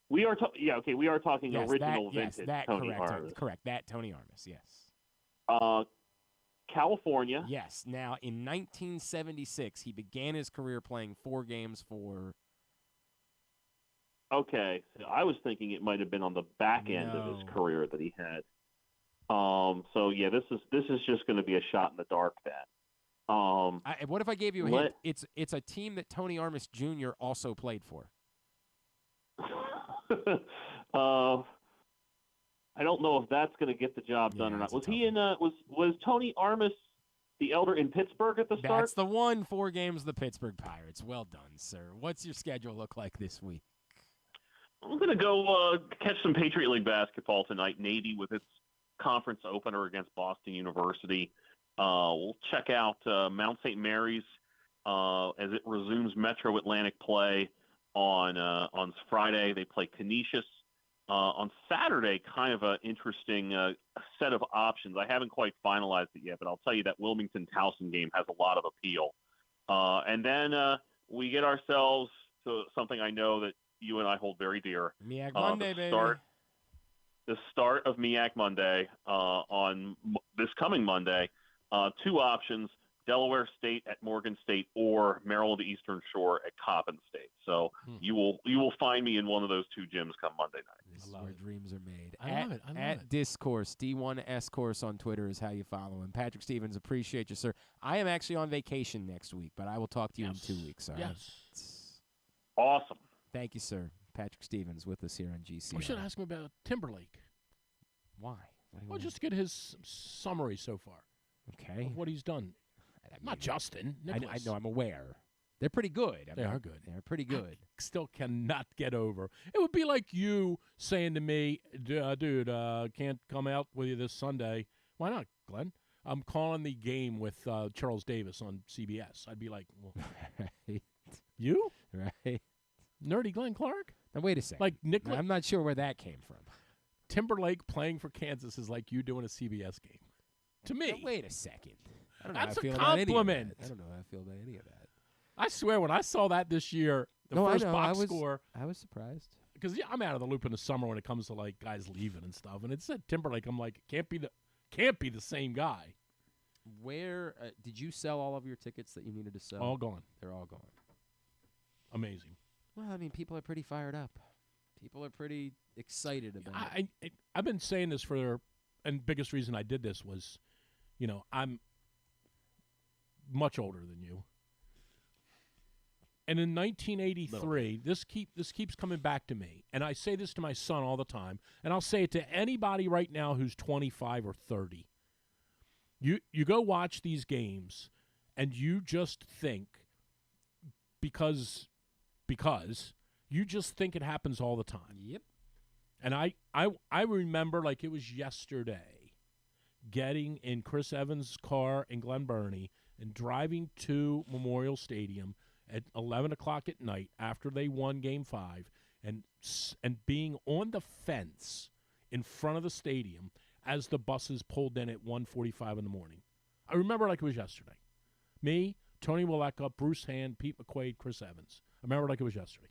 We are we are talking Yes, original that, vintage that Tony correct. Armas. Correct. That Tony Armas, yes. California. Yes. Now, in 1976, he began his career playing 4 games for. Okay, so I was thinking it might have been on the back end of his career that he had. So yeah, this is just going to be a shot in the dark then. What if I gave you a hint? It's a team that Tony Armas Jr. also played for. I don't know if that's going to get the job done or not. Was he in? Was Tony Armas the elder in Pittsburgh at the start? That's the one. 4 games, the Pittsburgh Pirates. Well done, sir. What's your schedule look like this week? I'm going to go catch some Patriot League basketball tonight. Navy with its conference opener against Boston University. We'll check out Mount St. Mary's as it resumes Metro Atlantic play on Friday. They play Canisius. On Saturday, kind of an interesting set of options. I haven't quite finalized it yet, but I'll tell you that Wilmington-Towson game has a lot of appeal. And then we get ourselves to something I know that you and I hold very dear. MEAC Monday, baby. The start of MEAC Monday on this coming Monday. 2 options, Delaware State at Morgan State or Maryland Eastern Shore at Coppin State. So you will find me in one of those 2 gyms come Monday night. This is where dreams are made. I love it. At Discourse, D1S Course on Twitter is how you follow him. Patrick Stevens, appreciate you, sir. I am actually on vacation next week, but I will talk to you in 2 weeks. All right? Yes. Awesome. Thank you, sir. Patrick Stevens with us here on GC. We should ask him about Timberlake. Why? Well, just get his summary so far. Okay. Of what he's done. Not Justin. I know. I'm aware. They're pretty good. They are good. They're pretty good. I still cannot get over. It would be like you saying to me, dude, can't come out with you this Sunday. Why not, Glenn? I'm calling the game with Charles Davis on CBS. I'd be like, well, right. You? Right. Nerdy Glenn Clark? Now, wait a second. Like Nick. I'm not sure where that came from. Timberlake playing for Kansas is like you doing a CBS game. To me. Now, wait a second. I don't know That's how I feel a about any of compliment. that. I don't know how I feel about any of that. I swear, when I saw that this year, the first box score. I was surprised. Because I'm out of the loop in the summer when it comes to like guys leaving and stuff. And it said Timberlake. I'm like, can't be the same guy. Where did you sell all of your tickets that you needed to sell? All gone. They're all gone. Amazing. Well, I mean, people are pretty fired up. People are pretty excited about it. I've been saying this and biggest reason I did this was, I'm much older than you. And in 1983, this keeps coming back to me. And I say this to my son all the time, and I'll say it to anybody right now who's 25 or 30. You go watch these games, and you just think, because you just think it happens all the time. Yep. And I remember like it was yesterday getting in Chris Evans' car in Glen Burnie and driving to Memorial Stadium at 11 o'clock at night after they won Game 5 and being on the fence in front of the stadium as the buses pulled in at 1:45 in the morning. I remember like it was yesterday. Me, Tony Willeka, Bruce Hand, Pete McQuaid, Chris Evans. I remember like it was yesterday.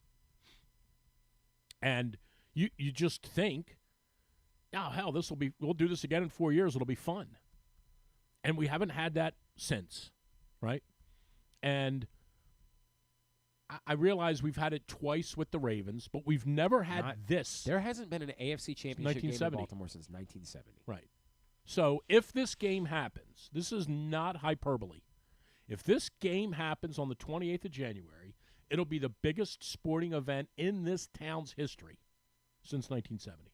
And you just think, oh, hell, we'll do this again in 4 years. It'll be fun. And we haven't had that since, right? And I realize we've had it twice with the Ravens, but we've never had this. There hasn't been an AFC Championship game in Baltimore since 1970. Right. So if this game happens, this is not hyperbole. If this game happens on the 28th of January, it'll be the biggest sporting event in this town's history since 1970.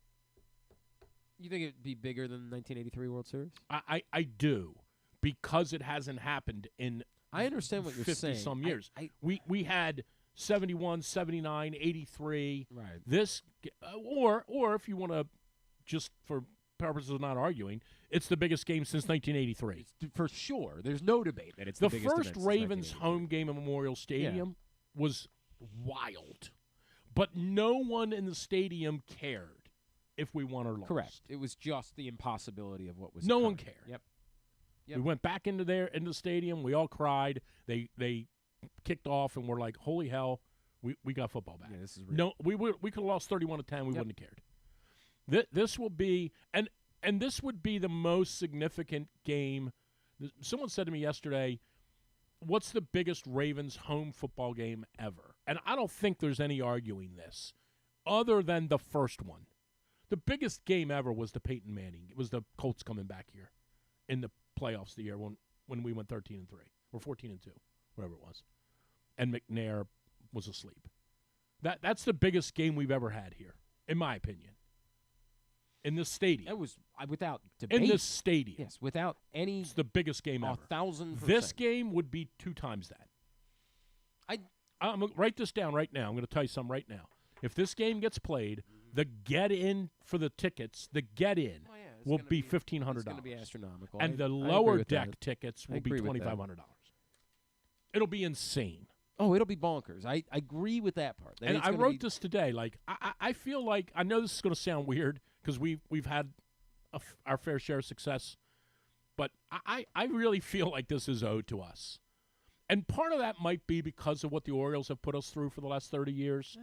You think it'd be bigger than the 1983 World Series? I do, because it hasn't happened in I understand what you're 50 saying. some years. We had 71, 79, 83. Right. This, or if you want to, just for purposes of not arguing, it's the biggest game since 1983. For sure. There's no debate that it's the biggest first event since Ravens 1983. home game at Memorial Stadium was wild. But no one in the stadium cared if we won or lost. Correct. It was just the impossibility of what was No occurring. one cared. Yep. We went back into the stadium. We all cried. They kicked off, and we're like, "Holy hell, we got football back." Yeah, this is real. No, we could have lost 31-10. We wouldn't have cared. This will be and this would be the most significant game. Someone said to me yesterday, "What's the biggest Ravens home football game ever?" And I don't think there's any arguing this, other than the first one. The biggest game ever was the Peyton Manning. It was the Colts coming back here in the playoffs the year when we went 13-3 or 14-2, whatever it was, and McNair was asleep. That's the biggest game we've ever had here, in my opinion. In this stadium, It was without debate. in this stadium, Yes, without any. it's the biggest game ever. 1,000%. This game would be 2 times that. I'm gonna write this down right now. I'm going to tell you something right now. If this game gets played, the get-in for the tickets, will be $1,500. It's going to be astronomical. And the I agree lower with deck that. tickets I will be agree with that. $2,500. It'll be insane. Oh, it'll be bonkers. I agree with that part. And I wrote this today. Like I feel like, I know this is going to sound weird because we've had our fair share of success, but I really feel like this is owed to us. And part of that might be because of what the Orioles have put us through for the last 30 years.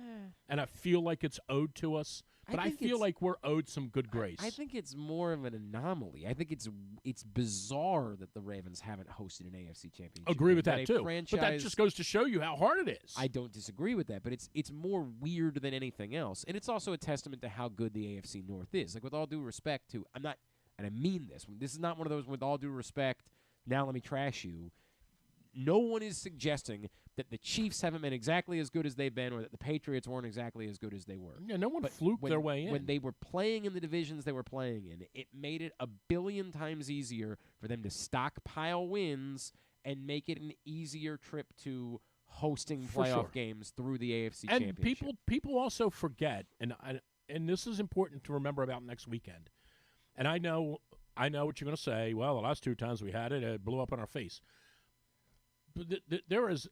And I feel like it's owed to us. But I feel like we're owed some good grace. I think it's more of an anomaly. I think it's bizarre that the Ravens haven't hosted an AFC Championship. Agree with game. that, too. But that just goes to show you how hard it is. I don't disagree with that, but it's more weird than anything else. And it's also a testament to how good the AFC North is. Like, with all due respect to, and I mean this, this is not one of those with all due respect, now let me trash you. No one is suggesting that the Chiefs haven't been exactly as good as they've been, or that the Patriots weren't exactly as good as they were. Yeah, no one fluked their way in. When they were playing in the divisions they were playing in, it made it a billion times easier for them to stockpile wins and make it an easier trip to hosting playoff games through the AFC Championship. And people also forget, and this is important to remember about next weekend. And I know what you're going to say. Well, the last 2 times we had it, it blew up in our face. But there is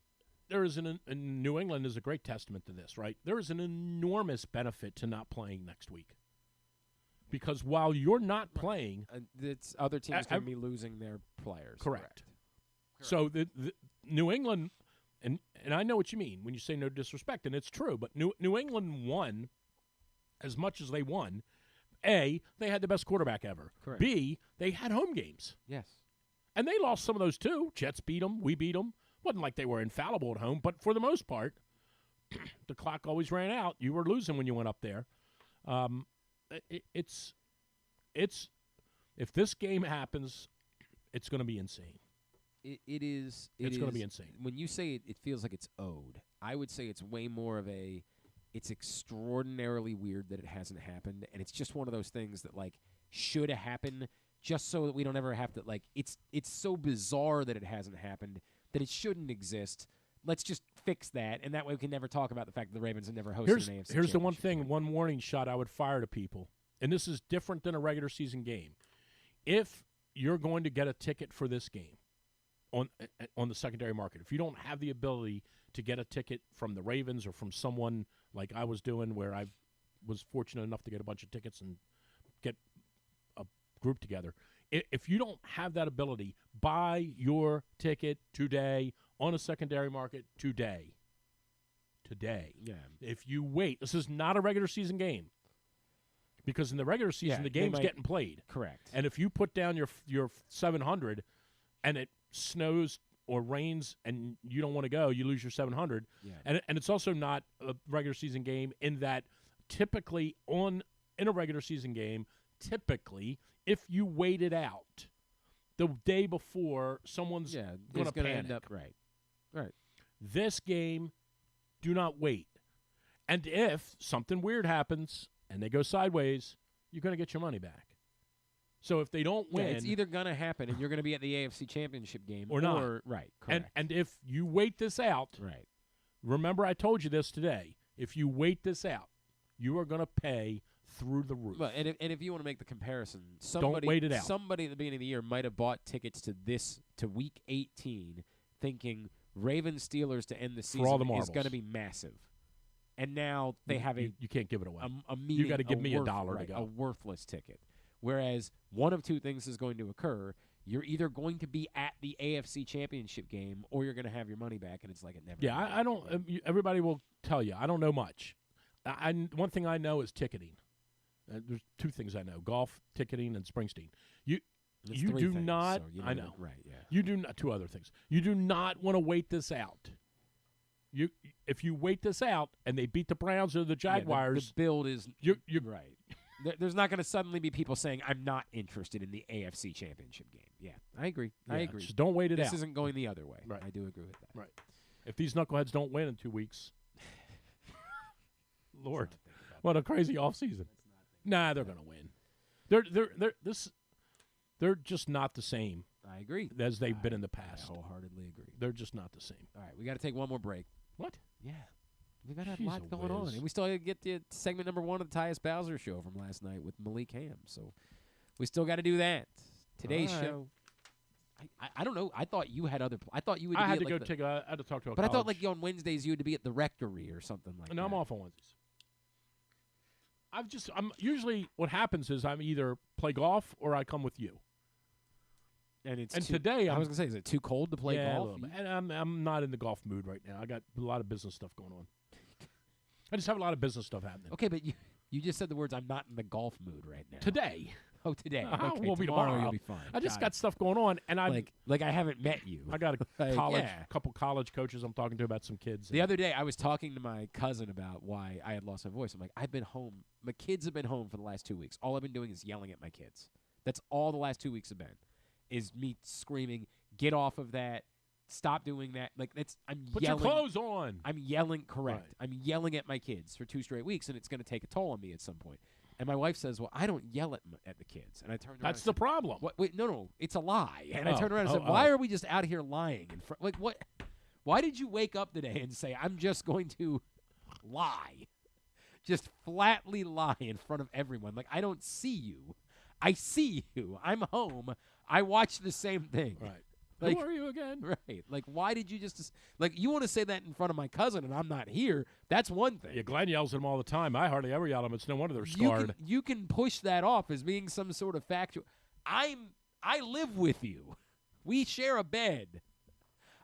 in New England is a great testament to this, right? There is an enormous benefit to not playing next week, because while you're not playing, other teams can be losing their players. Correct. So the New England, and I know what you mean when you say no disrespect, and it's true. But New England won as much as they won. A, they had the best quarterback ever. Correct. B, they had home games. Yes. And they lost some of those, too. Jets beat them. We beat them. Wasn't like they were infallible at home, but for the most part, the clock always ran out. You were losing when you went up there. It's if this game happens, it's going to be insane. It is. It's going to be insane. When you say it feels like it's owed, I would say it's way more of a. It's extraordinarily weird that it hasn't happened, and it's just one of those things that should have happened. Just so that we don't ever have to, it's so bizarre that it hasn't happened that it shouldn't exist. Let's just fix that, and that way we can never talk about the fact that the Ravens have never hosted an AFC Here's the one Championship. thing, one warning shot I would fire to people, and this is different than a regular season game. If you're going to get a ticket for this game on the secondary market, if you don't have the ability to get a ticket from the Ravens or from someone like I was doing, where I was fortunate enough to get a bunch of tickets and get group together. If you don't have that ability, buy your ticket today on a secondary market today. Today. Yeah. If you wait, this is not a regular season game. Because in the regular season, the game's getting played. Correct. And if you put down your 700 and it snows or rains and you don't want to go, you lose your 700. Yeah. And it's also not a regular season game in that typically in a regular season game, typically, if you wait it out the day before, someone's going to panic. End up right. This game, do not wait. And if something weird happens and they go sideways, you're going to get your money back. So if they don't win, it's either going to happen and you're going to be at the AFC Championship game or not. Right, correct. And if you wait this out, right. Remember I told you this today. If you wait this out, you are going to pay through the roof. Well, and if you want to make the comparison, don't wait it out. Somebody at the beginning of the year might have bought tickets to Week 18 thinking Ravens Steelers to end the season is going to be massive. And now they have you can't give it away. You got to give me $1 to go. A worthless ticket. Whereas one of two things is going to occur. You're either going to be at the AFC Championship game or you're going to have your money back, and it's like it never happened. I don't everybody will tell you. I don't know much. One thing I know is ticketing. There's two things I know: golf, ticketing, and Springsteen. You do not. I know. Right, yeah. You do not. Two other things. You do not want to wait this out. If you wait this out and they beat the Browns or the Jaguars, the build is you're right. There's not going to suddenly be people saying, I'm not interested in the AFC Championship game. Yeah, I agree. I agree. Just don't wait it out. This isn't going the other way. Right. I do agree with that. Right. If these knuckleheads don't win in 2 weeks, Lord, what a crazy offseason. Nah, they're going to win. They're just not the same. I agree. As they've been in the past. I wholeheartedly agree. They're just not the same. All right, we got to take one more break. What? Yeah. We've got a lot going on. And we still got to get to segment number 1 of the Tyus Bowser Show from last night with Malik Hamm. So we still got to do that. Today's show. I don't know. I thought you had other. I thought you would. I had to go take. I had to talk to a. But college. I thought like on Wednesdays you had to be at the rectory or something like that. No, I'm off on Wednesdays. I'm usually what happens is I'm either play golf or I come with you. And today I was gonna say, is it too cold to play golf? And I'm not in the golf mood right now. I got a lot of business stuff going on. I just have a lot of business stuff happening. Okay, but you just said the words, I'm not in the golf mood right now. Today. Oh, today. Okay, we'll be tomorrow. You'll be fine. I just got stuff going on, and I like I haven't met you. I got a couple college coaches I'm talking to about some kids. The other day, I was talking to my cousin about why I had lost my voice. I'm like, I've been home. My kids have been home for the last 2 weeks. All I've been doing is yelling at my kids. That's all the last 2 weeks have been. Is me screaming, get off of that. Stop doing that. Like I'm Put yelling. Your clothes on. I'm yelling. Correct. Right. I'm yelling at my kids for 2 straight weeks, and it's going to take a toll on me at some point. And my wife says, "Well, I don't yell at the kids." And I turned around. That's the problem. What? Wait, no, it's a lie. And I turned around and said, "Why are we just out here lying in front? Like what? Why did you wake up today and say I'm just going to lie, just flatly lie in front of everyone? Like I don't see you. I see you. I'm home. I watch the same thing. Right. Like, who are you again? Right. Like, why did you just you want to say that in front of my cousin and I'm not here? That's one thing. Yeah, Glenn yells at him all the time. I hardly ever yell at him. It's no wonder they're scarred. You can push that off as being some sort of factual. I live with you. We share a bed.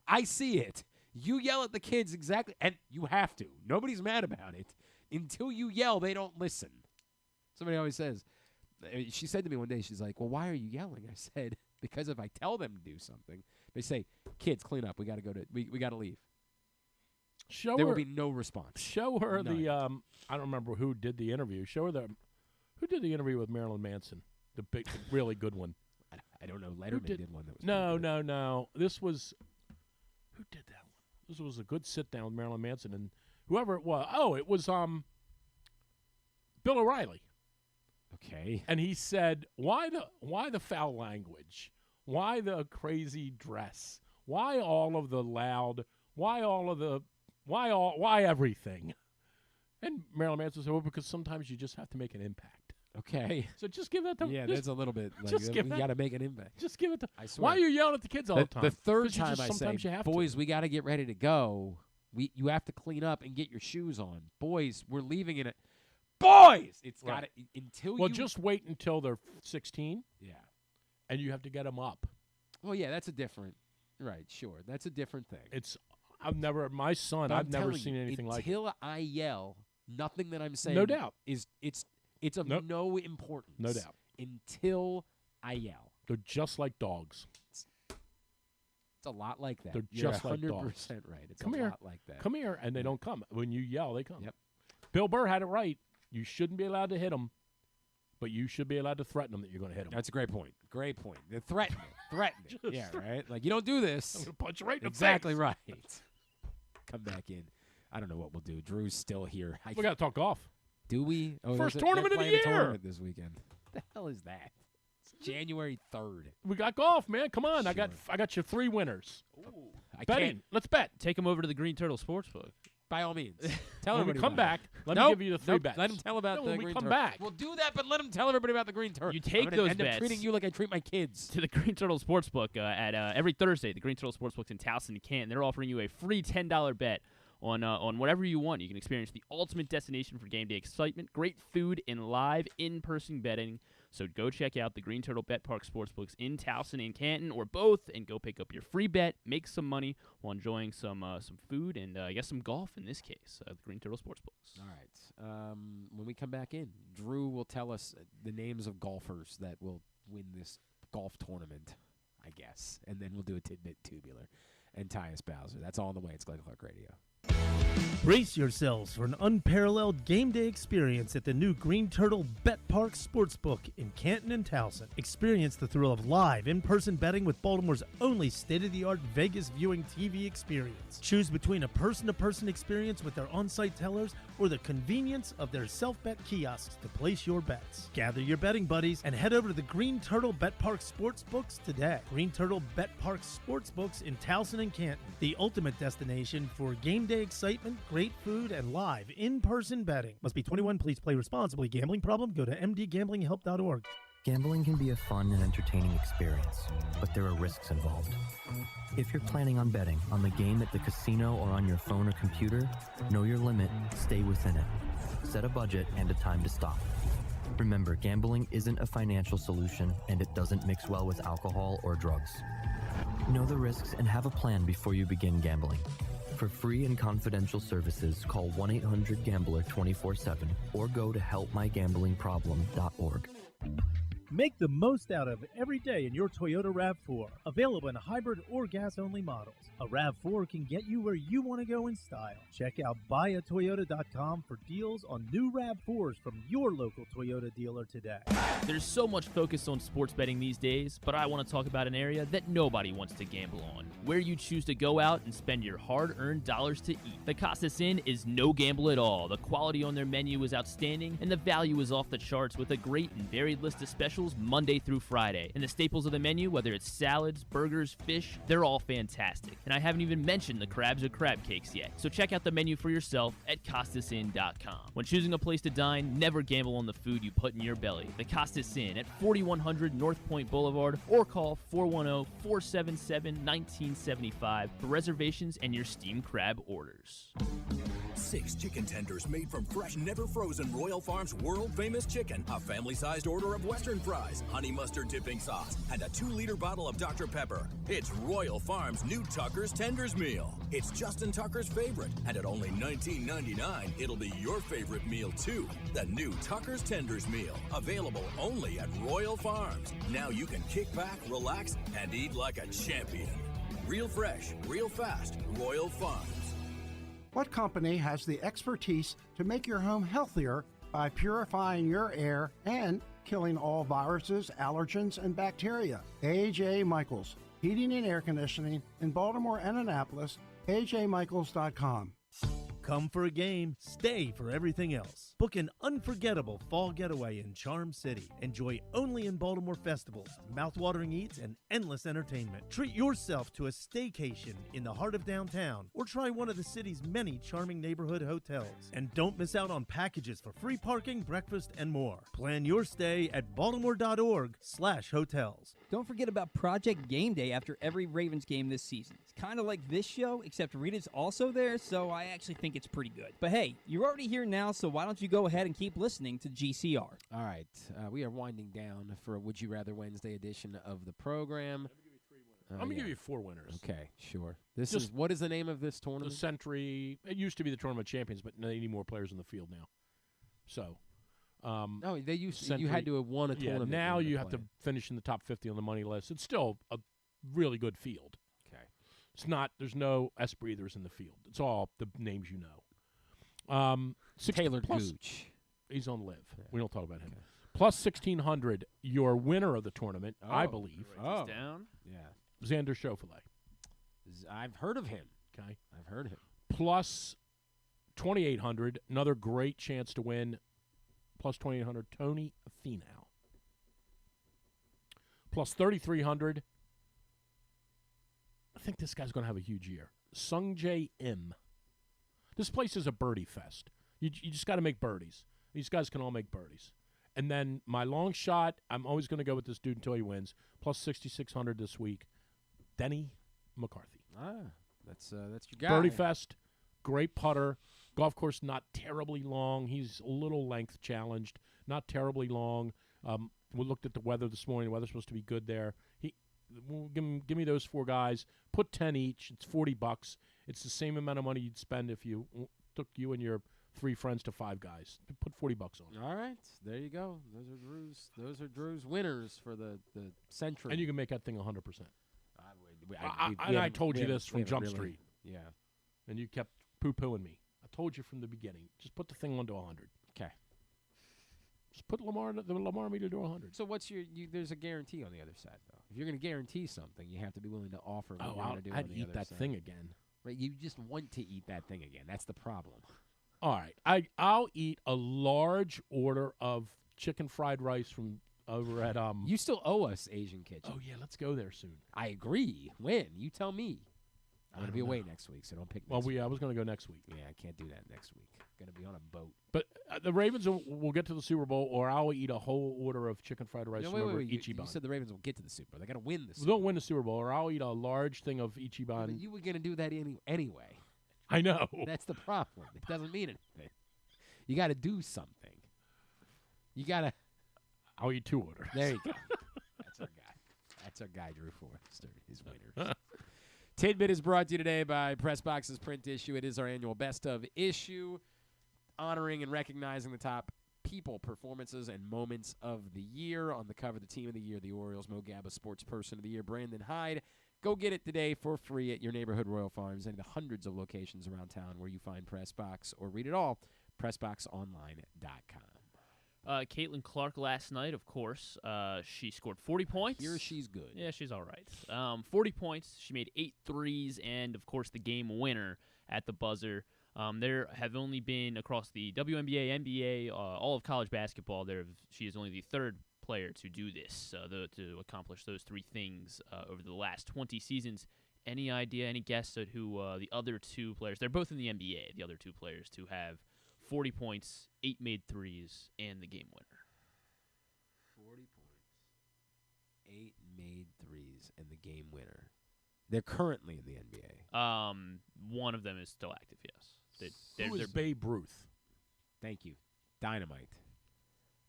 I see it. You yell at the kids exactly, and you have to. Nobody's mad about it. Until you yell, they don't listen. Somebody always says. She said to me one day, she's like, well, why are you yelling? I said, because if I tell them to do something, they say, kids, clean up. We got to go we got to leave. There will be no response. Show her I don't remember who did the interview. Show her who did the interview with Marilyn Manson, the really good one. I don't know. Letterman did one that was No. This was, who did that one? This was a good sit down with Marilyn Manson and whoever it was. Oh, it was Bill O'Reilly. Okay. And he said, why the foul language? Why the crazy dress? Why all of the loud? Why everything? And Marilyn Manson said, well, because sometimes you just have to make an impact. Okay. So just give that to that's a little bit you got to make an impact. Just give it to I swear. Why are you yelling at the kids all the time? The third time I say, boys, we got to get ready to go. You have to clean up and get your shoes on. Boys, we're leaving in it. boys. It's Right. got to until Well, you just wait until they're 16. Yeah. And you have to get them up. Well, yeah, that's a different. Right, sure. That's a different thing. I've never seen anything like it. Until I yell, nothing that I'm saying No doubt. is it's of no importance. No doubt. Until I yell. They're just like dogs. It's a lot like that. They're You're just like 100% dogs. right. It's Come a here. lot like that. Come here, and they don't come. When you yell, they come. Yep. Bill Burr had it right. You shouldn't be allowed to hit them, but you should be allowed to threaten them that you're going to hit them. That's a great point. Great point. They're threatening. Yeah, right? Like, you don't do this. I'm going to punch you right in the Exactly face. right. Come back in. I don't know what we'll do. Drew's still here. We got to talk golf. Do we? Oh, First they're tournament of the playing a year. tournament this weekend. What the hell is that? It's January 3rd. We got golf, man. Come on. Sure. I got you 3 winners. I Betting. can't. Let's bet. Take them over to the Green Turtle Sportsbook. By all means. Tell When we everybody come about back, it. let me Nope, give you the 3 nope, bets. Let him tell about No, the when we Green come Turtle. back. We'll do that, but let him tell everybody about the Green Turtle. You take I'm gonna those end up bets. treating you like I treat my kids. To the Green Turtle Sportsbook at every Thursday. The Green Turtle Sportsbook's in Towson and Canton. They're offering you a free $10 bet on whatever you want. You can experience the ultimate destination for game day excitement, great food, and live in-person betting. So go check out the Green Turtle Bet Park Sportsbooks in Towson and Canton, or both, and go pick up your free bet, make some money while enjoying some food and I guess some golf in this case. The Green Turtle Sportsbooks. All right. When we come back in, Drew will tell us the names of golfers that will win this golf tournament, I guess. And then we'll do a tidbit tubular. And Tyus Bowser. That's all on the way. It's Glenn Clark Radio. Brace yourselves for an unparalleled game day experience at the new Green Turtle Bet Park Sportsbook in Canton and Towson. Experience the thrill of live in-person betting with Baltimore's only state-of-the-art Vegas viewing TV experience. Choose between a person-to-person experience with their on-site tellers or the convenience of their self-bet kiosks to place your bets. Gather your betting buddies and head over to the Green Turtle Bet Park Sportsbooks today. Green Turtle Bet Park Sportsbooks in Towson and Canton, the ultimate destination for game day excitement, great food, and live in-person betting. Must be 21. Please play responsibly. Gambling problem? Go to mdgamblinghelp.org. Gambling can be a fun and entertaining experience, but there are risks involved. If you're planning on betting on the game at the casino or on your phone or computer, know your limit, stay within it. Set a budget and a time to stop. Remember, gambling isn't a financial solution, and it doesn't mix well with alcohol or drugs. Know the risks and have a plan before you begin gambling. For free and confidential services, call 1-800-GAMBLER 24/7 or go to helpmygamblingproblem.org. Make the most out of every day in your Toyota RAV4. Available in hybrid or gas-only models. A RAV4 can get you where you want to go in style. Check out buyatoyota.com for deals on new RAV4s from your local Toyota dealer today. There's so much focus on sports betting these days, but I want to talk about an area that nobody wants to gamble on, where you choose to go out and spend your hard-earned dollars to eat. The Costas Inn is no gamble at all. The quality on their menu is outstanding, and the value is off the charts with a great and varied list of specials Monday through Friday. And the staples of the menu, whether it's salads, burgers, fish, they're all fantastic. And I haven't even mentioned the crabs or crab cakes yet. So check out the menu for yourself at CostasInn.com. When choosing a place to dine, never gamble on the food you put in your belly. The Costas Inn at 4100 North Point Boulevard, or call 410-477-1975 for reservations and your steamed crab orders. 6 chicken tenders made from fresh, never frozen Royal Farms world-famous chicken, a family-sized order of Western fries, honey mustard dipping sauce, and a 2-liter bottle of Dr. Pepper. It's Royal Farms' new Tucker's Tenders Meal. It's Justin Tucker's favorite, and at only $19.99, it'll be your favorite meal, too. The new Tucker's Tenders Meal, available only at Royal Farms. Now you can kick back, relax, and eat like a champion. Real fresh, real fast, Royal Farms. What company has the expertise to make your home healthier by purifying your air and killing all viruses, allergens, and bacteria? A.J. Michaels, Heating and Air Conditioning in Baltimore and Annapolis, ajmichaels.com. Come for a game, stay for everything else. Book an unforgettable fall getaway in Charm City. Enjoy only in Baltimore festivals, mouthwatering eats, and endless entertainment. Treat yourself to a staycation in the heart of downtown, or try one of the city's many charming neighborhood hotels. And don't miss out on packages for free parking, breakfast, and more. Plan your stay at baltimore.org/hotels. Don't forget about Project Game Day after every Ravens game this season. It's kind of like this show, except Rita's also there, so I actually think it's pretty good. But hey, you're already here now, so why don't you go ahead and keep listening to GCR? All right, we are winding down for a Would You Rather Wednesday edition of the program. I'm going to give you 4 winners. Okay, sure. What is the name of this tournament? The Century. It used to be the Tournament of Champions, but they need more players in the field now. So, they used to, you had to have won a tournament. Now you have to finish in the top 50 on the money list. It's still a really good field. Okay. It's not. There's no S breathers in the field. It's all the names you know. Taylor Gooch. He's on live. Yeah. We don't talk about him. Okay. Plus 1,600. Your winner of the tournament, I believe. Down. Yeah. Xander Schauffele. I've heard of him. Okay. I've heard of him. Plus 2,800. Another great chance to win. Plus 2,800, Tony Finau. Plus 3,300. I think this guy's going to have a huge year. Sungjae Im. This place is a birdie fest. You just got to make birdies. These guys can all make birdies. And then my long shot, I'm always going to go with this dude until he wins. Plus 6,600 this week. Denny McCarthy. That's your guy. Birdie fest. Great putter. Golf course not terribly long. He's a little length challenged. Not terribly long. We looked at the weather this morning. The weather's supposed to be good there. Give me those 4 guys. Put 10 each. It's $40. It's the same amount of money you'd spend if you took you and your 3 friends to 5 guys. Put $40 on. All right, there you go. Those are Drew's winners for the Century. And you can make that thing 100%. I told you this from Jump Street. Yeah. And you kept poo-pooing me. I told you from the beginning. Just put the thing on to 100. Okay. Just put the Lamar meter to 100. So what's there's a guarantee on the other side, though. If you're going to guarantee something, you have to be willing to offer what you're going to do on the other side. I'd eat that thing again. Right, you just want to eat that thing again. That's the problem. All right. I'll eat a large order of chicken fried rice from over at You still owe us Asian Kitchen. Oh yeah, let's go there soon. I agree. When? You tell me. I'm going to be away next week, so don't pick me. Well, I was going to go next week. Yeah, I can't do that next week. Going to be on a boat. But the Ravens will get to the Super Bowl, or I'll eat a whole order of chicken fried rice from over at Ichiban. You said the Ravens will get to the Super Bowl. They got to win the Super Bowl. They'll win the Super Bowl, or I'll eat a large thing of Ichiban. Yeah, but you were going to do that anyway. I know. That's the problem. It doesn't mean anything. You got to do something. You got to. I'll eat 2 orders. There you go. That's our guy, Drew Forrester. His winners. Tidbit is brought to you today by Pressbox's print issue. It is our annual best of issue, honoring and recognizing the top people, performances, and moments of the year. On the cover, the team of the year, the Orioles, Mo Gabba, sports person of the year, Brandon Hyde. Go get it today for free at your neighborhood Royal Farms and the hundreds of locations around town where you find Pressbox, or read it all, PressBoxOnline.com. Caitlin Clark last night, of course, she scored 40 points. Here she's good. Yeah, she's all right. 40 points. She made 8 threes and, of course, the game winner at the buzzer. There have only been, across the WNBA, NBA, all of college basketball, she is only the 3rd player to do this, to accomplish those 3 things over the last 20 seasons. Any idea, any guess at who the other 2 players, they're both in the NBA, the other 2 players to have 40 points, 8 made threes, and the game winner. 40 points, 8 made threes, and the game winner. They're currently in the NBA. One of them is still active, yes. Who is Babe Ruth? Thank you. Dynamite.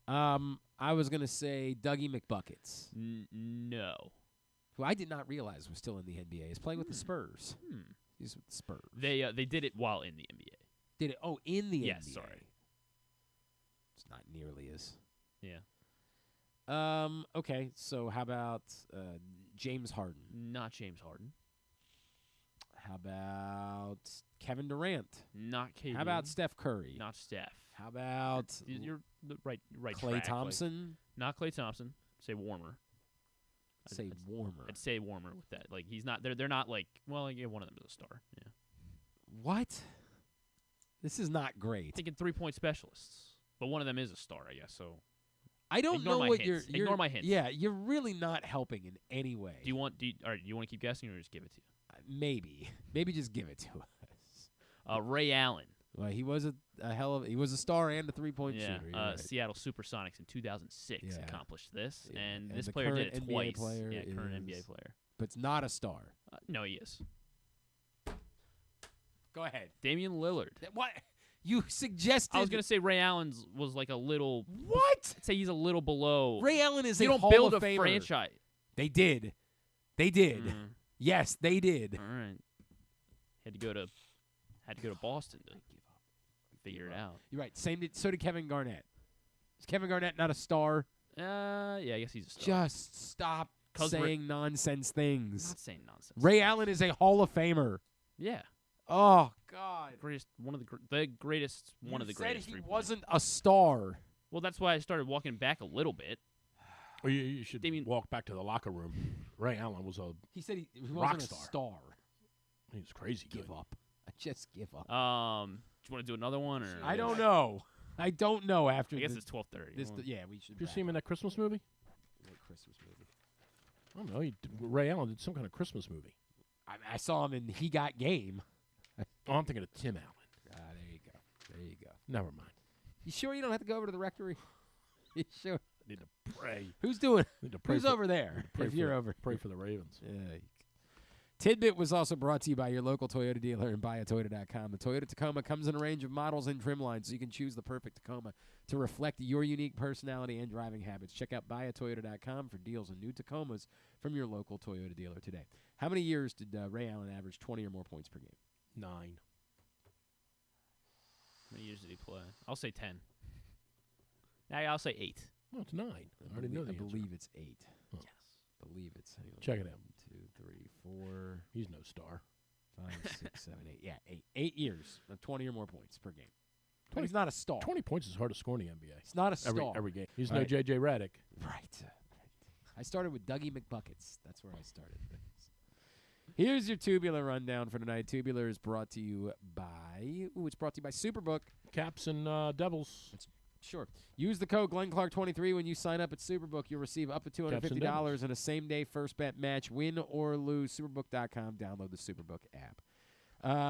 I was going to say Dougie McBuckets. No. Who I did not realize was still in the NBA. He's playing with the Spurs. He's with the Spurs. They did it while in the NBA. Did it? Oh, in the NBA. Yes, sorry. It's not nearly as. Yeah. Okay, so how about James Harden? Not James Harden. How about Kevin Durant? Not KD. How about Steph Curry? Not Steph. How about you're right Klay track, Thompson? Not Klay Thompson. Say warmer. Warmer. I'd say warmer with that. Like he's not. They're not like. Well, yeah, one of them is a star. Yeah. What? This is not great. Thinking 3-point specialists, but one of them is a star, I guess. So I don't know what you're. Ignore my hints. Yeah, you're really not helping in any way. Do you want? Do you want to keep guessing or just give it to you? Maybe just give it to us. Ray Allen. Well, he was he was a star and a 3-point shooter. You're right. Seattle Supersonics in 2006 accomplished this, and this the player did it current twice. NBA player current is- NBA player. But it's not a star. No, he is. Go ahead. Damian Lillard. What? You suggested. I was gonna say Ray Allen's was like a little. What? I'd say he's a little below. Ray Allen is you a don't Hall build of a Famer. franchise. They did. They did. Mhm. Yes, they did. All right. Had to go to Boston to figure it out. You're right. So did Kevin Garnett. Is Kevin Garnett not a star? Yeah, I guess he's a star. Just stop 'Cause saying nonsense things. I'm not saying nonsense. Ray Allen is a Hall of Famer. Yeah. Oh God. Greatest, one of the greatest. One of the greatest. He three-point. wasn't a star. Well, that's why I started walking back a little bit. Or you should walk back to the locker room. Ray Allen was a He said he rock wasn't a star. He was crazy Give good. up. I just give up. Do you want to do another one or? I don't know. I don't know. After I guess the- it's 12:30. This, yeah, we should. Did you wrap see him in up. that Christmas movie? What Christmas movie? I don't know. Ray Allen did some kind of Christmas movie. I saw him in He Got Game. Oh, I'm thinking of Tim Allen. There you go. There you go. Never mind. You sure you don't have to go over to the rectory? You sure? I need to pray. Who's doing? Need to pray Who's for- over there? need to pray If for you're the- over, pray for the Ravens. Yeah. Tidbit was also brought to you by your local Toyota dealer and buyatoyota.com. The Toyota Tacoma comes in a range of models and trim lines, so you can choose the perfect Tacoma to reflect your unique personality and driving habits. Check out buyatoyota.com for deals on new Tacomas from your local Toyota dealer today. How many years did Ray Allen average 20 or more points per game? 9. How many years did he play? I'll say 10. I'll say 8. No, it's 9. I already know the I answer. believe it's 8. Oh. Yes. Believe it's. Hang on. Check it out. 1, 2, 3, 4. He's no star. 5, 6, 7, 8. Yeah, 8. 8 years of 20 or more points per game. But he's not a star. 20 points is hard to score in the NBA. It's not a star. Every game. He's Right. no J.J. Redick. Right. I started with Dougie McBuckets. That's where I started. Here's your Tubular rundown for tonight. Tubular is brought to you by. It's brought to you by Superbook. Caps and Devils. Sure. Use the code GlennClark23 when you sign up at Superbook. You'll receive up to $250 in a same-day first bet match. Win or lose. Superbook.com. Download the Superbook app.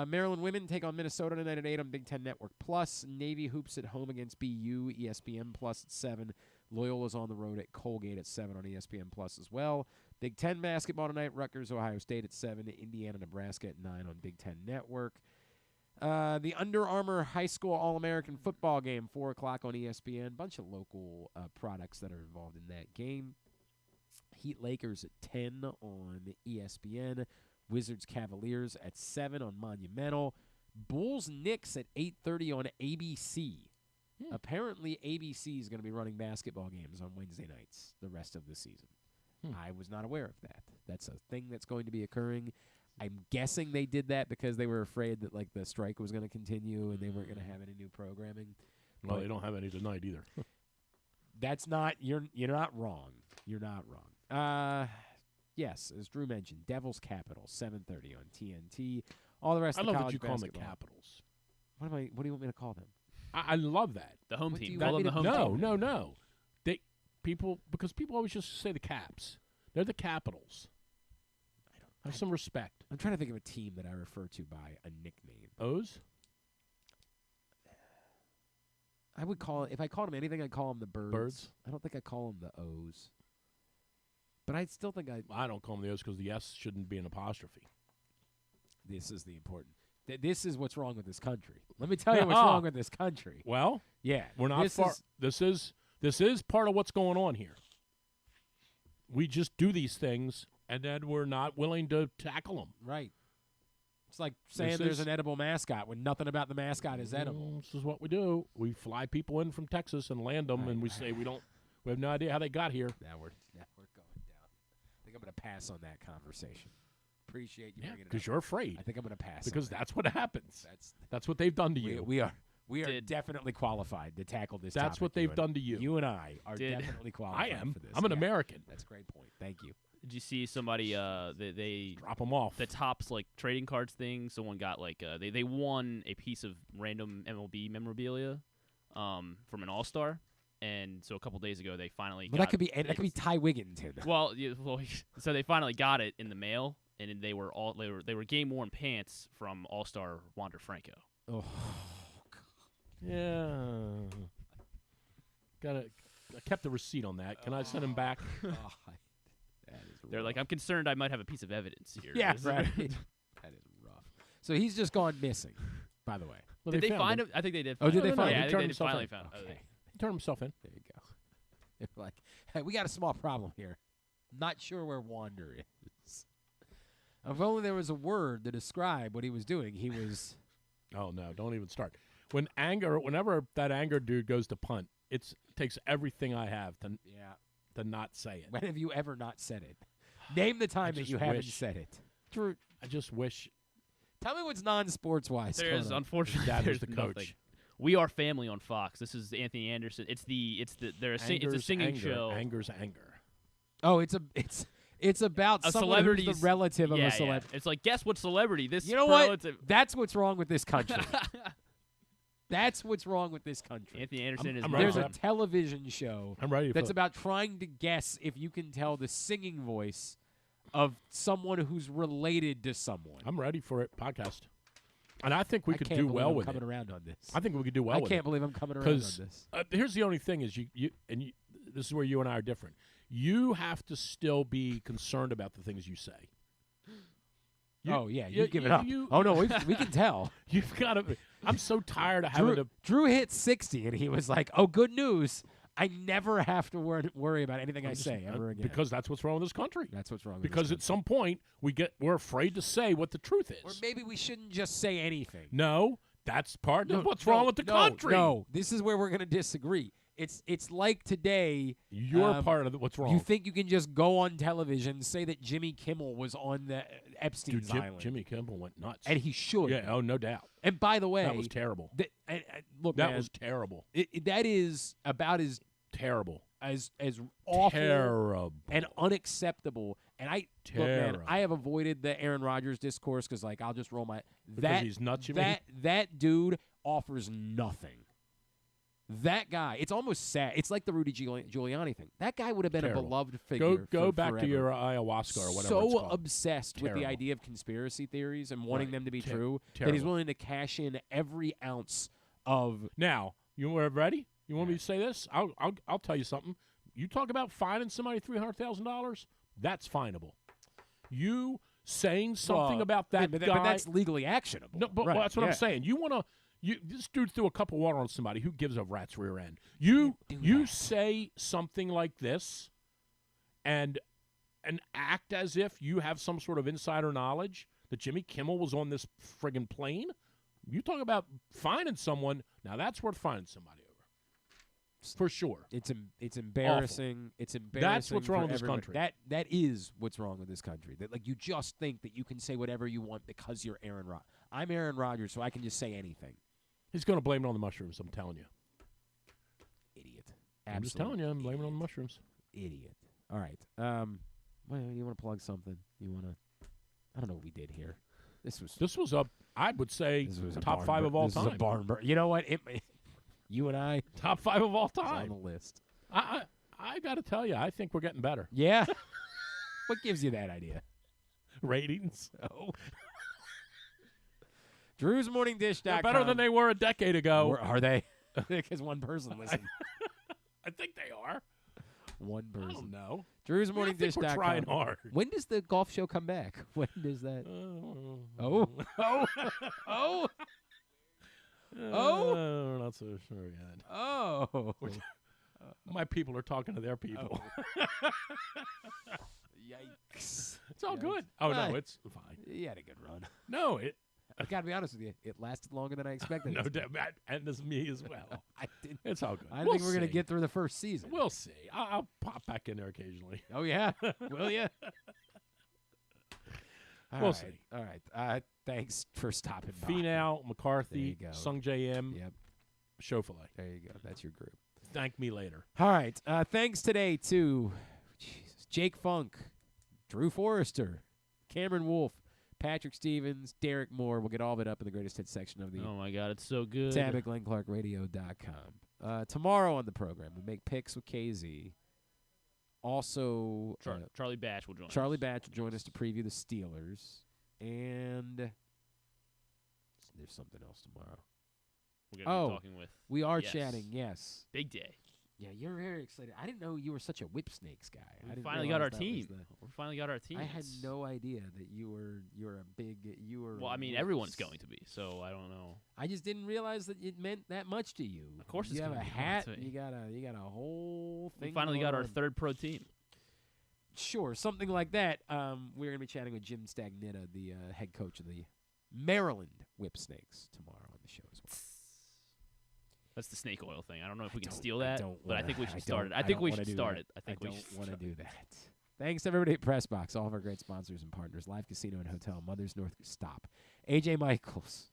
Maryland women take on Minnesota tonight at 8 on Big Ten Network Plus. Navy hoops at home against BU. ESPN Plus at 7. Loyola's on the road at Colgate at 7 on ESPN Plus as well. Big Ten basketball tonight. Rutgers, Ohio State at 7. Indiana, Nebraska at 9 on Big Ten Network. The Under Armour High School All-American football game, 4 o'clock on ESPN. Bunch of local products that are involved in that game. Heat Lakers at 10 on ESPN. Wizards Cavaliers at 7 on Monumental. Bulls Knicks at 8:30 on ABC. Apparently, ABC is going to be running basketball games on Wednesday nights the rest of the season. I was not aware of that. That's a thing that's going to be occurring. I'm guessing they did that because they were afraid that like the strike was going to continue and they weren't going to have any new programming. Well, they don't have any tonight either. That's not you're not wrong. You're not wrong. Yes, as Drew mentioned, Devils Capitals 7:30 on TNT. All the rest I of love college that you call them the basketball. Capitals. What do you want me to call them? I love that. The home What do team. you Call want them me the to- home team. No. Because people always just say the Caps. They're the Capitals. Have some respect. I'm trying to think of a team that I refer to by a nickname. O's? I would call it, if I called them anything, I'd call them the Birds. Birds? I don't think I call them the O's. But I still think I don't call them the O's because the S shouldn't be an apostrophe. This is the important. This is what's wrong with this country. Let me tell you what's wrong with this country. Well, yeah, we're not far. This is part of what's going on here. We just do these things, and then we're not willing to tackle them. Right. It's like saying there's an edible mascot when nothing about the mascot is edible. This is what we do. We fly people in from Texas and land them, and we say we have no idea how they got here. Now we're going down. I think I'm going to pass on that conversation. Appreciate you bringing it up. Because you're afraid. I think I'm going to pass. Because on that's what happens. That's what they've done to you. We are definitely qualified to tackle this. That's topic, what they've done to you. You and I are definitely qualified. I am. For this. I'm an American. That's a great point. Thank you. Did you see somebody? They drop them off. The Tops like trading cards thing. Someone got like they won a piece of random MLB memorabilia from an All-Star, and so a couple days ago they finally. Well, that could be Ty Wigginton. Well, so they finally got it in the mail, and they were game worn pants from All-Star Wander Franco. Oh Yeah. I kept the receipt on that. Can I send him back? They're like, I'm concerned I might have a piece of evidence here. Yeah, right. That is rough. So he's just gone missing, by the way. Well, Did they find him? I think they did. Oh, did they find him? Yeah, I He think turned they finally himself found him. Okay. He turned himself in. There you go. They're like, hey, we got a small problem here. Not sure where Wander is. If only there was a word to describe what he was doing. He was. Oh no! Don't even start. Whenever that anger dude goes to punt, it takes everything I have to not say it. When have you ever not said it? Name the time that you haven't said it. Drew, I just wish. Tell me what's non-sports wise. There's unfortunately Dad was there's the nothing. coach. We Are Family on Fox. This is Anthony Anderson. It's a singing show. Anger's anger. Oh, it's about A someone who's celebrity's- the relative of yeah, a celebrity. Yeah. It's like, guess what celebrity? This You know what? relative. That's what's wrong with this country. That's what's wrong with this country. Anthony Anderson is. There's a television show I'm ready that's for about trying to guess if you can tell the singing voice of someone who's related to someone. I'm ready for it. Podcast. And I think we could can't do believe well I'm with coming it. around on this. I think we could do well I with can't it. believe I'm coming around on this. Here's the only thing is you this is where you and I are different. You have to still be concerned about the things you say. You give it up. Oh no, we can tell. You've got to. I'm so tired of having to. Drew hit 60, and he was like, "Oh, good news! I never have to worry about anything I say ever again." Because that's what's wrong with this country. That's what's wrong. Because at some point we're afraid to say what the truth is. Or maybe we shouldn't just say anything. No, that's part of what's wrong with the country. No, this is where we're going to disagree. It's like today. You're part of what's wrong. You think you can just go on television, say that Jimmy Kimmel was on the Epstein's Island. Jimmy Kimmel went nuts. And he should. Yeah, oh, no doubt. And by the way, that was terrible. Look, that man, was terrible. That is about as terrible, as awful terrible and unacceptable. And look, man, I have avoided the Aaron Rodgers discourse because, like, I'll just roll my because he's nuts. That dude offers nothing. That guy, it's almost sad. It's like the Rudy Giuliani thing. That guy would have been a beloved figure. Go for back forever. to your ayahuasca or whatever. So it's called. obsessed with the idea of conspiracy theories and wanting them to be true that terrible. he's willing to cash in every ounce of. Now, you were ready? You want me to say this? I'll tell you something. You talk about fining somebody $300,000. That's finable. You saying something about that guy, but that's legally actionable. No, but right, that's what I'm saying. You want to. This dude threw a cup of water on somebody. Who gives a rat's rear end? You say something like this, and act as if you have some sort of insider knowledge that Jimmy Kimmel was on this friggin' plane. You talk about fining someone. Now that's worth fining somebody over, for sure. It's embarrassing. Awful. It's embarrassing. That's what's wrong with this everyone. country. That is what's wrong with this country. That like you just think that you can say whatever you want because you're Aaron Rodgers. I'm Aaron Rodgers, so I can just say anything. He's going to blame it on the mushrooms, I'm telling you. Idiot. I'm just telling you, I'm blaming it on the mushrooms. Idiot. All right. Well, you want to plug something? You want to? I don't know what we did here. This was I would say top 5 of all time. This is a barn burner. You know what? You and I top 5 of all time on the list. I got to tell you, I think we're getting better. Yeah. What gives you that idea? Ratings. Oh. Drew'sMorningDish.com. They're better than they were a decade ago. Are they? Because one person listened. I think they are. One person. I don't know. Drew'sMorningDish.com. We're trying hard. When does the golf show come back? When does that? Oh. Oh. Not so sure yet. Oh. My people are talking to their people. Yikes. It's all good. Oh, no, it's fine. You had a good run. No, I got to be honest with you. It lasted longer than I expected. No doubt. And this me as well. It's all good. I think we're going to get through the first season. We'll see. I'll pop back in there occasionally. Oh, yeah? Will you? We'll see. All right. Thanks for stopping by. Finau, McCarthy, Sung J.M., Yep. Showfilet. There you go. That's your group. Thank me later. All right. Thanks today to Jake Funk, Drew Forrester, Cameron Wolfe, Patrick Stevens, Derrick Moore. We'll get all of it up in the greatest hits section of the Oh, my God. It's so good. tab at GlennClarkRadio.com. Tomorrow on the program, we make picks with KZ. Also, Charlie Batch will join us. Charlie Batch will join us to preview the Steelers. And there's something else tomorrow. We're going to be talking with. We are Yes. chatting, yes. Big day. Yeah, you're very excited. I didn't know you were such a whip snakes guy. I We didn't finally got our realize that was team. We finally got our team. I had no idea that you're a big Well, I mean, everyone's going to be, so I don't know. I just didn't realize that it meant that much to you. Of course, you it's have a gonna be hat. to me. You got a whole thing. We finally going got our on. third pro team. Sure, something like that. We're gonna be chatting with Jim Stagnetta, the head coach of the Maryland Whip Snakes, tomorrow on the show as well. That's the snake oil thing. I don't know if we can steal that, but I wanna- think we should I start don't- it. I think we don't should wanna do start that. it. I think we don't should want to start do that. Thanks to everybody at Pressbox, all of our great sponsors and partners, Live Casino and Hotel, Mother's North Stop, AJ Michaels,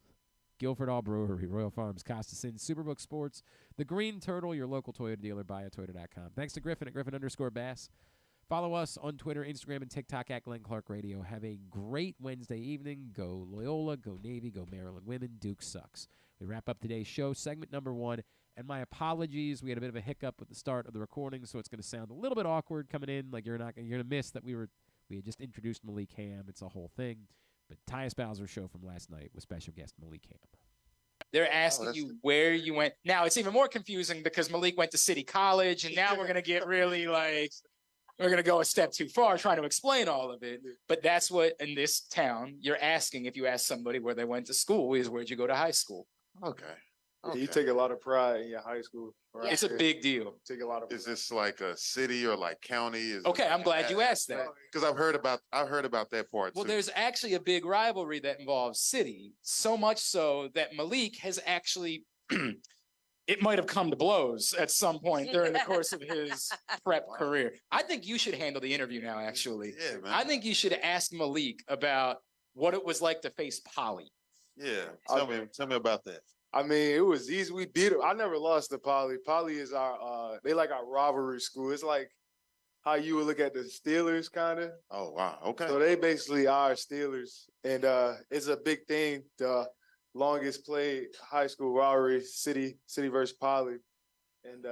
Guilford All Brewery, Royal Farms, Costa Sin, Superbook Sports, The Green Turtle, your local Toyota dealer, buyatoyota.com. Thanks to Griffin at Griffin_Bass. Follow us on Twitter, Instagram, and TikTok at Glenn Clark Radio. Have a great Wednesday evening. Go Loyola, go Navy, go Maryland women. Duke sucks. We wrap up today's show, segment number 1. And my apologies. We had a bit of a hiccup at the start of the recording, so it's going to sound a little bit awkward coming in. Like you're going to miss that we had just introduced Malik Hamm. It's a whole thing. But Tyus Bowser Show from last night with special guest Malik Hamm. They're asking you where you went. Now it's even more confusing because Malik went to City College, and now we're going to get really we're going to go a step too far trying to explain all of it. But that's what in this town you're asking. If you ask somebody where they went to school, is where'd you go to high school? Okay. Yeah, you take a lot of pride in your high school. Right? It's a big deal. Take a lot of. Is this like a city or like county? Okay, I'm glad you asked that. Because I've heard about that part. Well, too. there's actually a big rivalry that involves city, so much so that Malik has actually, it might have come to blows at some point during the course of his prep career. I think you should handle the interview now, actually. Yeah, man. I think you should ask Malik about what it was like to face Poly. Yeah, tell me about that. I mean, it was easy. We beat it. I never lost to Poly. Poly is our they like our rivalry school. It's like how you would look at the Steelers, kind of. Oh wow, okay. So they basically are Steelers, and it's a big thing. The longest played high school rivalry, city versus Poly, and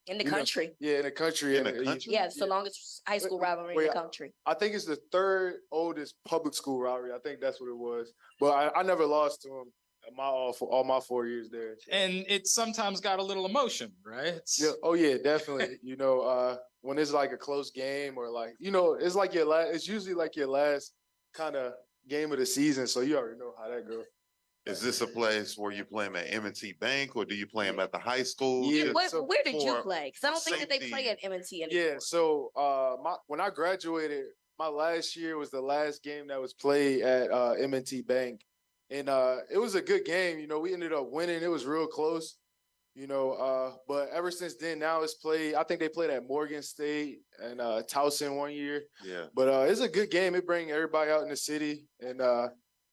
in the country. In the country. Yeah, it's the longest high school rivalry in the country. I think it's the third oldest public school rivalry. I think that's what it was. But I never lost to him. All my 4 years there. And it sometimes got a little emotion, right? Yeah. Oh yeah, definitely. When it's like a close game or like, it's like it's usually like your last kind of game of the season. So you already know how that goes. Is this a place where you play them at M&T Bank or do you play them at the high school? Yeah. Where did you play? Because I don't think that they play at M&T anymore. Yeah. So when I graduated, my last year was the last game that was played at M&T Bank. And it was a good game. We ended up winning. It was real close, but ever since then, now it's played. I think they played at Morgan State and Towson one year. Yeah. But it's a good game. It brings everybody out in the city. And,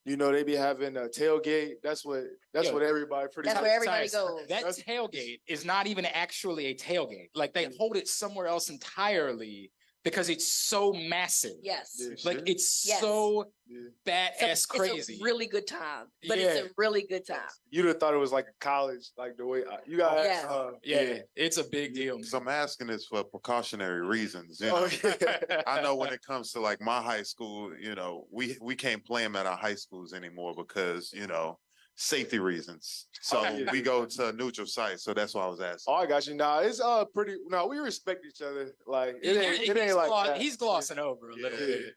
they be having a tailgate. That's what everybody pretty much. That's where everybody goes. That tailgate is not even actually a tailgate. Like they hold it somewhere else entirely because it's so massive. Yes. Like it's so badass crazy. It's a really good time. But it's a really good time. You'd have thought it was like a college, like the way you got. It's a big deal. So I'm asking this for precautionary reasons. I know when it comes to like my high school, we can't play them at our high schools anymore because, safety reasons. So we go to a neutral site. So that's why I was asking. Oh, I got you. Nah, it's pretty. No, we respect each other. Like it ain't like that. He's glossing over a little bit.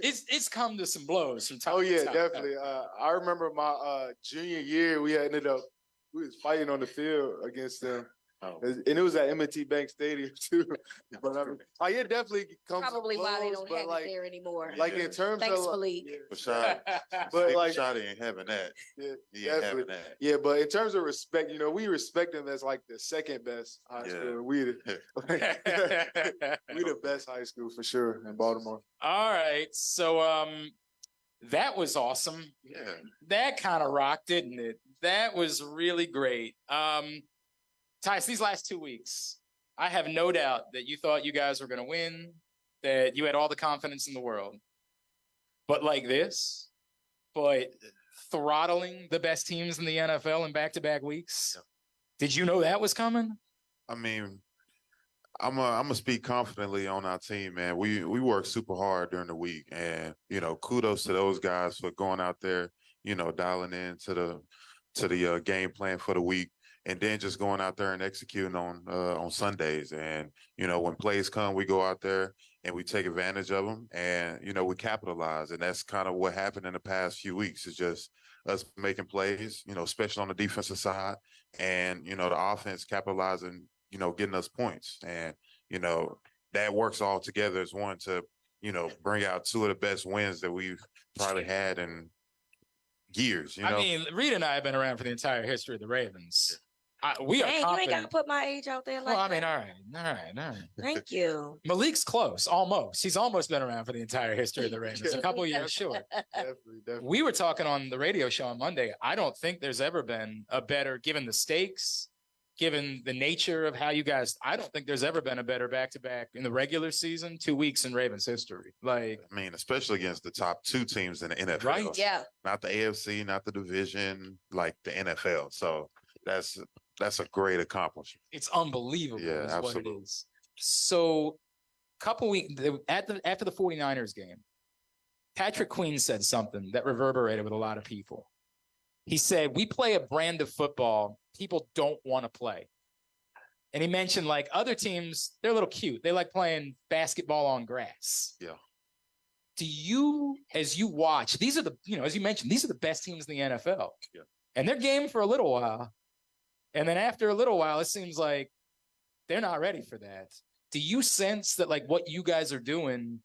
It's come to some blows from time. Oh yeah, to time. definitely. I remember my junior year, we was fighting on the field against them. And it was at M&T Bank Stadium too. But it definitely comes probably to why they blows, don't have like, it there anymore. Like in terms Thanks, of Malik. but like Shotty ain't having that. He ain't having that. Yeah, but in terms of respect, we respect them as like the second best high school. We the best high school for sure in Baltimore. All right. So that was awesome. Yeah. That kind of rocked, didn't it? That was really great. Tyus, these last 2 weeks, I have no doubt that you thought you guys were going to win, that you had all the confidence in the world. But like this, throttling the best teams in the NFL in back-to-back weeks, did you know that was coming? I mean, I'm gonna speak confidently on our team, man. We work super hard during the week, and kudos to those guys for going out there, dialing in to to the game plan for the week, and then just going out there and executing on Sundays. And when plays come, we go out there and we take advantage of them, and we capitalize. And that's kind of what happened in the past few weeks. It's just us making plays, especially on the defensive side, and the offense capitalizing, getting us points. And that works all together as one to bring out two of the best wins that we've probably had in years. I mean, Reed and I have been around for the entire history of the Ravens. We are Dang, you confident. ain't got to put my age out there like Well, I mean, that. all right. Thank you. Malik's close, almost. He's almost been around for the entire history of the Ravens, a couple years short. Definitely. We were talking on the radio show on Monday. I don't think there's ever been a better, given the stakes, given the nature of how you guys, I don't think there's ever been a better back-to-back in the regular season, 2 weeks in Ravens history. Like, I mean, especially against the top two teams in the NFL. Right. Yeah. Not the AFC, not the division, like the NFL. So that's a great accomplishment. it's unbelievable Yeah, is absolutely. what it is. So, couple weeks after the 49ers game, Patrick Queen said something that reverberated with a lot of people. He said, we play a brand of football people don't want to play. And he mentioned like other teams, they're a little cute. They like playing basketball on grass. Yeah. Do you, as you watch, these are the, as you mentioned, these are the best teams in the NFL. Yeah. And they're game for a little while. And then after a little while, it seems like they're not ready for that. Do you sense that like what you guys are doing,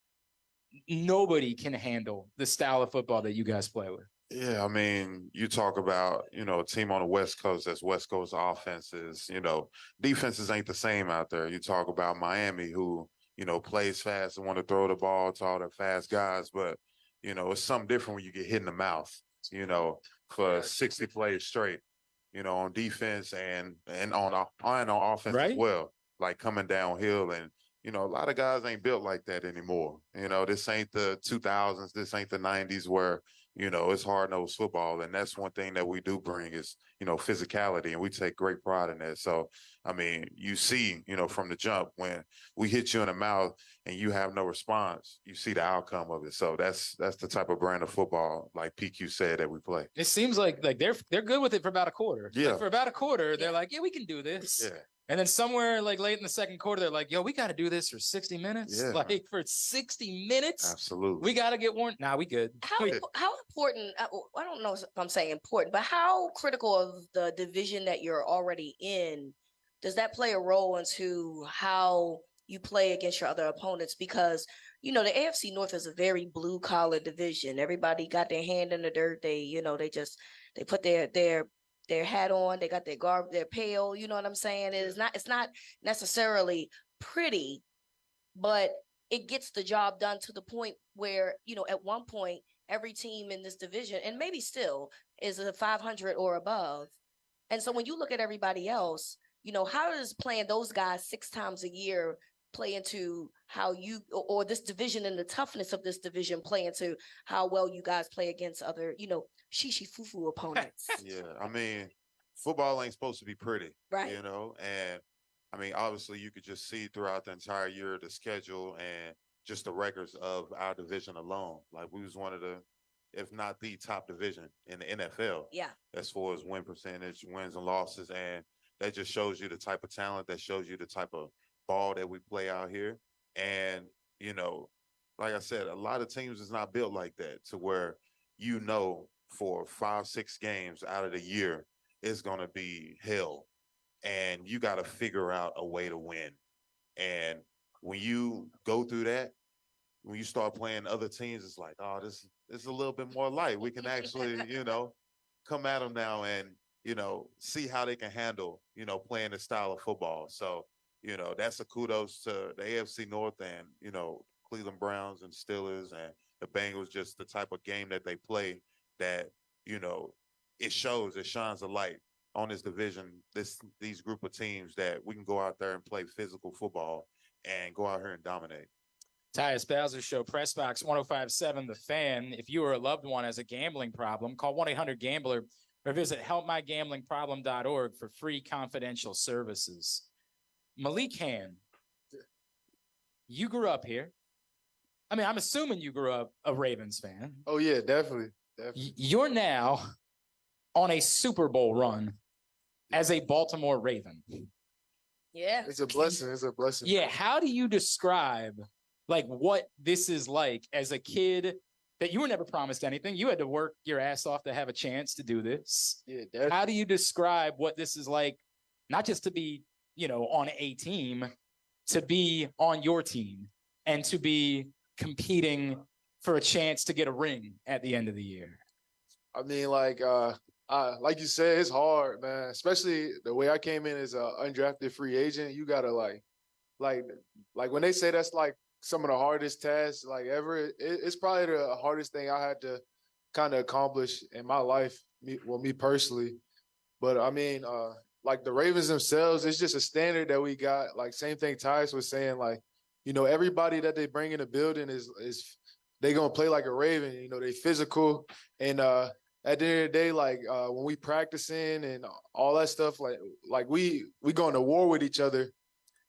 nobody can handle the style of football that you guys play with? Yeah, I mean, you talk about, a team on the West Coast that's West Coast offenses, defenses ain't the same out there. You talk about Miami who, plays fast and want to throw the ball to all the fast guys, but, it's something different when you get hit in the mouth, for 60 plays straight, on defense and on offense Right. as well, like coming downhill. And, a lot of guys ain't built like that anymore. This ain't the 2000s, this ain't the 90s where, it's hard-nosed football, and that's one thing that we do bring is, physicality, and we take great pride in that. So, I mean, you see, from the jump, when we hit you in the mouth and you have no response, you see the outcome of it. So that's the type of brand of football, like PQ said, that we play. It seems like they're good with it for about a quarter. Yeah. Like for about a quarter, they're like, yeah, we can do this. Yeah. And then somewhere like late in the second quarter, they're like, yo, we got to do this for 60 minutes. Yeah. Like for 60 minutes, Absolutely. we got to get warned. Nah, we good. How important, I don't know if I'm saying important, but how critical of the division that you're already in, does that play a role into how you play against your other opponents? Because, the AFC North is a very blue collar division. Everybody got their hand in the dirt. They, they put their hat on, they got their garb, their pail, you know what I'm saying? It's not necessarily pretty, but it gets the job done to the point where, at one point, every team in this division, and maybe still, is a 500 or above. And so when you look at everybody else, how does playing those guys 6 times a year play into how you, or this division and the toughness of this division play into how well you guys play against other, shishi fufu opponents? Yeah, I mean, football ain't supposed to be pretty, Right. And I mean, obviously you could just see throughout the entire year the schedule and just the records of our division alone. Like we was one of the, if not the top division in the NFL. Yeah. As far as win percentage, wins and losses. And that just shows you the type of talent, that shows you the type of ball that we play out here. And, like I said, a lot of teams is not built like that, to where, for 5-6 games out of the year, it's going to be hell. And you got to figure out a way to win. And when you go through that, when you start playing other teams, it's like, oh, this is a little bit more light. We can actually, come at them now and, see how they can handle, playing this style of football. So, that's a kudos to the AFC North and, Cleveland Browns and Steelers and the Bengals, just the type of game that they play that, it shines a light on this division, these group of teams, that we can go out there and play physical football and go out here and dominate. Tyus Bowser Show, Press Box 105.7 The Fan. If you or a loved one has a gambling problem, call 1-800-GAMBLER or visit helpmygamblingproblem.org for free confidential services. Malik Hamm, you grew up here. I mean, I'm assuming you grew up a Ravens fan. Oh, yeah, definitely. You're now on a Super Bowl run as a Baltimore Raven. Yeah. It's a blessing. It's a blessing. Yeah. How do you describe like what this is like as a kid that you were never promised anything? You had to work your ass off to have a chance to do this. Yeah. How do you describe what this is like, not just to be, on a team, to be on your team and to be competing for a chance to get a ring at the end of the year? I mean, like you said, it's hard, man. Especially the way I came in as an undrafted free agent. You gotta like when they say that's like some of the hardest tasks like ever. It's probably the hardest thing I had to kind of accomplish in my life. Me personally, but I mean, like the Ravens themselves, it's just a standard that we got. Like same thing Tyus was saying, like everybody that they bring in the building is they gonna play like a Raven. They physical and. At the end of the day, like when we practicing and all that stuff, like we going to war with each other,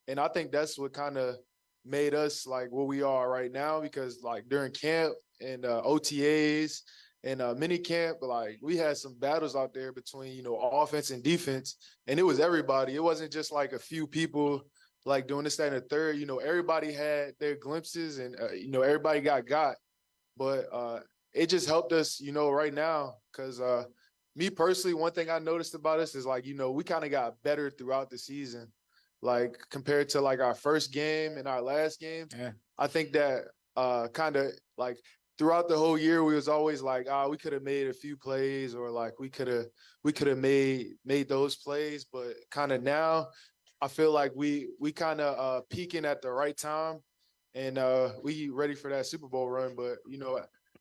and I think that's what kind of made us like what we are right now. Because like during camp and OTAs and mini camp, like we had some battles out there between offense and defense, and it was everybody. It wasn't just like a few people like doing this, that, and the third. Everybody had their glimpses, and everybody got, but. It just helped us, right now, because me personally, one thing I noticed about us is like, we kind of got better throughout the season, like compared to like our first game and our last game. Yeah. I think that kind of like throughout the whole year, we was always like, we could have made a few plays or like we could have made those plays. But kind of now I feel like we kind of peaking at the right time and we ready for that Super Bowl run. But,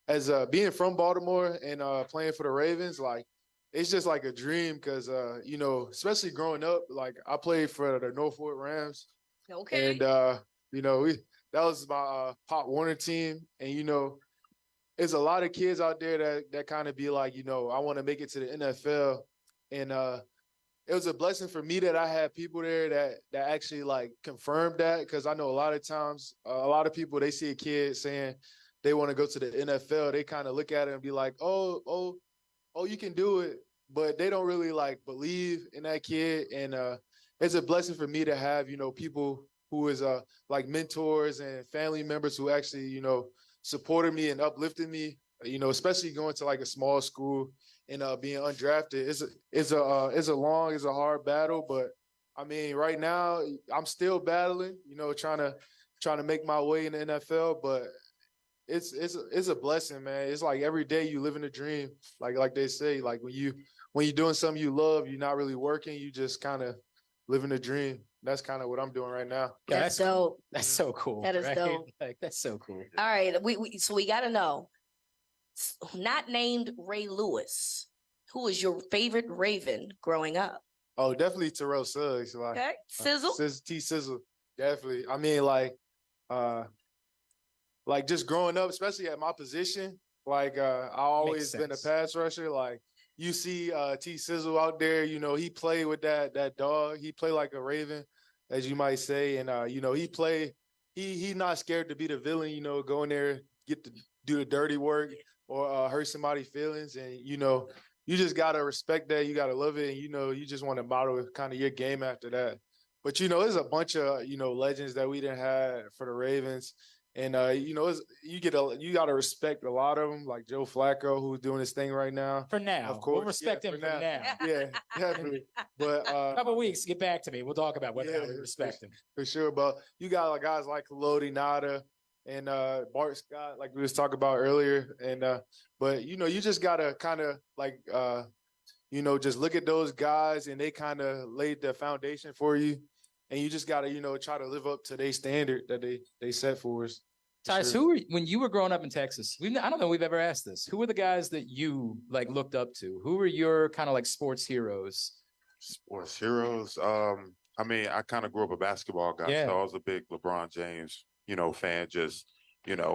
as being from Baltimore and playing for the Ravens, like it's just like a dream because especially growing up, like I played for the Norfolk Rams. Okay. And that was my Pop Warner team, and there's a lot of kids out there that kind of be like, I want to make it to the NFL, and it was a blessing for me that I had people there that actually like confirmed that, because I know a lot of times a lot of people, they see a kid saying they want to go to the NFL, they kind of look at it and be like, oh, you can do it. But they don't really like believe in that kid. And it's a blessing for me to have, people who is like mentors and family members who actually, supported me and uplifted me, especially going to like a small school and being undrafted. It's a hard battle. But I mean, right now I'm still battling, trying to make my way in the NFL. But it's a blessing, man. It's like every day you live in a dream. Like they say, like when you're doing something you love, you're not really working. You just kind of living a dream. That's kind of what I'm doing right now. Yeah, That's dope. That's so cool. That is right? dope. Like that's so cool. All right. So we got to know, not named Ray Lewis, who was your favorite Raven growing up? Oh, definitely Terrell Suggs. Like, okay. Sizzle? Sizzle. Definitely. I mean, like just growing up, especially at my position, like I always been a pass rusher. Like you see T Sizzle out there, he played with that dog. He played like a Raven, as you might say. And he not scared to be the villain, go in there, get to do the dirty work or hurt somebody's feelings. And you just gotta respect that, you gotta love it, and you just want to model kind of your game after that. But there's a bunch of legends that we didn't have for the Ravens. And you got to respect a lot of them, like Joe Flacco, who's doing his thing right now. For now, of course, we'll respect him for now. Yeah, definitely. But a couple weeks, get back to me. We'll talk about whether we respect him for sure. But you got guys like Lodi Nada and Bart Scott, like we was talking about earlier. And but you just gotta kind of like just look at those guys, and they kind of laid the foundation for you. And you just gotta, try to live up to their standard that they set for us. Tyus, when you were growing up in Texas, I don't know if we've ever asked this. Who were the guys that you like looked up to? Who were your kind of like sports heroes? Sports heroes. I mean, I kind of grew up a basketball guy, so I was a big LeBron James, fan. Just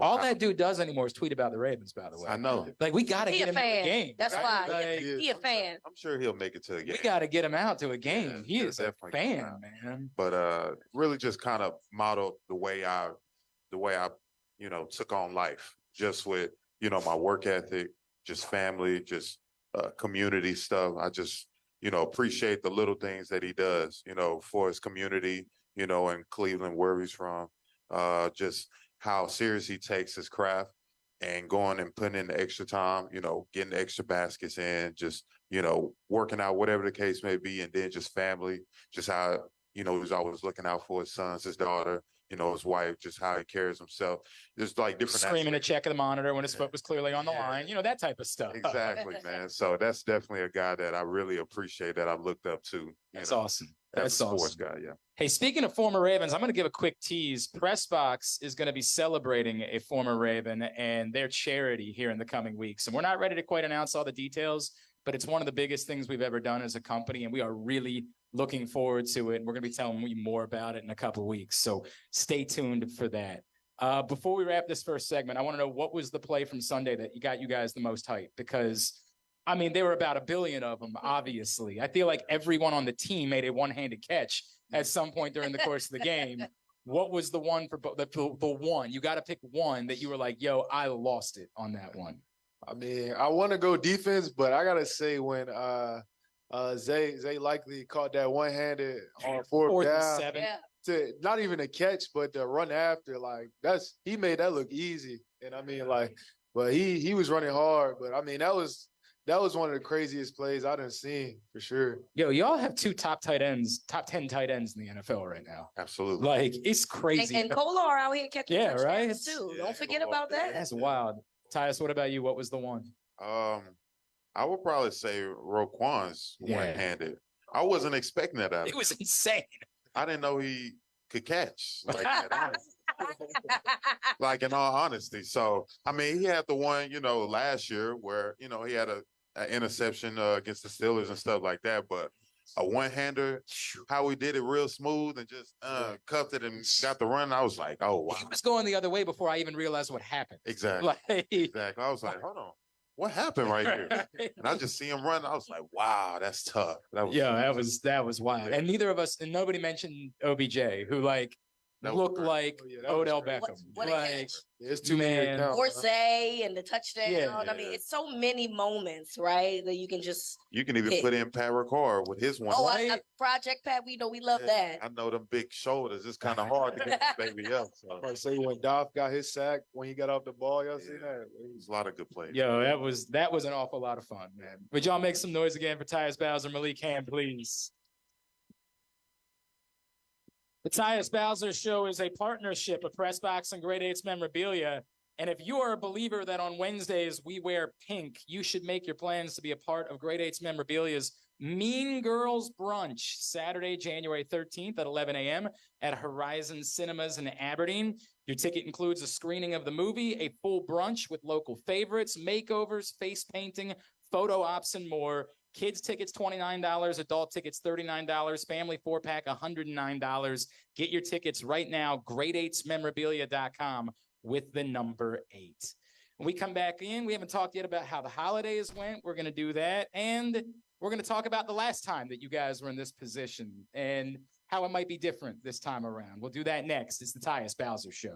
all that dude does anymore is tweet about the Ravens. By the way, I know. Like we gotta get him to the game. That's why he a fan. I'm sure he'll make it to the game. We gotta get him out to a game. Yeah, he is a fan, man. But really, just kind of modeled the way I took on life, just with my work ethic, just family, just community stuff. I just, appreciate the little things that he does, for his community, in Cleveland, where he's from. Just how serious he takes his craft and going and putting in the extra time, getting the extra baskets in, just, working out, whatever the case may be. And then just family, just how, he's always looking out for his sons, his daughter, his wife, just how he carries himself. There's like different screaming to check the monitor when his foot was clearly on the line, that type of stuff. Exactly, man. So that's definitely a guy that I really appreciate, that I've looked up to. That's awesome. That's a sports awesome. guy, yeah. Hey, speaking of former Ravens, I'm going to give a quick tease. Pressbox is going to be celebrating a former Raven and their charity here in the coming weeks. And we're not ready to quite announce all the details, but it's one of the biggest things we've ever done as a company, and we are really looking forward to it. And we're going to be telling you more about it in a couple of weeks. So stay tuned for that. Before we wrap this first segment, I want to know, what was the play from Sunday that got you guys the most hype? Because there were about 1 billion of them, obviously. I feel like everyone on the team made a one-handed catch at some point during the course of the game. What was the one for the one? You got to pick one that you were like, yo, I lost it on that one. I want to go defense, but I got to say when Zay likely caught that one-handed on fourth down. And 7. Yeah. To not even a catch, but the run after, he made that look easy. And but he was running hard. But that was one of the craziest plays I done seen for sure. Yo, y'all have 2 top 10 tight ends in the NFL right now. Absolutely. It's crazy. And Kolar out here catching touchdowns right? too. Don't forget about that. That's wild. Tyus, what about you? What was the one? I would probably say Roquan's one-handed. I wasn't expecting that out of him. It was insane. I didn't know he could catch like that. Like, in all honesty. So, he had the one, last year where, he had an interception against the Steelers and stuff like that. But a one-hander, how he did it real smooth and just cuffed it and got the run, I was like, oh, wow. He was going the other way before I even realized what happened. Exactly. Exactly. I was like, hold on. What happened right here? And I just see him run. I was like, wow, that's tough. That was wild. And neither of us, and nobody mentioned OBJ, who looked like Odell Beckham. What a catch. It's too many. Or Zay and the touchdown. It's so many moments, right? That you can just. You can even put in Pat Ricard with his one. Project Pat, we love that. I know them big shoulders. It's kind of hard to get this baby up. So. I say when Dolph got his sack when he got off the ball, y'all see that? There's a lot of good plays. Yo, that was an awful lot of fun, man. Would y'all make some noise again for Tyus Bowser, Malik Hamm, please? The Tyus Bowser Show is a partnership of Pressbox and Grade 8's memorabilia. And if you are a believer that on Wednesdays we wear pink, you should make your plans to be a part of Grade 8's memorabilia's Mean Girls Brunch, Saturday, January 13th at 11 a.m. at Horizon Cinemas in Aberdeen. Your ticket includes a screening of the movie, a full brunch with local favorites, makeovers, face painting, photo ops, and more. Kids tickets, $29. Adult tickets, $39. Family 4-pack, $109. Get your tickets right now, grade8smemorabilia.com with the number 8. When we come back in, we haven't talked yet about how the holidays went. We're going to do that. And we're going to talk about the last time that you guys were in this position and how it might be different this time around. We'll do that next. It's the Tyus Bowser Show.